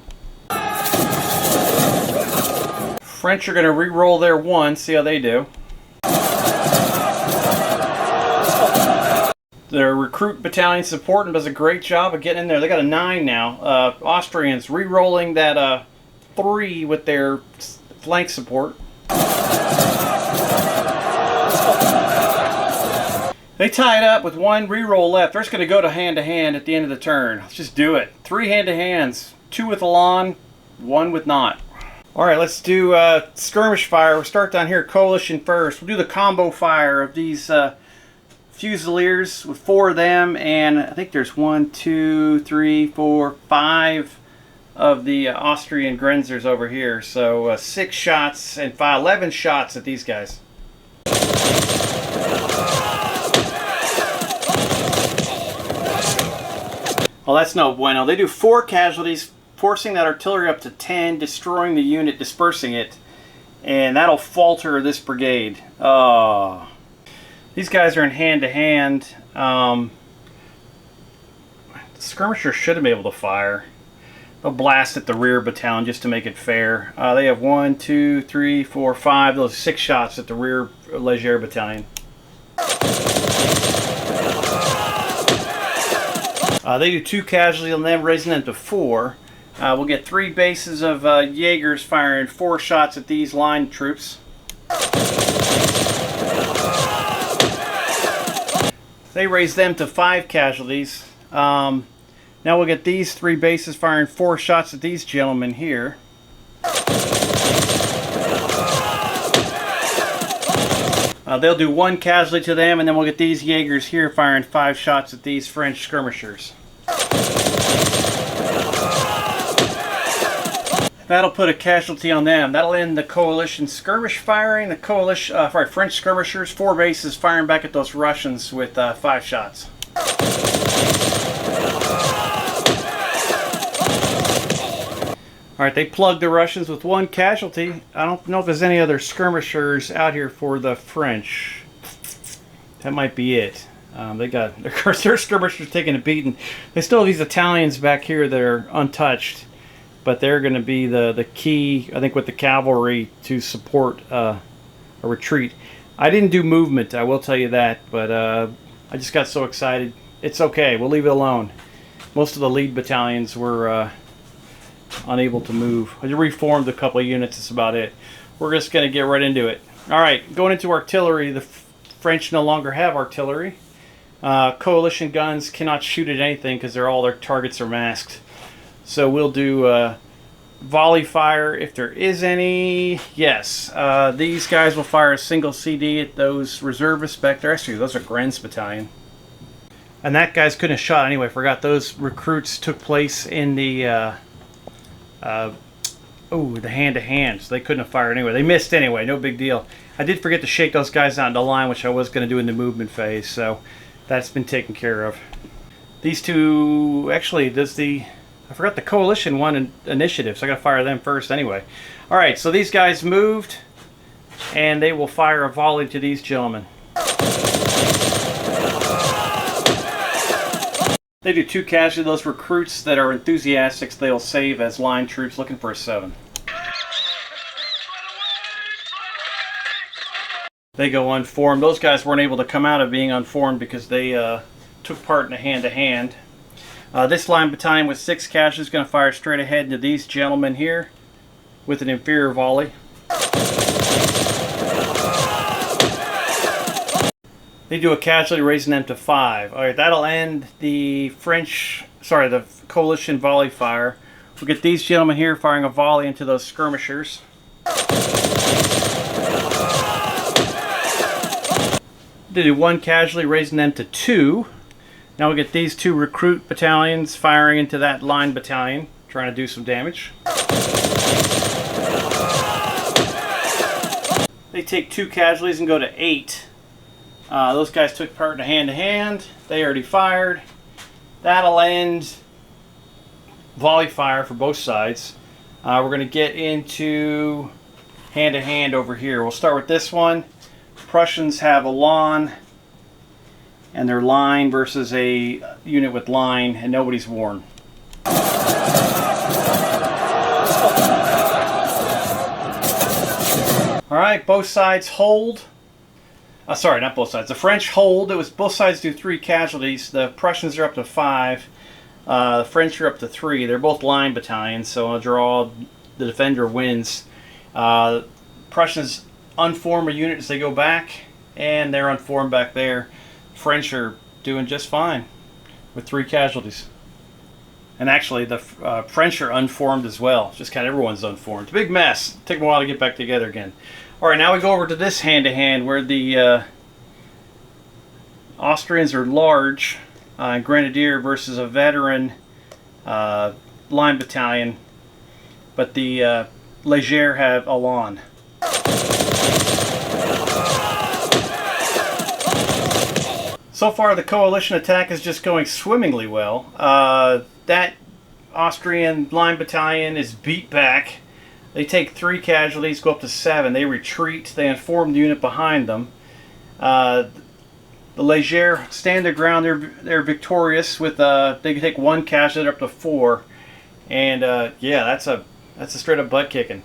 French are going to re-roll their 1, see how they do. Their recruit battalion supporting does a great job of getting in there. They got a 9 now. Austrians re-rolling that 3 with their flank support. They tie it up with 1 re-roll left. They're just going to go to hand-to-hand at the end of the turn. Let's just do it. 3 hand-to-hands. 2 with Elan, 1 with not. Alright, let's do skirmish fire. We'll start down here, coalition first. We'll do the combo fire of these Fusiliers with 4 of them, and I think there's 1, 2, 3, 4, 5 of the Austrian Grenzers over here. So 6 shots and 11 shots at these guys. Well, that's no bueno. They do 4 casualties, forcing that artillery up to 10, destroying the unit, dispersing it, and that'll falter this brigade. These guys are in hand-to-hand. The skirmishers should have been able to fire. They'll blast at the rear battalion just to make it fair. They have 1, 2, 3, 4, 5. Those 6 shots at the rear Leger battalion. They do 2 casualties and then raising them to 4. We'll get 3 bases of Jaegers firing 4 shots at these line troops. They raised them to 5 casualties. Now we'll get these 3 bases firing 4 shots at these gentlemen here. They'll do 1 casualty to them, and then we'll get these Jaegers here firing 5 shots at these French skirmishers. That'll put a casualty on them. That'll end the coalition skirmish firing. The French skirmishers, 4 bases firing back at those Russians with 5 shots. Alright, they plugged the Russians with 1 casualty. I don't know if there's any other skirmishers out here for the French. That might be it. They got their skirmishers taking a beating. They still have these Italians back here that are untouched. But they're going to be the key, I think, with the cavalry to support a retreat. I didn't do movement, I will tell you that, but I just got so excited. It's okay, we'll leave it alone. Most of the lead battalions were unable to move. I reformed a couple of units, that's about it. We're just going to get right into it. Alright, going into artillery, the French no longer have artillery. Coalition guns cannot shoot at anything because all their targets are masked. So we'll do volley fire if there is any. Yes, these guys will fire a single CD at those reservists back there. Actually, those are Gren's battalion. And that guy's couldn't have shot anyway. Forgot those recruits took place in the hand-to-hand. So they couldn't have fired anyway. They missed anyway. No big deal. I did forget to shake those guys out into line, which I was going to do in the movement phase. So that's been taken care of. These two, actually, I forgot the coalition won initiative, so I got to fire them first anyway. Alright, so these guys moved, and they will fire a volley to these gentlemen. They do 2 casualties. Those recruits that are enthusiastic, they'll save as line troops looking for a 7. They go unformed. Those guys weren't able to come out of being unformed because they took part in a hand-to-hand. This line battalion with 6 casualties is going to fire straight ahead into these gentlemen here with an inferior volley. They do a casualty, raising them to 5. Alright, that'll end the the coalition volley fire. We'll get these gentlemen here firing a volley into those skirmishers. They do 1 casualty, raising them to 2. Now we'll get these 2 recruit battalions firing into that line battalion, trying to do some damage. They take 2 casualties and go to 8. Those guys took part in a hand-to-hand. They already fired. That'll end volley fire for both sides. We're going to get into hand-to-hand over here. We'll start with this one. Prussians have a lawn and their line versus a unit with line, and nobody's worn. Alright, both sides hold. Sorry, not both sides. The French hold. It was both sides do 3 casualties. The Prussians are up to 5. The French are up to 3. They're both line battalions, so a draw, the defender wins. Prussians unform a unit as they go back, and they're unformed back there. French are doing just fine with 3 casualties. And actually, the French are unformed as well. Just kind of everyone's unformed. It's a big mess. Take them a while to get back together again. Alright, now we go over to this hand-to-hand where the Austrians are large. Grenadier versus a veteran line battalion. But the Léger have a lawn. So far, the coalition attack is just going swimmingly well. That Austrian line battalion is beat back. They take 3 casualties, go up to 7. They retreat. They inform the unit behind them. The Léger stand their ground. They're victorious with they can take 1 casualty up to 4. And yeah, that's a straight up butt kicking.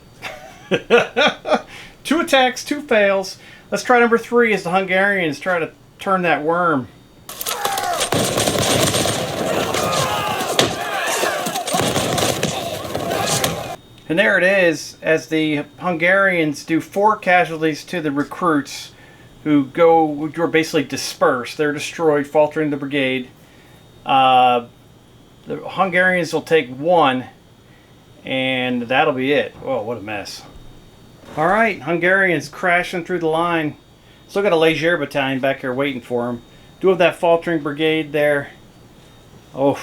2 attacks, 2 fails. Let's try number 3 as the Hungarians try to turn that worm. And there it is, as the Hungarians do 4 casualties to the recruits, who are basically dispersed. They're destroyed, faltering the brigade. The Hungarians will take 1, and that'll be it. Oh, what a mess. All right, Hungarians crashing through the line. Still got a Leger battalion back here waiting for them. Do have that faltering brigade there. Oh,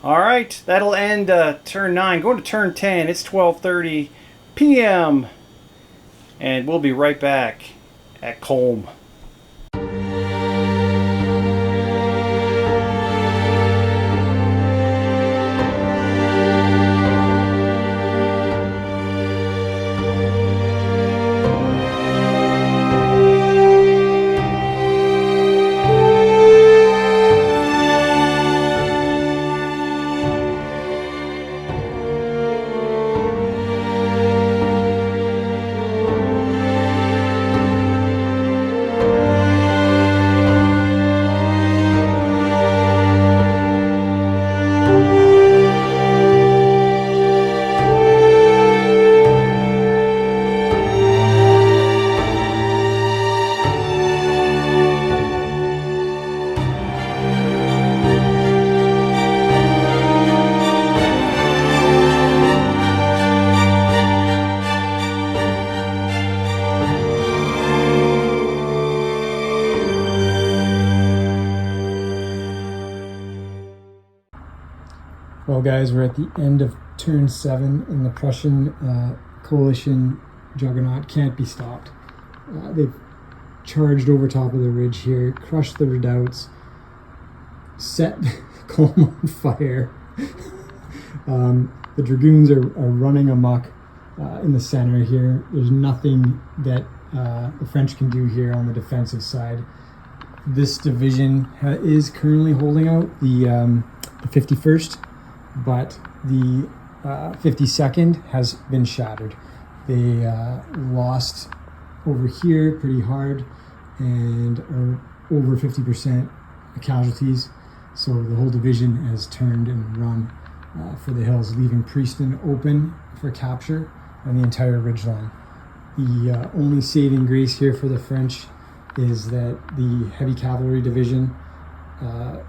all right, that'll end turn 9. Going to turn 10. It's 12:30 p.m. and we'll be right back at Kulm. Well, guys, we're at the end of turn 7, and the Prussian coalition juggernaut can't be stopped. They've charged over top of the ridge here, crushed the redoubts, set Kulm on fire. The dragoons are running amok in the center here. There's nothing that the French can do here on the defensive side. This division is currently holding out, the 51st. But the 52nd has been shattered. They lost over here pretty hard and are over 50% casualties. So the whole division has turned and run for the hills, leaving Preston open for capture and the entire ridgeline. The only saving grace here for the French is that the heavy cavalry division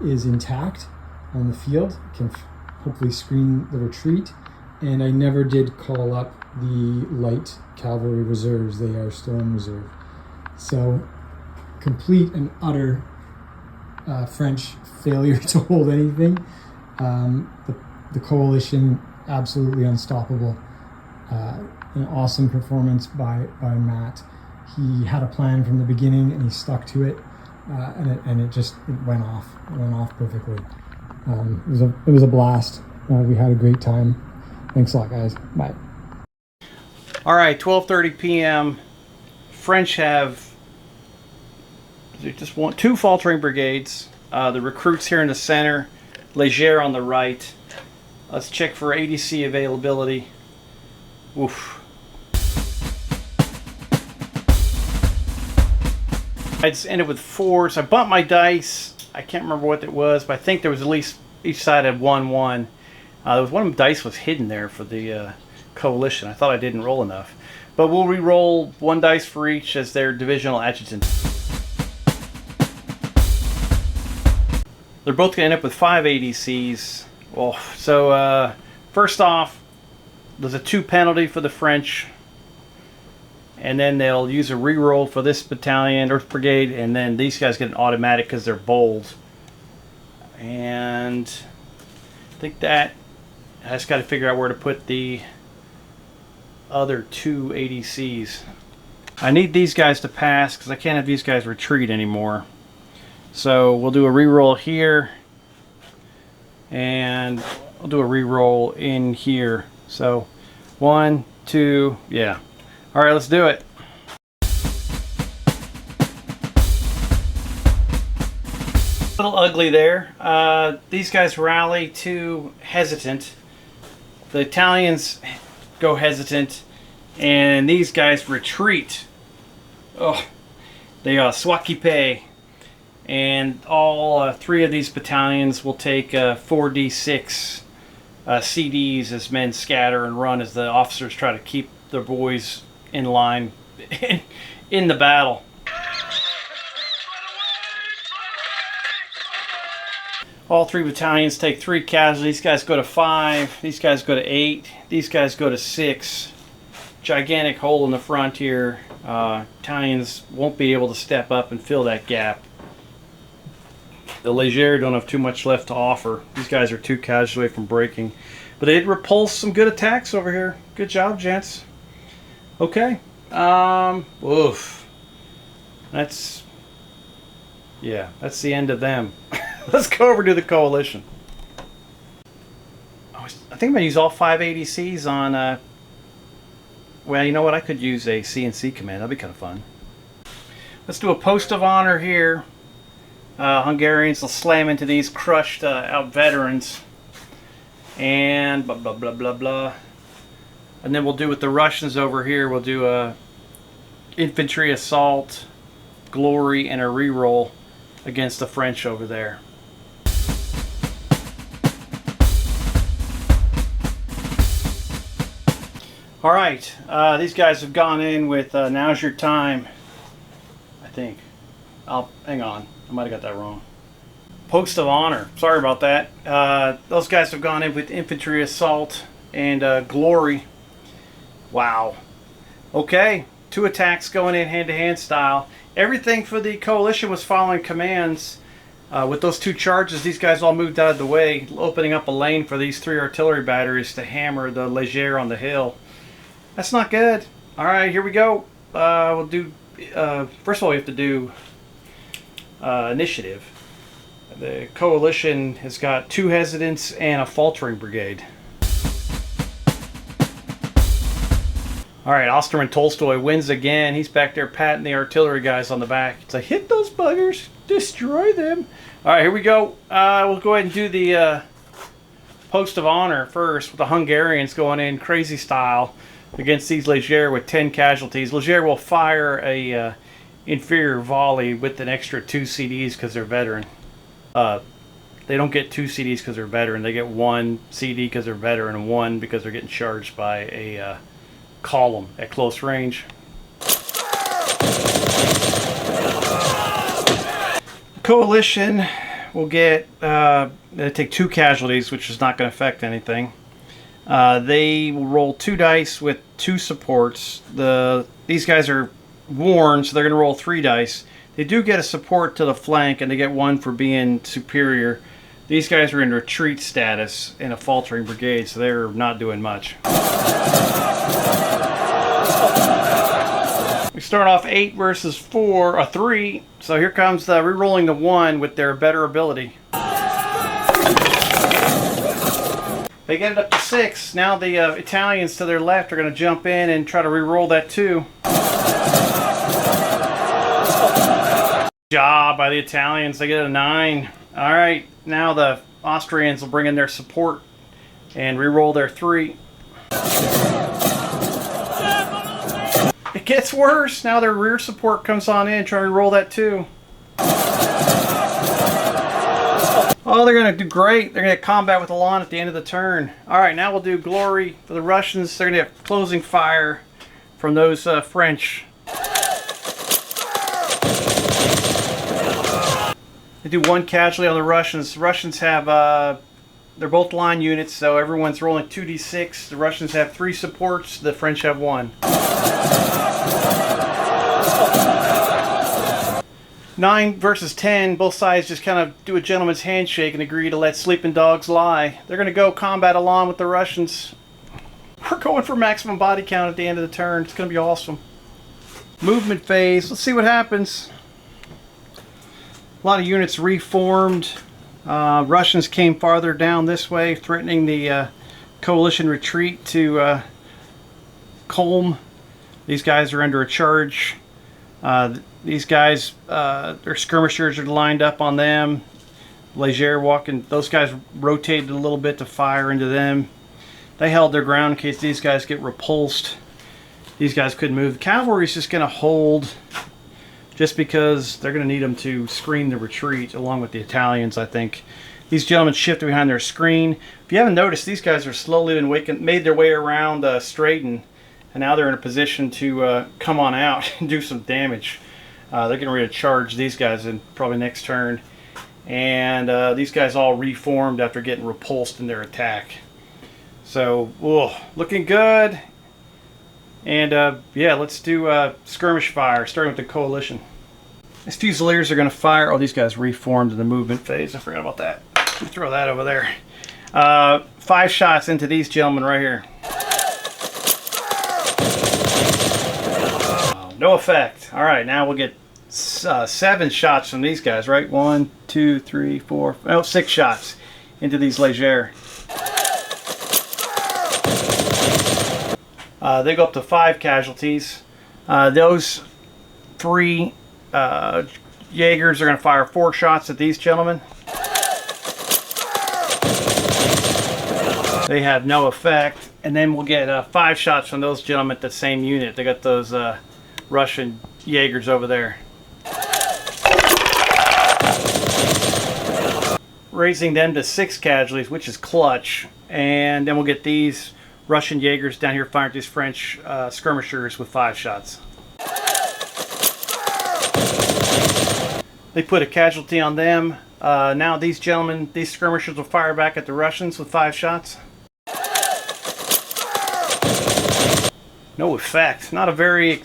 is intact on the field, can hopefully screen the retreat, and I never did call up the light cavalry reserves. They are still in reserve. So complete and utter French failure to hold anything. The coalition absolutely unstoppable. An awesome performance by Matt. He had a plan from the beginning and he stuck to it, and it went off. It went off perfectly. It was a blast. We had a great time. Thanks a lot, guys. Bye. All right, 12:30 p.m. French have just 2 faltering brigades. The recruits here in the center, Leger on the right. Let's check for ADC availability. Oof. I just ended with 4, so I bumped my dice. I can't remember what it was, but I think there was at least each side had 1-1. There was one of the dice was hidden there for the coalition. I thought I didn't roll enough, but we'll re-roll 1 dice for each as their divisional adjutant. They're both going to end up with 5 ADCs. Well, so first off, there's a 2 penalty for the French, and then they'll use a re-roll for this battalion or brigade, and then these guys get an automatic because they're bold. And I think that I just got to figure out where to put the other 2 ADCs. I need these guys to pass because I can't have these guys retreat anymore. So we'll do a re-roll here, and I'll do a re-roll in here. So 1, 2, yeah. All right, let's do it. A little ugly there. These guys rally too hesitant. The Italians go hesitant, and these guys retreat. Oh, they swakipe, and all 3 of these battalions will take 4d6 CDs as men scatter and run as the officers try to keep their boys in line in the battle. All 3 battalions take 3 casualties. These guys go to 5. These guys go to 8. These guys go to 6. Gigantic hole in the front here. Battalions won't be able to step up and fill that gap. The Légers don't have too much left to offer. These guys are 2 casualties away from breaking. But they did repulse some good attacks over here. Good job, gents. Okay. Oof. That's the end of them. Let's go over to the coalition. I think I'm going to use all 5 ADCs on... well, you know what? I could use a CNC command. That'd be kind of fun. Let's do a post of honor here. Hungarians will slam into these crushed out veterans. And blah, blah, blah, blah, blah. And then we'll do with the Russians over here. We'll do a infantry assault, glory, and a reroll against the French over there. All right, these guys have gone in with now's your time, I think. Hang on, I might have got that wrong. Post of honor, sorry about that. Those guys have gone in with infantry assault and glory. Wow. Okay, 2 attacks going in hand-to-hand style. Everything for the coalition was following commands. With those 2 charges, these guys all moved out of the way, opening up a lane for these 3 artillery batteries to hammer the Légers on the hill. That's not good. All right, here we go. We'll do... first of all, we have to do initiative. The coalition has got 2 hesitants and a faltering brigade. All right, Osterman Tolstoy wins again. He's back there patting the artillery guys on the back. It's like, hit those buggers, destroy them. All right, here we go. We'll go ahead and do the post of honor first with the Hungarians going in crazy style against these Légers with 10 casualties. Légers will fire a inferior volley with an extra 2 CDs because they're veteran. They don't get 2 CDs because they're veteran. They get 1 CD because they're veteran and 1 because they're getting charged by a column at close range. Coalition will get they take 2 casualties, which is not going to affect anything. They will roll 2 dice with 2 supports. These guys are worn, so they're going to roll 3 dice. They do get a support to the flank, and they get 1 for being superior. These guys are in retreat status in a faltering brigade, so they're not doing much. We start off 8 versus 3. So here comes the re-rolling the 1 with their better ability. They get it up to 6. Now the Italians to their left are going to jump in and try to re-roll that 2. Good job by the Italians. They get a 9. All right, now the Austrians will bring in their support and re-roll their 3. It gets worse. Now their rear support comes on in, trying to roll that 2. Oh, they're going to do great. They're going to get combat with Elan at the end of the turn. All right, now we'll do glory for the Russians. They're going to get closing fire from those French. They do 1 casualty on the Russians. The Russians have, they're both line units, so everyone's rolling 2d6. The Russians have 3 supports. The French have 1. 9 versus 10, both sides just kind of do a gentleman's handshake and agree to let sleeping dogs lie. They're going to go combat along with the Russians. We're going for maximum body count at the end of the turn. It's going to be awesome. Movement phase. Let's see what happens. A lot of units reformed. Russians came farther down this way, threatening the coalition retreat to Kulm. These guys are under a charge. These guys, their skirmishers are lined up on them. Légers walking, those guys rotated a little bit to fire into them. They held their ground in case these guys get repulsed. These guys couldn't move. The cavalry's just going to hold just because they're going to need them to screen the retreat along with the Italians, I think. These gentlemen shifted behind their screen. If you haven't noticed, these guys are slowly made their way around Straden, and now they're in a position to come on out and do some damage. They're getting ready to charge these guys in probably next turn. And these guys all reformed after getting repulsed in their attack. So, looking good. And yeah, let's do skirmish fire, starting with the coalition. These Fusiliers are going to fire. Oh, these guys reformed in the movement phase. I forgot about that. Throw that over there. 5 shots into these gentlemen right here. No effect. All right, now we'll get 7 shots from these guys, right? 1, 2, 3, 4, 6 shots into these Légers. They go up to 5 casualties. Those 3 Jaegers are going to fire 4 shots at these gentlemen. They have no effect. And then we'll get 5 shots from those gentlemen at the same unit. They got those Russian Jaegers over there. Raising them to 6 casualties, which is clutch. And then we'll get these Russian Jaegers down here firing at these French skirmishers with 5 shots. They put a casualty on them. Now these gentlemen, these skirmishers will fire back at the Russians with 5 shots. No effect. Not a very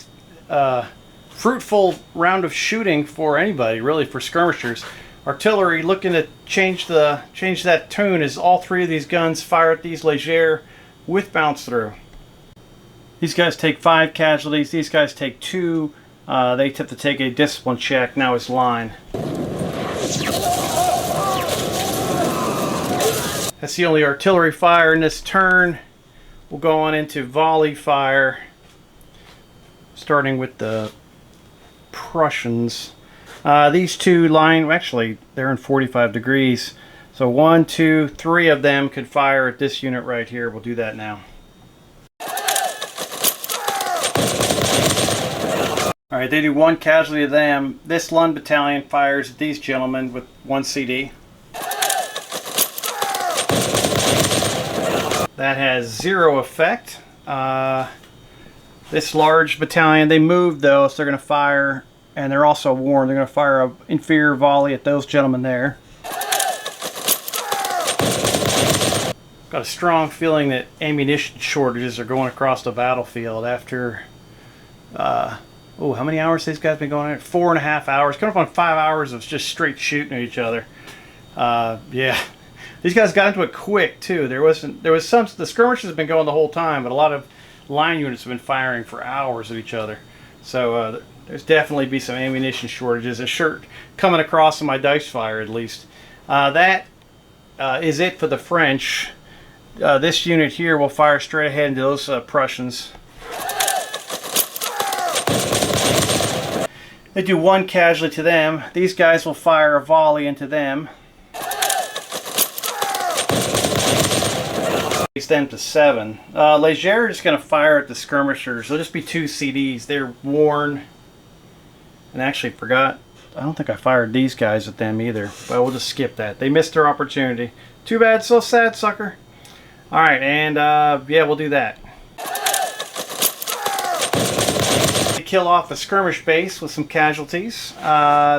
fruitful round of shooting for anybody, really, for skirmishers. Artillery looking to change that tune as all 3 of these guns fire at these Légers with bounce through. These guys take 5 casualties. These guys take 2. They have to take a discipline check. Now it's line. That's the only artillery fire in this turn. We'll go on into volley fire, starting with the Prussians. These 2 line, actually, they're in 45 degrees. So 1, 2, 3 of them could fire at this unit right here. We'll do that now. Alright, they do 1 casualty of them. This Lund battalion fires at these gentlemen with 1 CD. That has 0 effect. This large battalion, they moved though, so they're going to fire, and they're also warned, they're going to fire an inferior volley at those gentlemen there. Got a strong feeling that ammunition shortages are going across the battlefield after, how many hours these guys been going at? 4.5 hours. Coming up on 5 hours of just straight shooting at each other. Yeah. These guys got into it quick too. The skirmishes have been going the whole time, but a lot of line units have been firing for hours at each other. So there's definitely be some ammunition shortages. A shirt coming across in my dice fire at least. That is it for the French. This unit here will fire straight ahead into those Prussians. They do 1 casualty to them. These guys will fire a volley into them. Takes them to 7. Légers are just going to fire at the skirmishers. There'll just be 2 CDs. They're worn. And actually forgot. I don't think I fired these guys at them either. But we'll just skip that. They missed their opportunity. Too bad, so sad, sucker. Alright, and yeah, we'll do that. Kill off a skirmish base with some casualties.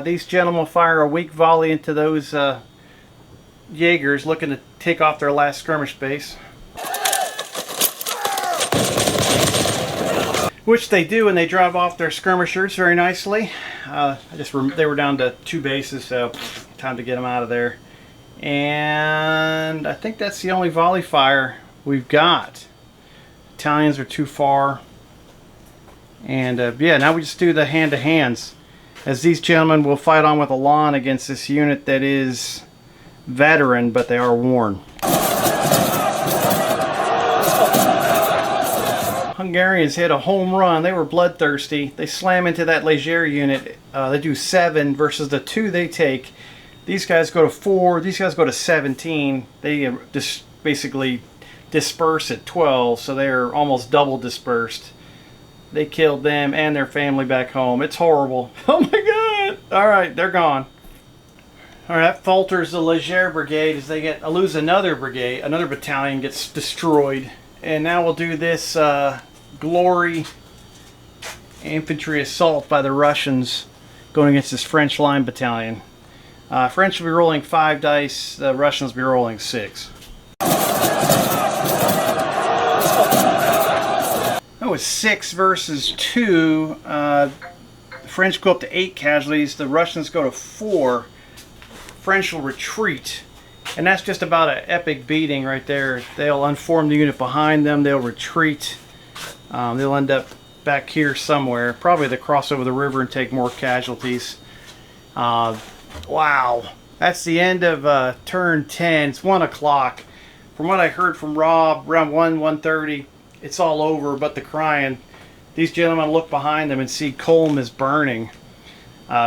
These gentlemen will fire a weak volley into those Jaegers looking to take off their last skirmish base. Which they do, and they drive off their skirmishers very nicely. They were down to 2 bases, so time to get them out of there. And I think that's the only volley fire we've got. Italians are too far. And yeah, now we just do the hand-to-hands. As these gentlemen will fight on with Elan against this unit that is veteran, but they are worn. Hungarians hit a home run. They were bloodthirsty. They slam into that Légers unit. They do 7 versus the 2 they take. These guys go to 4. These guys go to 17. They just basically disperse at 12, so they're almost double dispersed. They killed them and their family back home. It's horrible. Oh my god! Alright, they're gone. Alright, that falters the Légers brigade as they lose another brigade. Another battalion gets destroyed. And now we'll do this glory infantry assault by the Russians going against this French line battalion. French will be rolling 5 dice. The Russians will be rolling 6. That was 6 versus 2. The French go up to 8 casualties. The Russians go to 4. French will retreat. And that's just about an epic beating right there. They'll unform the unit behind them. They'll retreat. They'll end up back here somewhere. Probably they cross over the river and take more casualties. Wow. That's the end of turn 10. It's 1 o'clock. From what I heard from Rob, around 1:30, it's all over but the crying. These gentlemen look behind them and see Kulm is burning.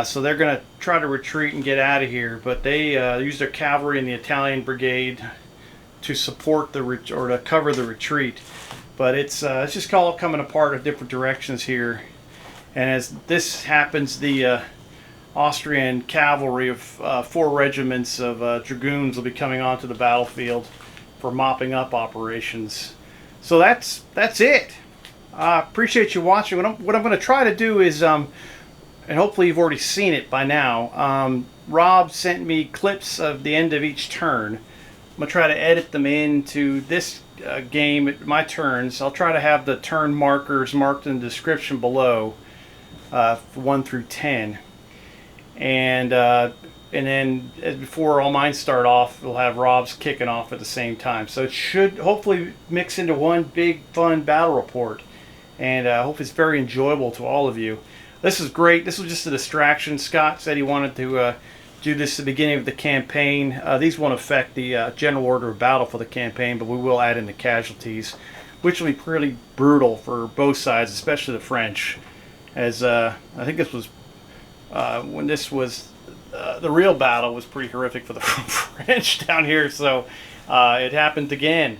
So they're going to try to retreat and get out of here. But they use their cavalry in the Italian brigade to support the or to cover the retreat. But it's just all coming apart in different directions here. And as this happens, the Austrian cavalry of 4 regiments of dragoons will be coming onto the battlefield for mopping up operations. So that's it. I appreciate you watching. What I'm going to try to do is, and hopefully you've already seen it by now, Rob sent me clips of the end of each turn. I'm going to try to edit them into this game, my turns. I'll try to have the turn markers marked in the description below, 1 through 10. And then before all mine start off, we'll have Rob's kicking off at the same time. So it should hopefully mix into one big fun battle report. And I hope it's very enjoyable to all of you. This is great. This was just a distraction. Scott said he wanted to do this at the beginning of the campaign. These won't affect the general order of battle for the campaign, but we will add in the casualties, which will be pretty brutal for both sides, especially the French. As I think this was when this was the real battle was pretty horrific for the French down here. So it happened again,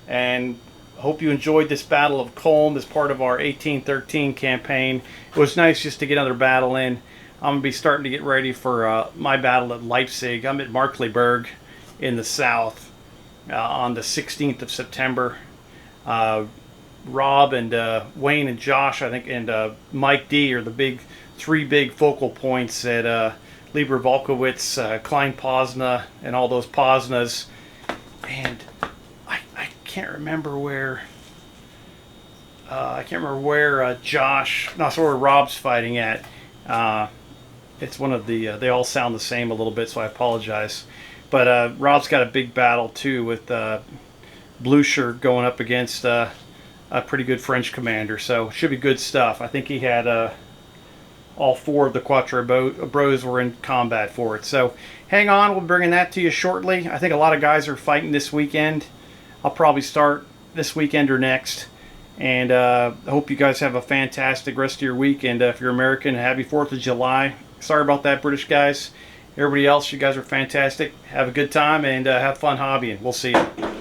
and hope you enjoyed this Battle of Kulm as part of our 1813 campaign. It was nice just to get another battle in. I'm going to be starting to get ready for my battle at Leipzig. I'm at Markkleeberg in the south on the 16th of September. Rob and Wayne and Josh, I think, and Mike D are the 3 big focal points at Lieber Volkowitz, Klein Pozna, and all those Poznas. And I can't remember where Josh, no, so where Rob's fighting at. It's one of the they all sound the same a little bit, so I apologize. But Rob's got a big battle too with Blucher going up against a pretty good French commander, so should be good stuff. I think he had all 4 of the QuatreBros were in combat for it. So hang on, we'll be bringing that to you shortly. I think a lot of guys are fighting this weekend. I'll probably start this weekend or next. And I hope you guys have a fantastic rest of your week. And if you're American, happy 4th of July. Sorry about that, British guys. Everybody else, you guys are fantastic. Have a good time and have fun hobbying. We'll see you.